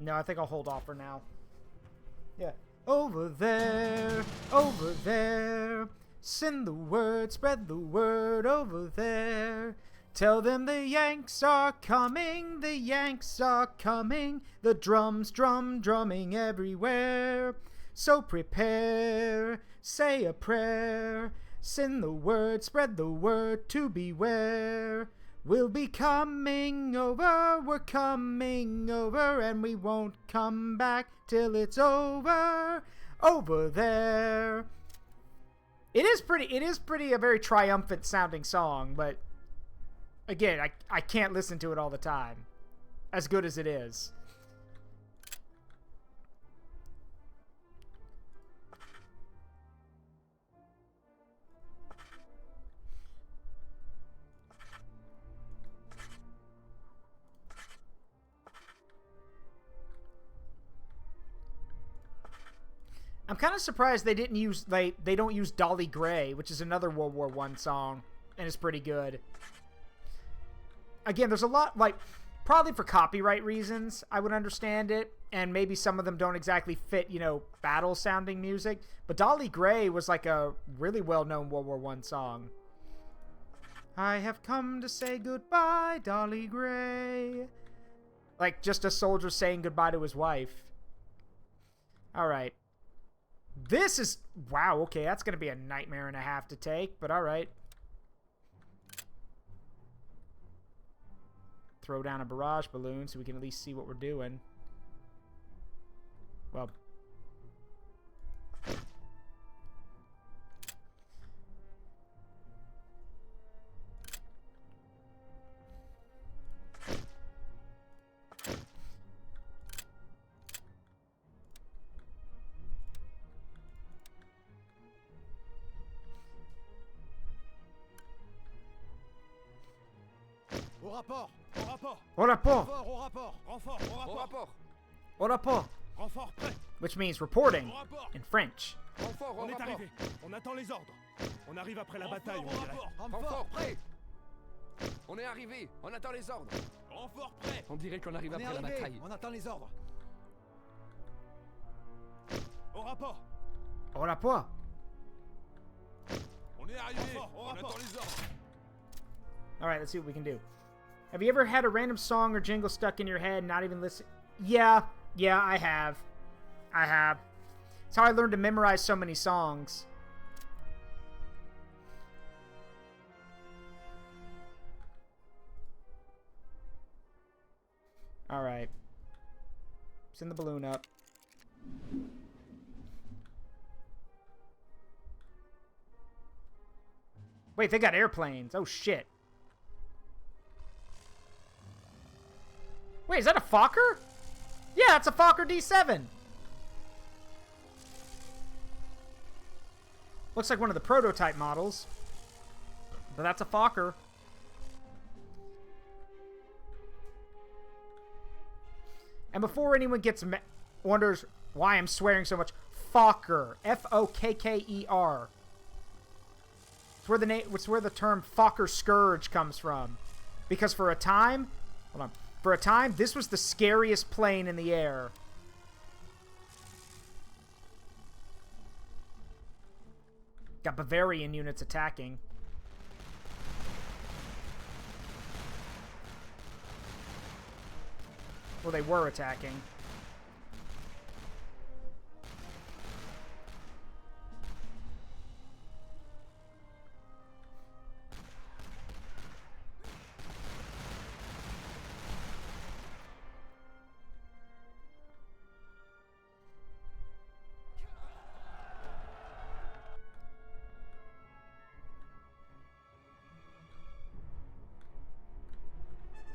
No, I think I'll hold off for now. Yeah. Over there, send the word, spread the word over there. Tell them the Yanks are coming, the Yanks are coming. The drums drumming everywhere. So prepare, say a prayer. Send the word, spread the word to beware. We'll be coming over, we're coming over, and we won't come back till it's over. Over there. It is pretty a very triumphant sounding song, but again, I can't listen to it all the time, as good as it is. I'm kind of surprised they didn't use they don't use Dolly Gray, which is another World War I song, and it's pretty good. Again, there's a lot, like, probably for copyright reasons, I would understand it, and maybe some of them don't exactly fit, you know, battle-sounding music, but Dolly Gray was like a really well-known World War I song. I have come to say goodbye, Dolly Gray. Like, just a soldier saying goodbye to his wife. Alright. This is... Wow, okay, that's going to be a nightmare and a half to take, but alright. Throw down a barrage balloon so we can at least see what we're doing. Well...
Au rapport! Au rapport!
Au rapport!
Renfort, au rapport! Renfort, au rapport!
Au rapport.
Au rapport!
Renfort prêt!
Which means reporting
Au rapport!
in French.
Renfort, au
On est
rapport.
arrivé! On attend les ordres! On arrive après la
Renfort,
bataille,
au
on dirait.
rapport.
Renfort, prêt. On est arrivé. On attend les ordres.
Renfort prêt.
On dirait qu'on arrive
On est
après la
arrivé,
bataille.
on attend les ordres.
Au rapport!
Au rapport!
On est arrivé.
Renfort, au
On
rapport.
attend les ordres.
Alright, let's see what we can do. Have you ever had a random song or jingle stuck in your head and not even listen? Yeah, I have. I have. It's how I learned to memorize so many songs. Alright. Send the balloon up. Wait, they got airplanes. Oh, shit. Wait, is that a Fokker? Yeah, it's a Fokker D7. Looks like one of the prototype models. But that's a Fokker. And before anyone wonders why I'm swearing so much, Fokker. F-O-K-K-E-R. It's where the term Fokker Scourge comes from. Because for a time... Hold on. For a time, this was the scariest plane in the air. Got Bavarian units attacking. Well, they were attacking.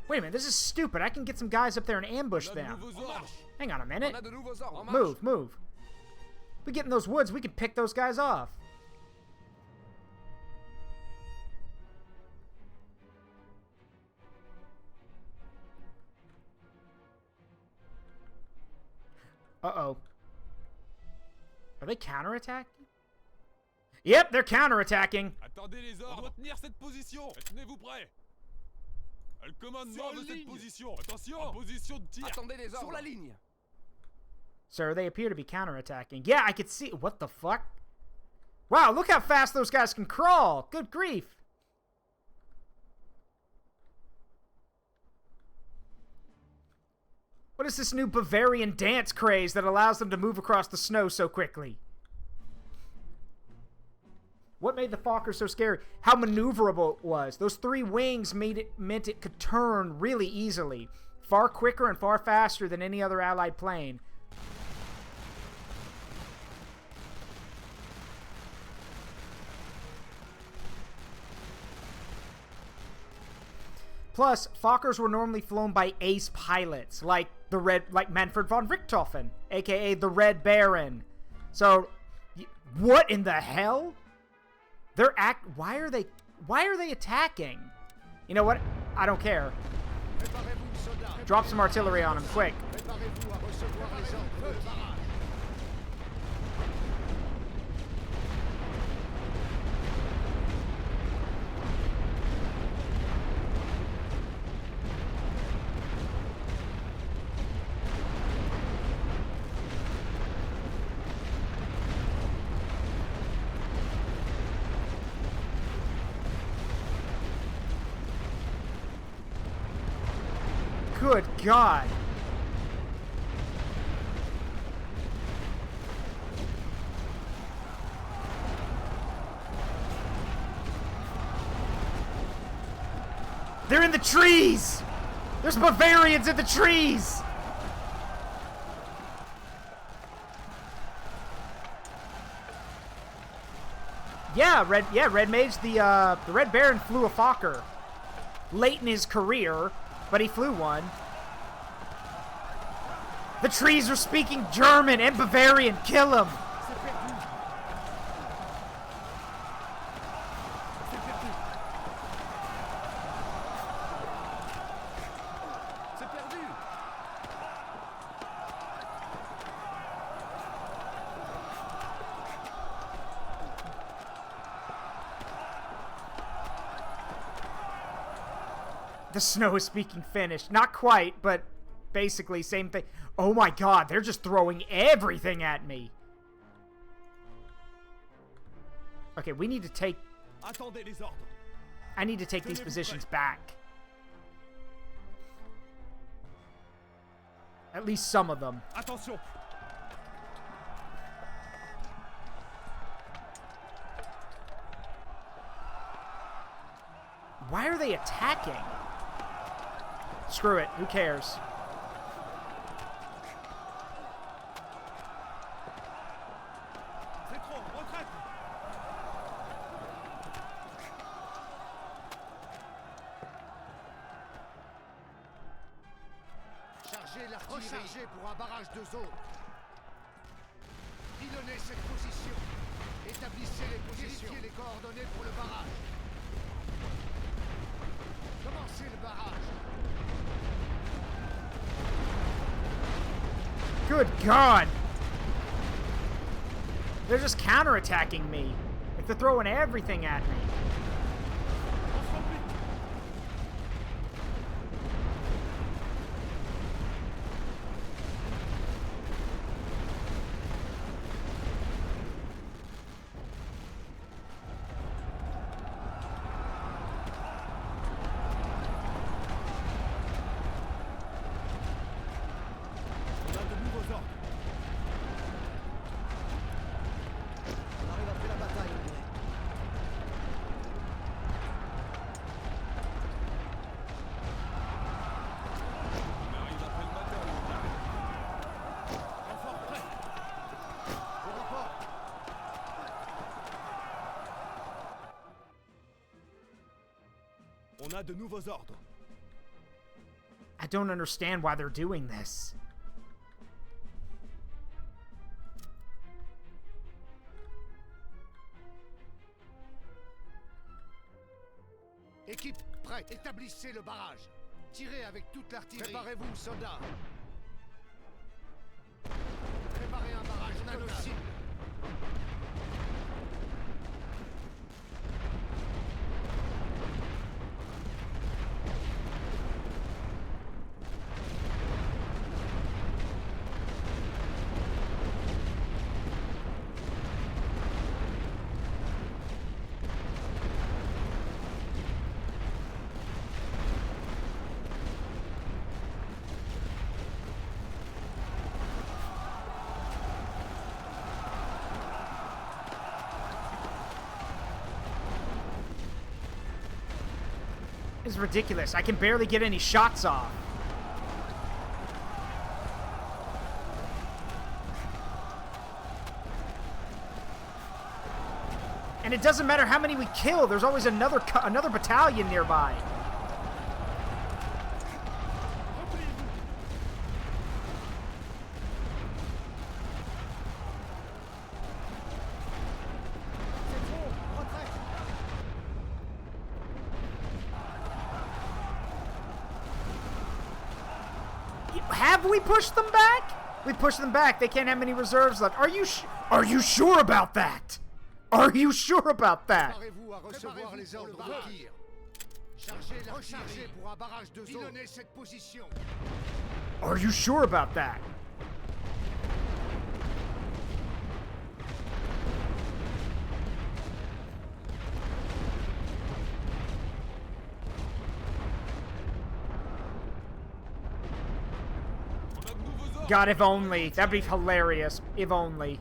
Wait a minute, this is stupid. I can get some guys up there and ambush
On a de
them.
nouveaux ordres.
Hang on a minute.
On a de nouveaux ordres. En marche.
Move, move. We get in those woods, we can pick those guys off. Uh-oh. Are they counterattacking? Yep, they're counterattacking.
Attendez les ordres. On doit tenir cette position. Tenez-vous prêts. Le commandement de cette position. Attention. En position de tir.
Attendez les ordres. Sur la ligne.
Sir, they appear to be counterattacking. Yeah, I could see. What the fuck? Wow, look how fast those guys can crawl. Good grief. What is this new Bavarian dance craze that allows them to move across the snow so quickly? What made the Fokker so scary? How maneuverable it was. Those three wings meant it could turn really easily. Far quicker and far faster than any other Allied plane. Plus, Fokkers were normally flown by ace pilots, like Manfred von Richthofen, aka the Red Baron. So, what in the hell? Why are they attacking? You know what? I don't care. Drop some artillery on them, quick. Good God. They're in the trees! There's Bavarians in the trees! Yeah, Red Mage, the Red Baron flew a Fokker late in his career, but he flew one. The trees are speaking German and Bavarian. Kill him! The snow is speaking Finnish. Not quite, but basically same thing. Oh my God, they're just throwing everything at me. Okay, we need to take... I need to take these positions back. At least some of them.
Attention.
Why are they attacking? Screw it. Who cares?
Chargez l'artillerie. Rechargez pour un barrage de zone. Pilonnez cette position. Établissez les positions. Vérifiez les coordonnées pour le barrage. Commencez le barrage.
Good God! They're just counterattacking me. Like they're throwing everything at me.
On a de nouveaux ordres.
I don't understand why they're doing this.
Équipe prête. Établissez le barrage. Tirez avec toute l'artillerie. Préparez-vous, soldats. Préparez un barrage. On a nos cibles.
This is ridiculous. I can barely get any shots off. And it doesn't matter how many we kill. There's always another battalion nearby. Have we pushed them back? We pushed them back. They can't have any reserves left. Are you sure about that? Are you sure about that?
Préparez-vous à recevoir les ordres de tir. Chargez l'artillerie pour un barrage de zone. Pilonnez cette position.
Are you sure about that? God, if only. That'd be hilarious. If only.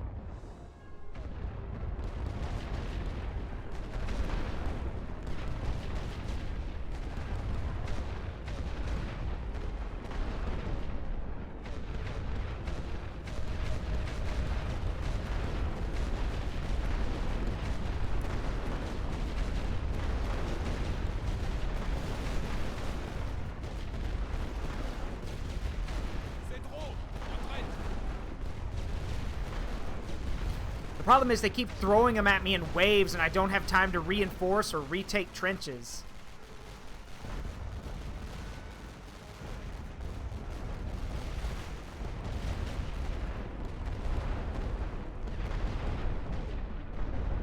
The problem is they keep throwing them at me in waves and I don't have time to reinforce or retake trenches.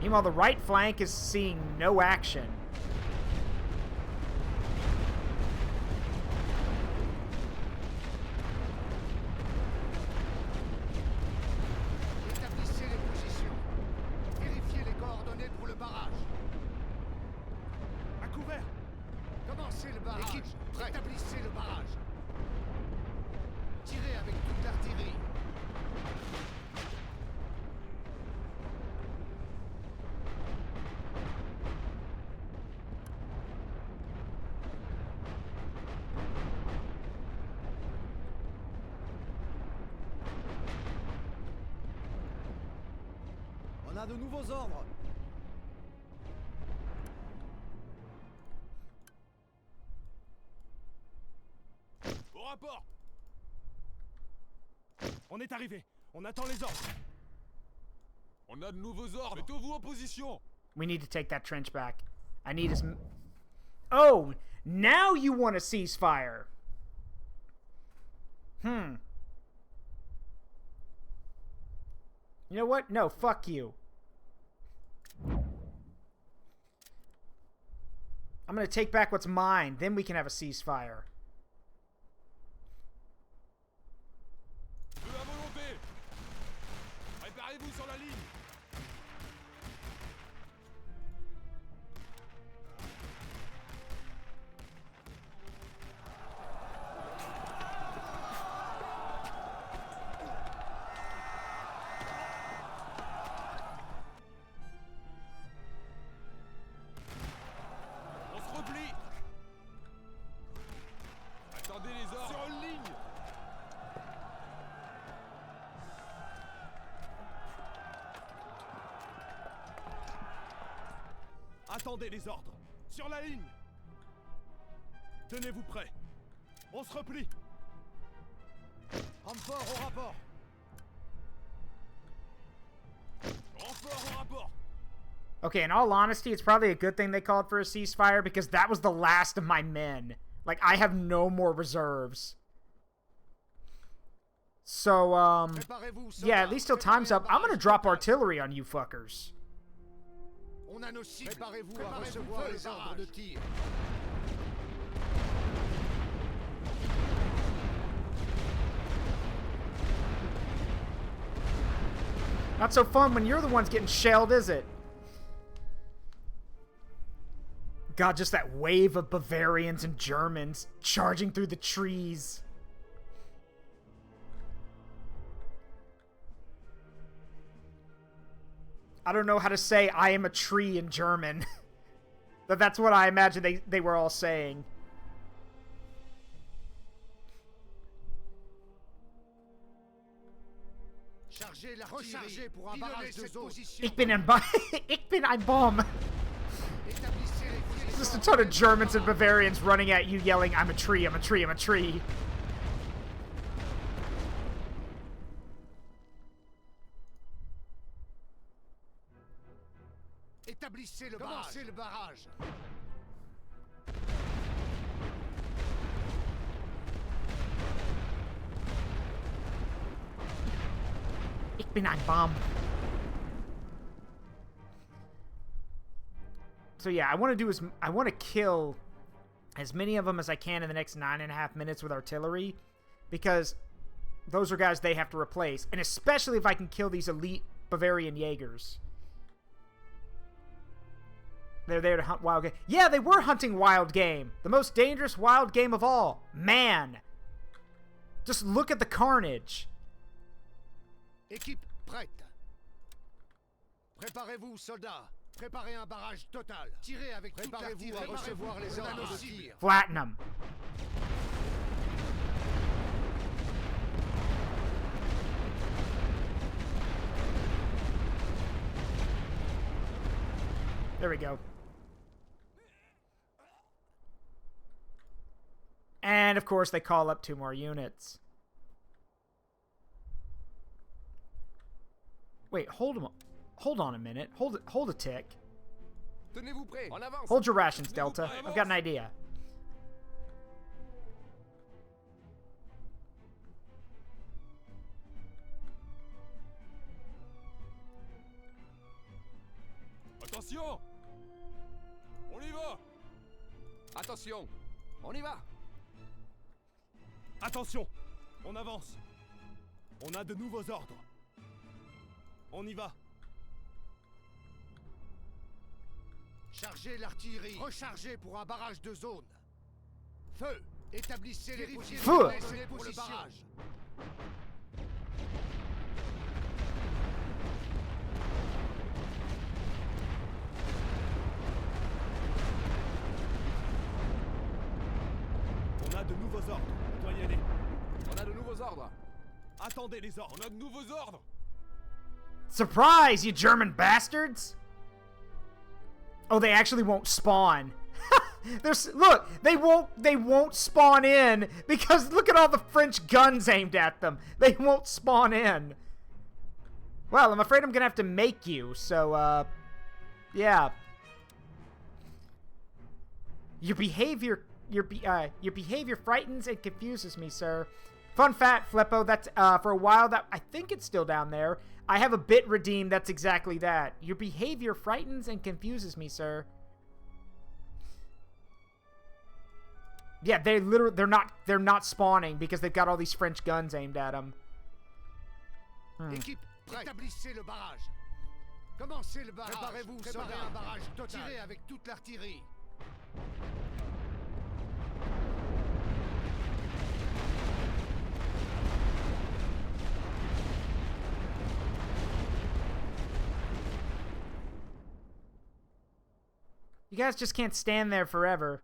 Meanwhile, the right flank is seeing no action.
On a de nouveaux ordres.
Au rapport. On est arrivé. On attend les ordres.
On a de nouveaux ordres. Mettez-vous en position.
We need to take that trench back. I need as... Oh! Now you want a ceasefire! You know what? No, fuck you. I'm gonna take back what's mine, then we can have a ceasefire.
De la volonté. Préparez-vous sur la ligne. Attendez les ordres. Sur une ligne.
Attendez les ordres. Sur la ligne. Tenez-vous prêts. On se replie.
Renfort au rapport.
Renfort au rapport.
Okay, in all honesty, it's probably a good thing they called for a ceasefire because that was the last of my men. Like, I have no more reserves. So, yeah, at least till time's up, I'm gonna drop artillery on you fuckers.
On a nos cibles. Préparez-vous à recevoir les ordres de tir.
Not so fun when you're the ones getting shelled, is it? God, just that wave of Bavarians and Germans charging through the trees. I don't know how to say I am a tree in German. But that's what I imagine they were all saying.
Rechargez pour un barrage de zone.
Ich bin ein Bomb. Just a ton of Germans and Bavarians running at you yelling, I'm a tree, I'm a tree, I'm a tree.
Établissez le barrage. Commencez le barrage.
Benign bomb. So yeah, I want to kill as many of them as I can in the next 9.5 minutes with artillery, because those are guys they have to replace, and especially if I can kill these elite Bavarian Jaegers. They're there to hunt wild game. Yeah, they were hunting wild game. The most dangerous wild game of all. Man. Just look at the carnage.
Équipe prête. Préparez-vous, soldats. Préparez un barrage total. Tirez avec toute l'artillerie. Préparez-vous à recevoir les ordres de tir.
Flatten them. There we go. And, of course, they call up 2 more units. Wait, hold on a minute. Hold a tick.
Tenez-vous prêts. En avance.
Hold your rations, Delta. I've got an idea.
Attention. On y va. Attention. On y va.
Attention, on avance. On a de nouveaux ordres. On y va.
Chargez l'artillerie. Rechargez pour un barrage de zone. Feu. Établissez les positions.
Feu.
Pour le barrage.
On a de nouveaux ordres. On doit y aller.
On a de nouveaux ordres.
Attendez les ordres.
On a de nouveaux ordres.
Surprise, you German bastards! Oh, they actually won't spawn. Look, they won't spawn in because look at all the French guns aimed at them. They won't spawn in. Well, I'm afraid I'm gonna have to make you. So, yeah. Your behavior frightens and confuses me, sir. Fun fact, Flippo, that's, for a while, that I think it's still down there. I have a bit redeemed that's exactly that. Your behavior frightens and confuses me, sir. Yeah, they're not spawning because they've got all these French guns aimed at them.
Équipe, établissez le barrage. Commencez le barrage. Préparez-vous, préparez un barrage total. Tirez avec toute l'artillerie.
You guys just can't stand there forever.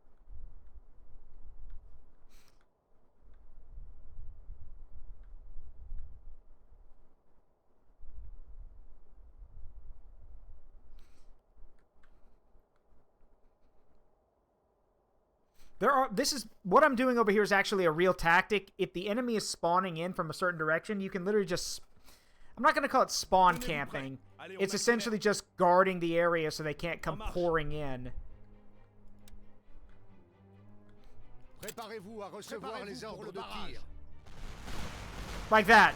This is what I'm doing over here is actually a real tactic. If the enemy is spawning in from a certain direction, you can literally just, I'm not going to call it spawn camping. It's essentially just guarding the area so they can't come pouring in.
Préparez-vous à recevoir les ordres de tir.
Like that.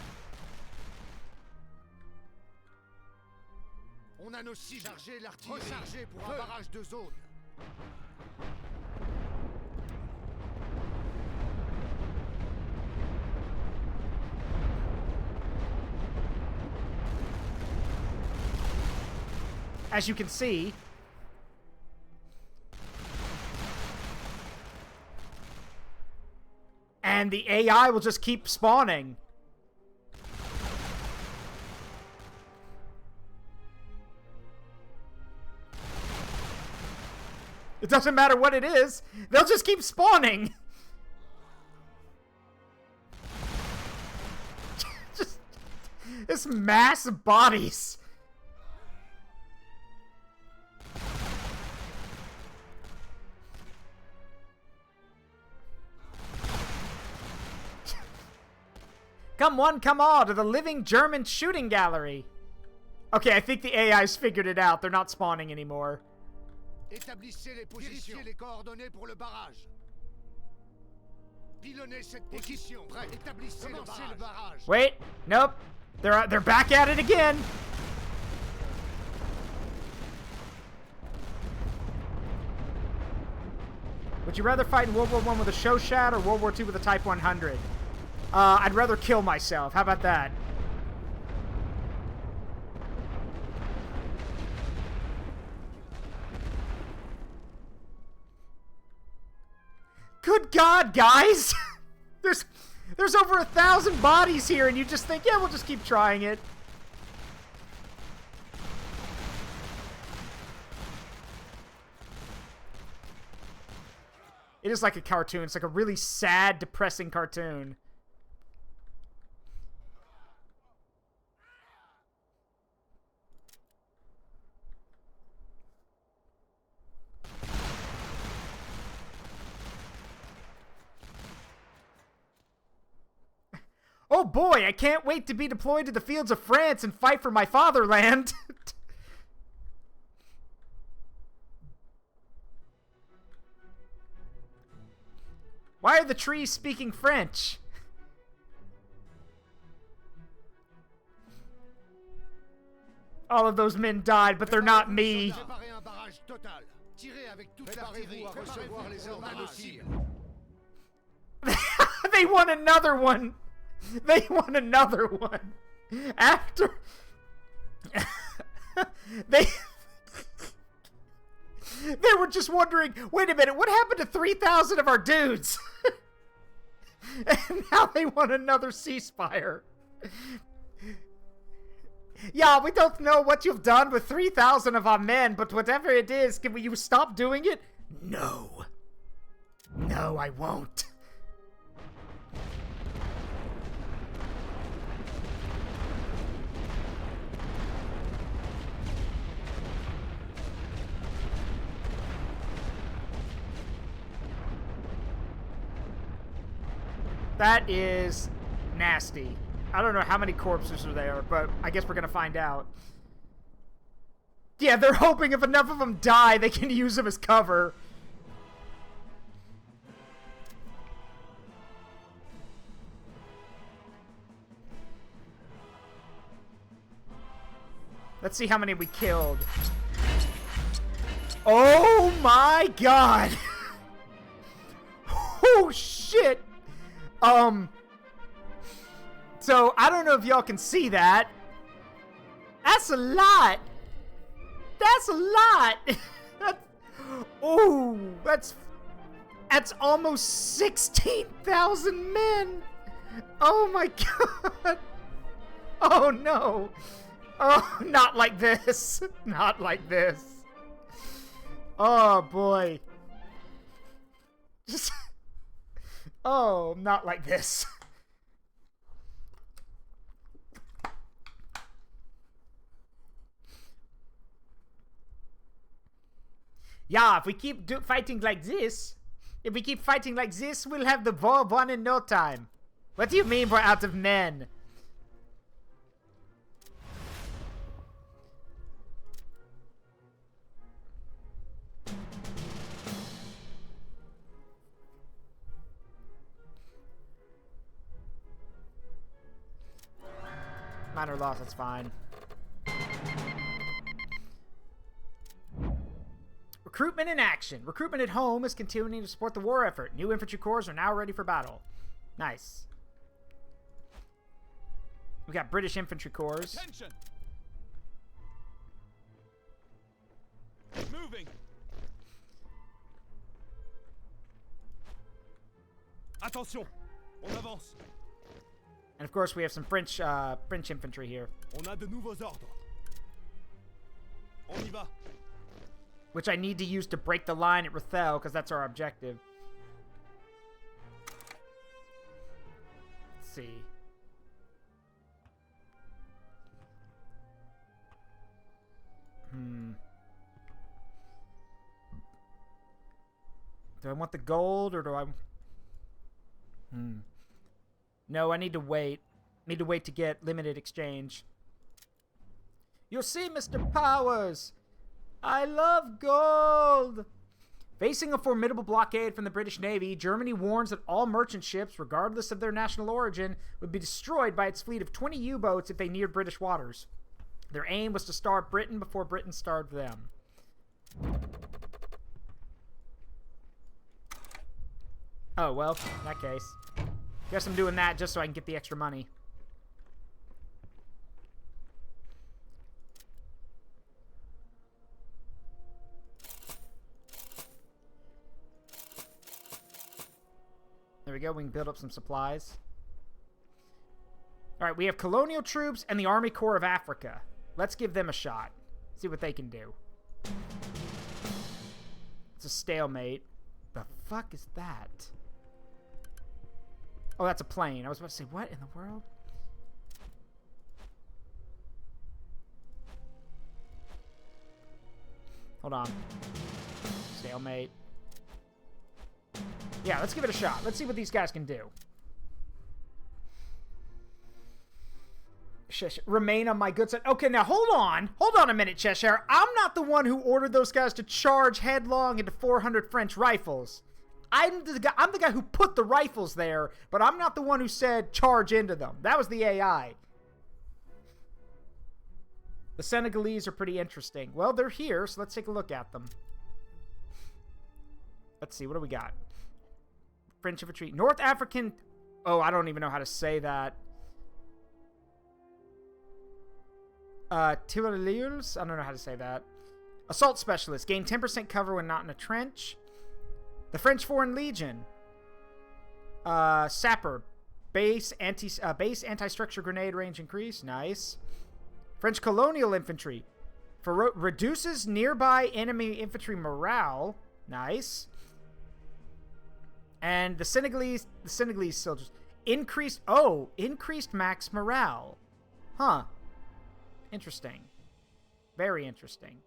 On a nos cibles. Chargez l'artillerie. Rechargez pour un barrage de zone.
As you can see, and the AI will just keep spawning. It doesn't matter what it is, they'll just keep spawning. Just this mass of bodies. Come one, come all to the living German shooting gallery. Okay, I think the AI's figured it out. They're not spawning anymore.
Établissez les positions. Vérifiez les coordonnées pour le barrage. Pilonnez cette position. Prêt. Établissez le barrage.
Wait, nope. They're back at it again. Would you rather fight in World War I with a Shoshat or World War II with a Type 100? I'd rather kill myself. How about that? Good God, guys! There's over 1,000 bodies here, and you just think, yeah, we'll just keep trying it. It is like a cartoon. It's like a really sad, depressing cartoon. Oh boy, I can't wait to be deployed to the fields of France and fight for my fatherland. Why are the trees speaking French? All of those men died, but they're not me. They won another one. They won another one. After... They were just wondering, wait a minute, what happened to 3,000 of our dudes? And now they want another ceasefire. Yeah, we don't know what you've done with 3,000 of our men, but whatever it is, can you stop doing it? No. No, I won't. That is nasty. I don't know how many corpses are there, but I guess we're gonna find out. Yeah, they're hoping if enough of them die, they can use them as cover. Let's see how many we killed. Oh my god! Oh shit! So, I don't know if y'all can see that. That's a lot. That's a lot. Oh, that's almost 16,000 men. Oh my god. Oh no. Oh, not like this. Not like this. Oh boy. Just... Oh, not like this. Yeah, if we keep fighting like this, we'll have the war won in no time. What do you mean we're out of men? Minor loss, that's fine. Recruitment in action. Recruitment at home is continuing to support the war effort. New infantry corps are now ready for battle. Nice. We got British infantry corps.
Attention! Keep moving! Attention! On avance!
And of course, we have some French infantry here.
On a de nouveaux ordres. On y va.
Which I need to use to break the line at Rethel, because that's our objective. Let's see. Do I want the gold, or do I... No, I need to wait. Need to wait to get limited exchange. You see, Mr. Powers, I love gold. Facing a formidable blockade from the British Navy, Germany warns that all merchant ships, regardless of their national origin, would be destroyed by its fleet of 20 U-boats if they neared British waters. Their aim was to starve Britain before Britain starved them. Oh, well, in that case. Guess I'm doing that just so I can get the extra money. There we go. We can build up some supplies. All right, we have colonial troops and the Army Corps of Africa. Let's give them a shot. See what they can do. It's a stalemate. The fuck is that? Oh, that's a plane. I was about to say, what in the world? Hold on. Stalemate. Yeah, let's give it a shot. Let's see what these guys can do. Remain on my good side. Okay, now hold on. Hold on a minute, Cheshire. I'm not the one who ordered those guys to charge headlong into 400 French rifles. I'm the guy who put the rifles there, but I'm not the one who said charge into them. That was the AI. The Senegalese are pretty interesting. Well, they're here, so let's take a look at them. Let's see, what do we got? French infantry. North African... Oh, I don't even know how to say that. Tirailleurs? I don't know how to say that. Assault specialist. Gain 10% cover when not in a trench. The French Foreign Legion. Sapper. Base anti-structure grenade range increase. Nice. French Colonial Infantry. Reduces nearby enemy infantry morale. Nice. And the Senegalese soldiers. Increased max morale. Huh. Interesting. Very interesting.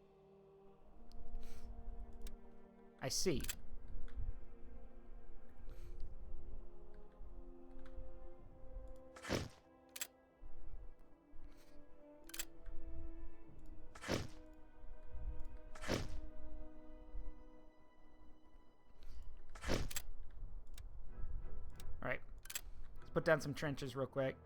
I see. Alright. Let's put down some trenches real quick.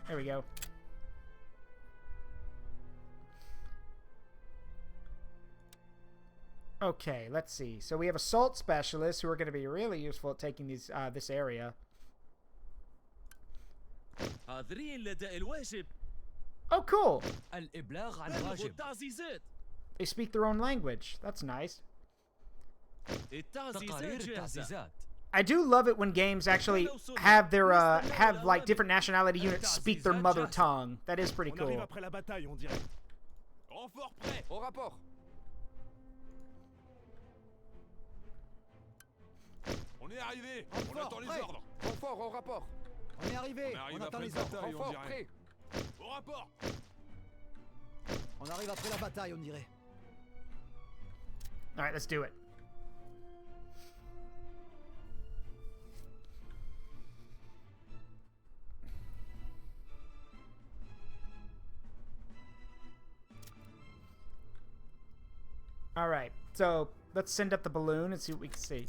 There we go. Okay, let's see. So we have assault specialists who are going to be really useful at taking these this area. Oh, cool. They speak their own language. That's nice. I do love it when games actually have their have like different nationality units speak their mother tongue. That is pretty cool.
On est arrivé. On attend les ordres.
Renfort, au rapport. On est arrivé. On attend les ordres. Renfort, prêt.
Au rapport.
On arrive après la bataille, on dirait.
All right, let's do it. All right, so let's send up the balloon and see what we can see.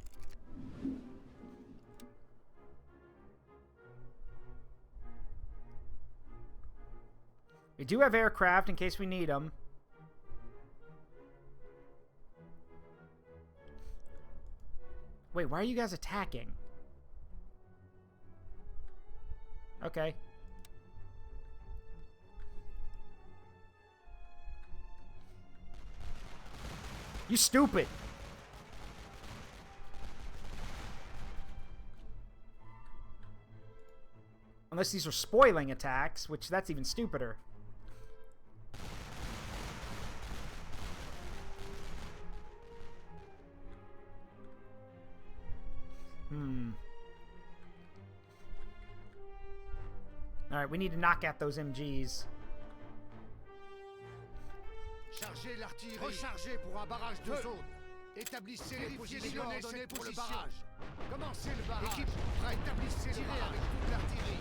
We do have aircraft in case we need them. Wait, why are you guys attacking? Okay. You stupid! Unless these are spoiling attacks, which that's even stupider. Alright, we need to knock out those MGs.
Chargez l'artillerie. Rechargez pour un barrage de zone. Établissez les positions ordonnées pour le barrage. Commencez le barrage. Équipe, prêt, établissez le barrage avec toute l'artillerie.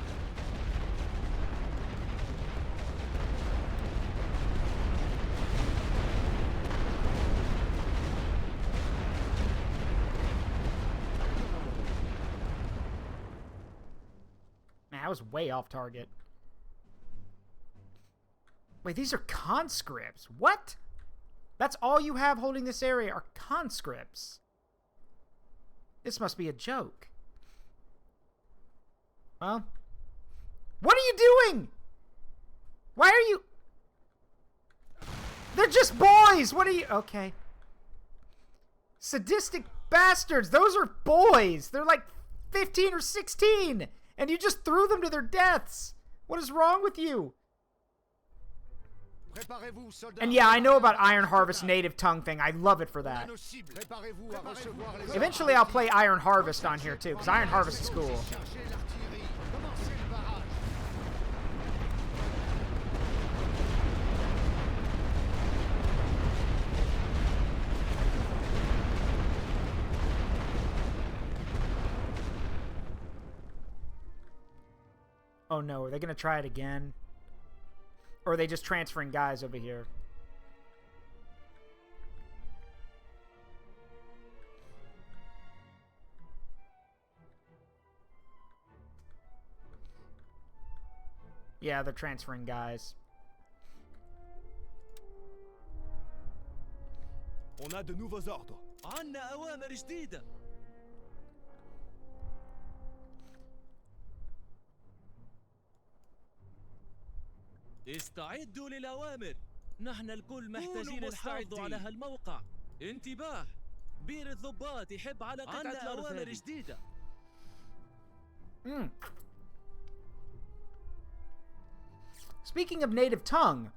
Man, I was way off target. Wait, these are conscripts. What? That's all you have holding this area are conscripts. This must be a joke. Well, what are you doing? Why are you... They're just boys. What are you... Okay. Sadistic bastards. Those are boys. They're like 15 or 16. And you just threw them to their deaths. What is wrong with you? And yeah, I know about Iron Harvest native tongue thing. I love it for that. Eventually I'll play Iron Harvest on here too, because Iron Harvest is cool. Oh no, are they going to try it again? Or are they just transferring guys over here? Yeah, they're transferring guys.
On a de nouveaux ordres.
عنا أوامر جديدة. استعدوا للأوامر. نحن الكل محتاجين نستعدوا على هالموقع. انتباه. بير الضباط يحب على قطعة الأرض أوامر جديدة.
Speaking of native tongue,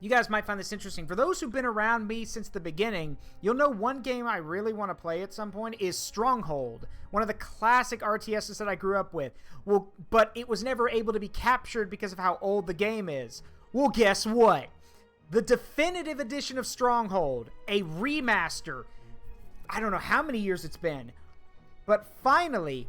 you guys might find this interesting. For those who've been around me since the beginning, you'll know one game I really want to play at some point is Stronghold, one of the classic RTSs that I grew up with. Well, but it was never able to be captured because of how old the game is. Well, guess what? The definitive edition of Stronghold, a remaster. I don't know how many years it's been, but finally,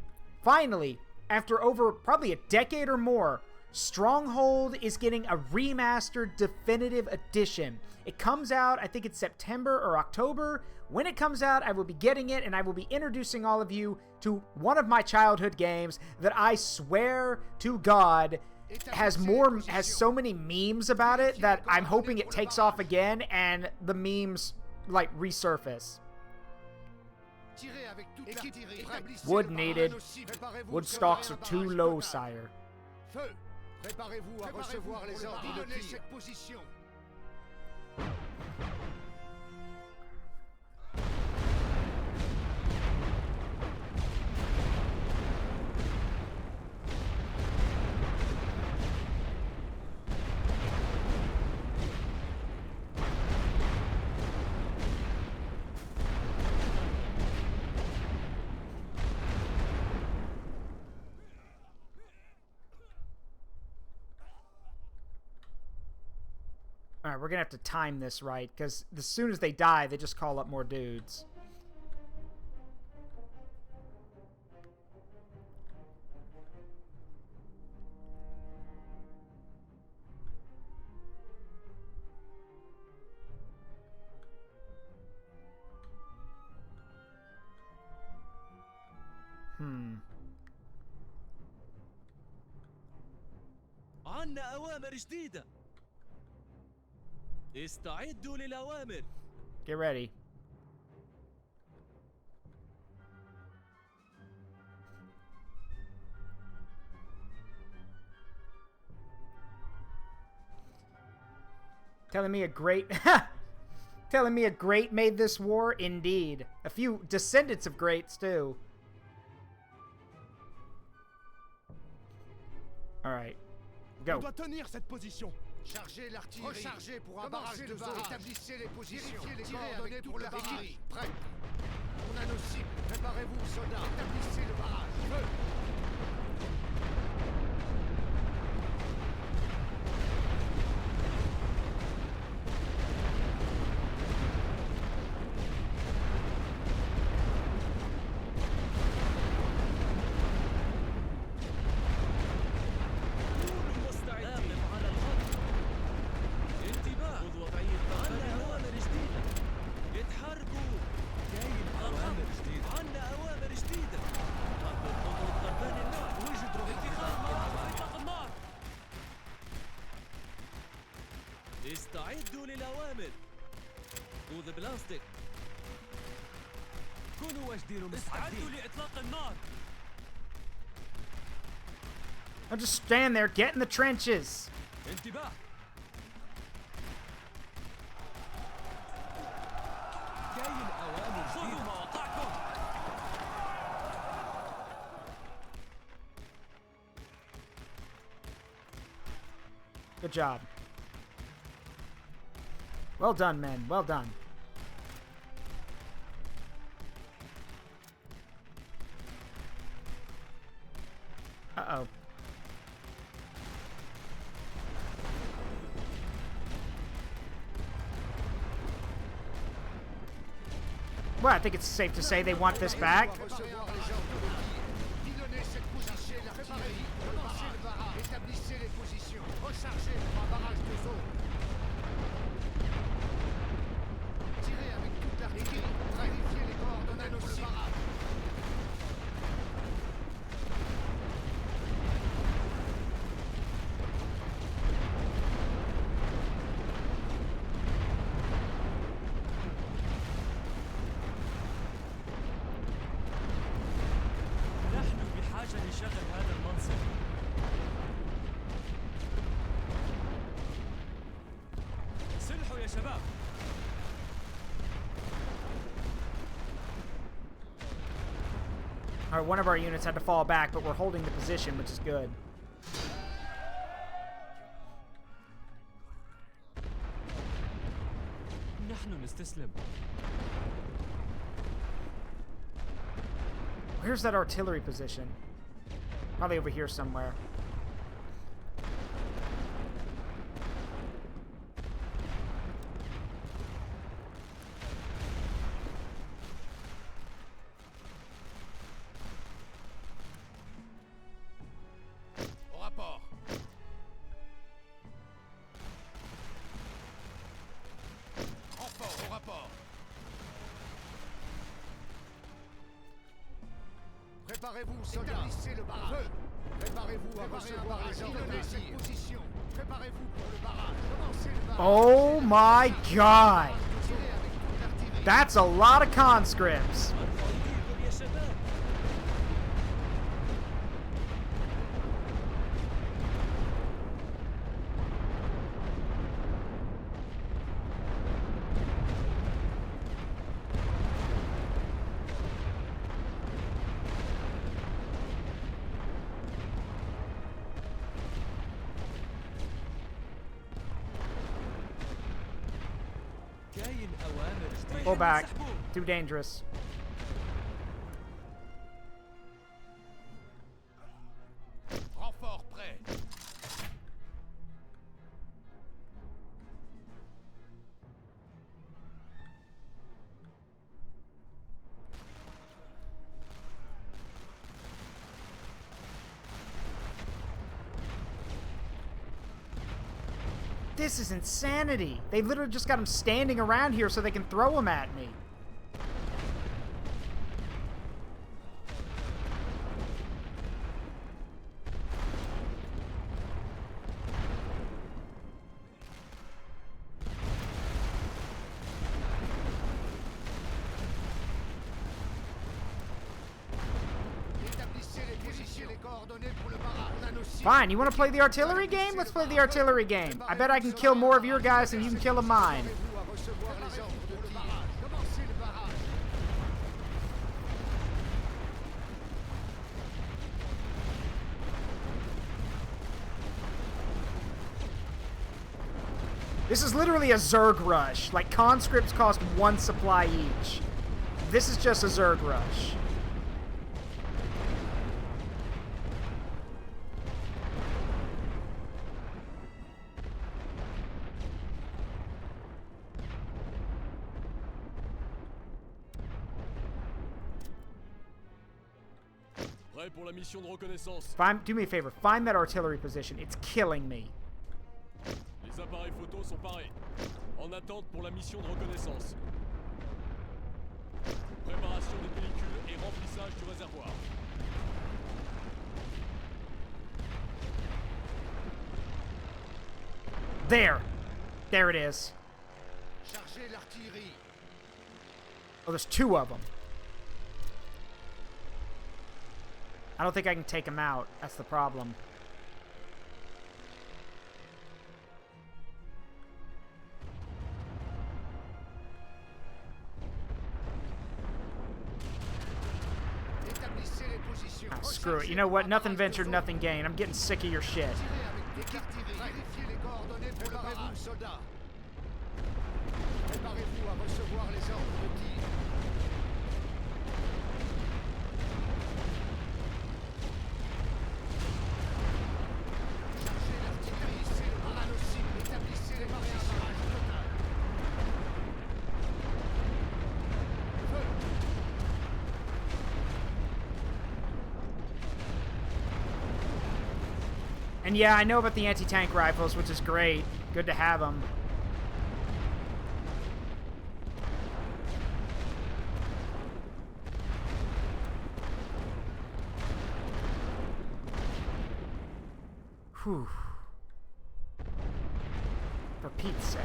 after over probably a decade or more, Stronghold is getting a remastered definitive edition. It comes out, I think it's September or October. When it comes out, I will be getting it, and I will be introducing all of you to one of my childhood games that I swear to God has so many memes about it that I'm hoping it takes off again and the memes like resurface. Wood needed. Wood stocks are too low, sire.
Préparez-vous à recevoir les ordres de tir. Cette position.
Alright, we're gonna have to time this right, because as soon as they die, they just call up more dudes.
عنا أوامر جديدة. استعدوا للأوامر.
Get ready. Telling me a great made this war? Indeed. A few descendants of greats, too. Alright. Go.
On doit tenir cette position.
Chargez l'artillerie. Rechargez pour un barrage de zone. Établissez les positions. Les coordonnées pour le barrage. Prêt. On a nos cibles. Préparez-vous, soldats. Établissez le barrage. Feu.
استعدوا للأوامر. خذ بلاستيك. كونوا واجدين ومستعدين. استعدوا لإطلاق النار.
I'll just stand there, get in the trenches.
انتباه. جاي الأوامر. خذوا مواقعكم.
Good job. Well done, men. Well done. Uh-oh. Well, I think it's safe to say they want this back. Alright, one of our units had to fall back, but we're holding the position, which is good. Where's that artillery position? Probably over here somewhere.
Préparez-vous, soldats. Établissez le barrage. Préparez-vous à recevoir les ordres de cette position. Préparez-vous pour le barrage. Commencez le barrage.
Oh my god! That's a lot of conscripts. Pull back. Too dangerous.
Renfort prêt.
This is insanity. They literally just got him standing around here so they can throw him at me. Fine, you want to play the artillery game? Let's play the artillery game. I bet I can kill more of your guys than you can kill of mine. This is literally a Zerg rush. Like, conscripts cost 1 supply each. This is just a Zerg rush.
Pour la mission de reconnaissance.
Do me a favor. Find that artillery position. It's killing me.
Les appareils photos sont parés. En attente pour la mission de reconnaissance. Préparation des pellicules et remplissage du réservoir.
There. There it is.
Chargez l'artillerie.
Oh, there's 2 of them. I don't think I can take them out. That's the problem.
Établissez les positions.
Ah, screw it. You know what? Nothing ventured, nothing gained. I'm getting sick of your shit.
Vérifiez les coordonnées pour le barrage. Soldats. Préparez-vous à recevoir les ordres de tir. Chargez l'artillerie, c'est le barrage aussi. Établissez les positions. Total. Feu.
And yeah, I know about the anti-tank rifles, which is great. Good to have them. Whew. For Pete's sake.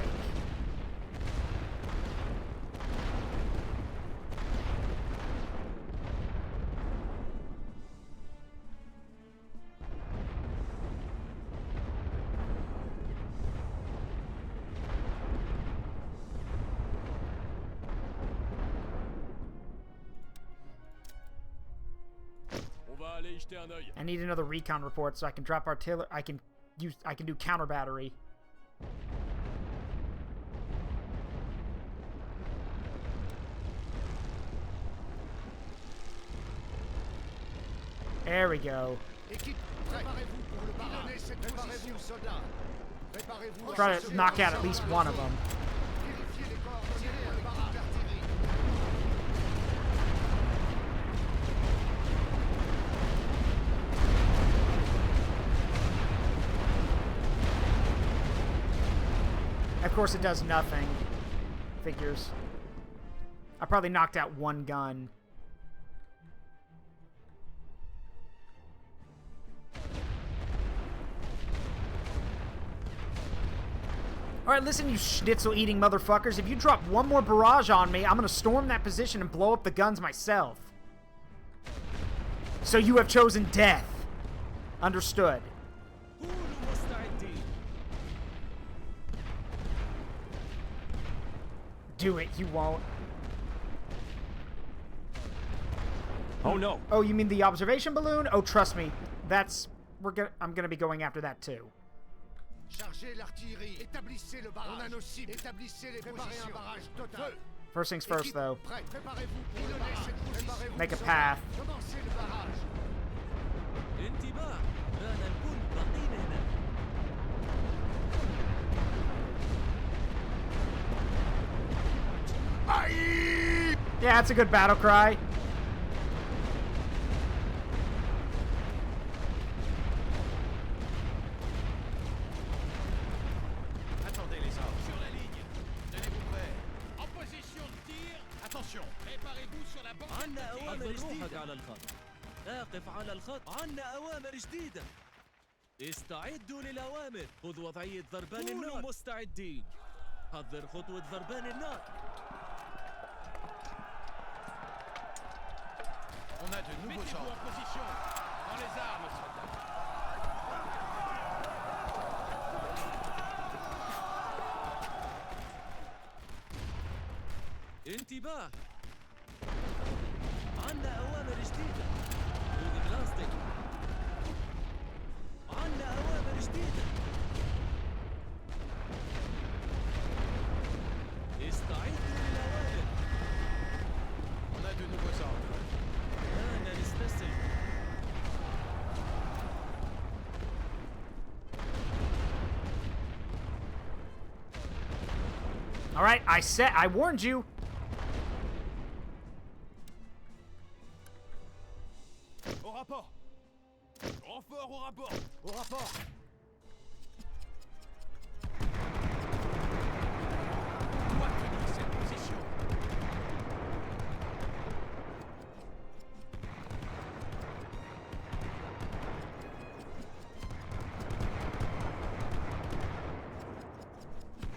On va aller y jeter un œil.
I need another recon report so I can drop artillery. I can do counter battery. There we go.
Équipe, préparez-vous pour le barrage. Préparez-vous, soldats. Préparez-vous à
Try to
recevoir
knock
les
out at
ordres
least
de
one of
tir.
them.
Vérifiez les coordonnées pour le barrage d'artillerie.
Of course, it does nothing. Figures. I probably knocked out one gun. Alright, listen, you schnitzel-eating motherfuckers. If you drop one more barrage on me, I'm gonna storm that position and blow up the guns myself. So you have chosen death. Understood.
كونوا مستعدين.
Do it, you won't.
Oh no.
Oh, you mean the observation balloon? Oh, trust me. I'm gonna be going after that too.
Chargez l'artillerie. Établissez le barrage. On a nos cibles. Établissez les positions. Un barrage total. Feu.
First things first,
Équipe,
though.
prêt. Préparez-vous pour le barrage. Préparez-vous,
Make a
soldats.
path.
Commencez le barrage.
انتباه. رانا نكون باقين هنا.
Yeah, that's a good battle cry.
Attendez les ordres. Sur la ligne. Tenez-vous prêts. En position de tir. Attention. Préparez-vous sur la banquette
عنا
de tir.
أوامر جديدة على الخط. اقف على الخط. عنا أوامر جديدة. استعدوا للأوامر. خذ وضعية ضربان النار. كونوا مستعدين. حضر خطوة ضربان النار.
On a de nouveaux ordres. En position. Dans les armes, soldats.
انتباه. عنا أوامر جديدة. خذ بلاستيك. عنا أوامر جديدة. استعدوا للأوامر.
On a de nouveaux ordres.
أنا نستسلم.
Alright, I warned you.
Au rapport. Renfort au rapport.
Au rapport.
On doit tenir cette position.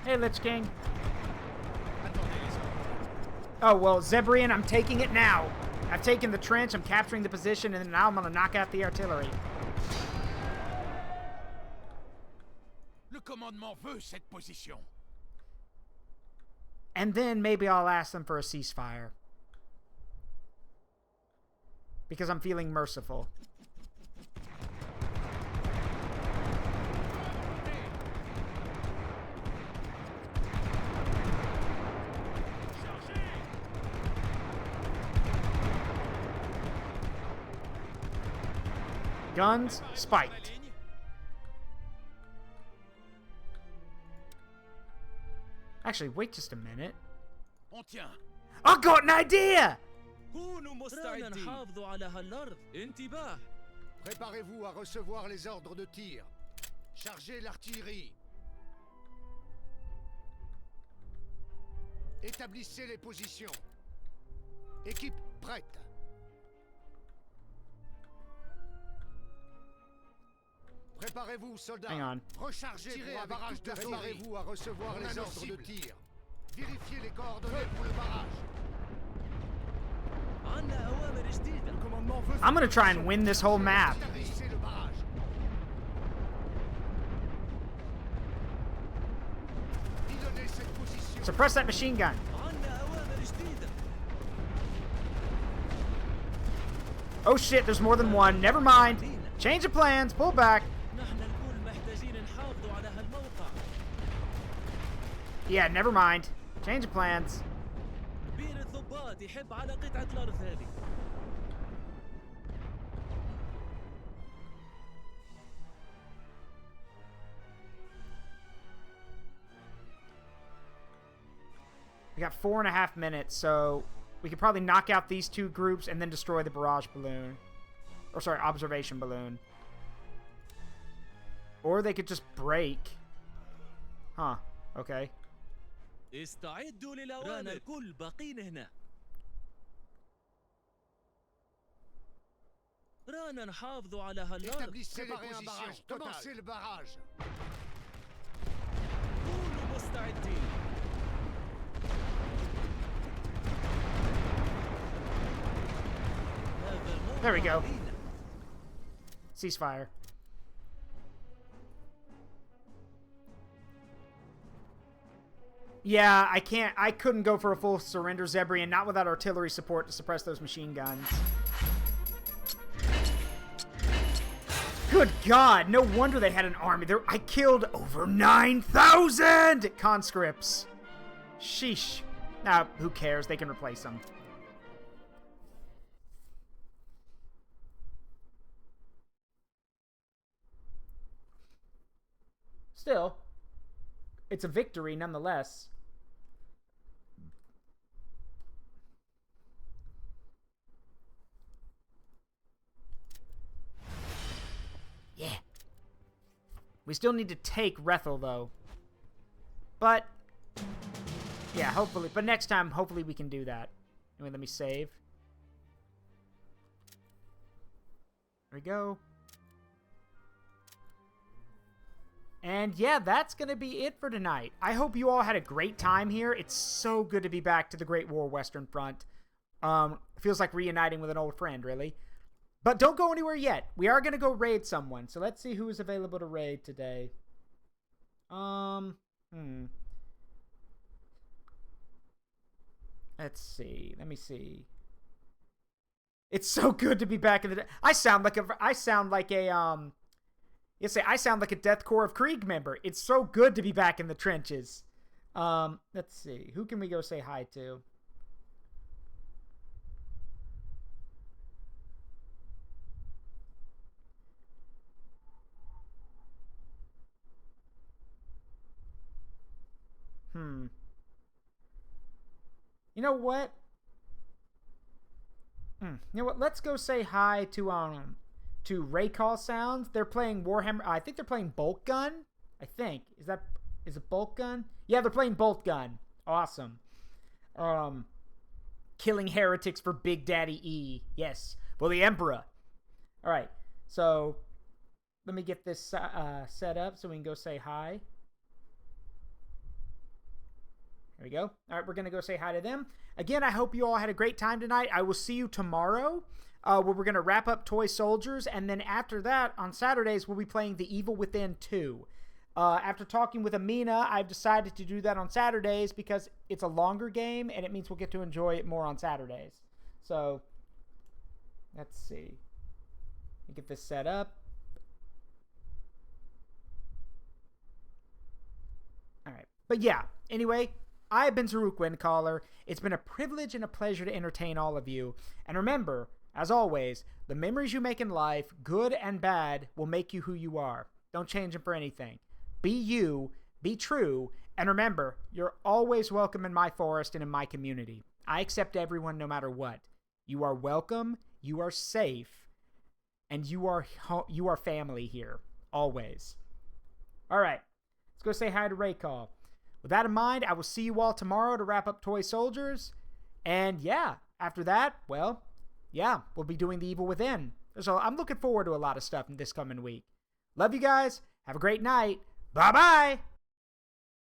Hey, Lich King.
Attendez les ordres.
Oh, well, Zebrian, I'm taking it now. I've taken the trench, I'm capturing the position, and now I'm going to knock out the artillery.
Le commandement veut cette position.
And then maybe I'll ask them for a ceasefire. Because I'm feeling merciful. Guns spiked. Actually, wait just a minute.
On tient.
I got an idea!
كونوا مستعدين. نحافظ على هالأرض. انتباه.
Préparez-vous à recevoir les ordres de tir. Chargez l'artillerie. Établissez les positions. Équipe prête. Préparez-vous, soldats.
Hang on.
Rechargez tirez un barrage de préparez-vous à recevoir les ordres de tir. Vérifiez les coordonnées pour le barrage.
عنا أوامر جديدة.
Le commandement veut
I'm gonna try and win this whole map.
Établissez le barrage. Pilonnez cette position.
Suppress that machine gun.
عنا أوامر جديدة.
Oh shit, there's more than one. Never mind. Change of plans. Pull back.
نحن الكل محتاجين نحافظوا على هالموقع.
Yeah, never mind. Change of plans.
بير الضباط يحب على قطعة الأرض هذه.
We got 4.5 minutes, so we could probably knock out these two groups and then destroy the barrage balloon. Or sorry, observation balloon. Or they could just break. Huh. Okay.
استعدوا للأوامر. الكل باقين هنا. رانا نحافظوا على هالأرض.
Établissez les positions. Commencez le barrage.
كونوا مستعدين.
There we go. Ceasefire. Yeah, I couldn't go for a full surrender, Zebrian, not without artillery support to suppress those machine guns. Good God, no wonder they had an army. I killed over 9,000 conscripts. Sheesh. Now, who cares? They can replace them. Still, it's a victory nonetheless. Yeah. We still need to take Rethel, though. But, yeah, hopefully. But next time, hopefully we can do that. Anyway, let me save. There we go. And yeah, that's going to be it for tonight. I hope you all had a great time here. It's so good to be back to the Great War Western Front. It feels like reuniting with an old friend, really. But don't go anywhere yet. We are going to go raid someone. So let's see who is available to raid today. Let's see. Let me see. It's so good to be back in the... I sound like a Death Corps of Krieg member. It's so good to be back in the trenches. Let's see. Who can we go say hi to? You know what? You know what? Let's go say hi to Raycall Sounds. They're playing Warhammer. I think they're playing Bolt Gun. I think. Is it Bolt Gun? Yeah, they're playing Bolt Gun. Awesome. Killing heretics for Big Daddy E. Yes. Well, the Emperor. All right. So let me get this set up so we can go say hi. There we go. All right, we're going to go say hi to them. Again, I hope you all had a great time tonight. I will see you tomorrow where we're going to wrap up Toy Soldiers. And then after that, on Saturdays, we'll be playing The Evil Within 2. After talking with Amina, I've decided to do that on Saturdays because it's a longer game and it means we'll get to enjoy it more on Saturdays. So, let's see. Let me get this set up. All right. But yeah, anyway, I've been Zaruk Windcaller. It's been a privilege and a pleasure to entertain all of you. And remember, as always, the memories you make in life, good and bad, will make you who you are. Don't change them for anything. Be you, be true, and remember, you're always welcome in my forest and in my community. I accept everyone no matter what. You are welcome, you are safe, and you are family here, always. All right, let's go say hi to Raycall. With that in mind, I will see you all tomorrow to wrap up Toy Soldiers. And yeah, after that, well, yeah, we'll be doing The Evil Within. So I'm looking forward to a lot of stuff in this coming week. Love you guys. Have a great night. Bye-bye.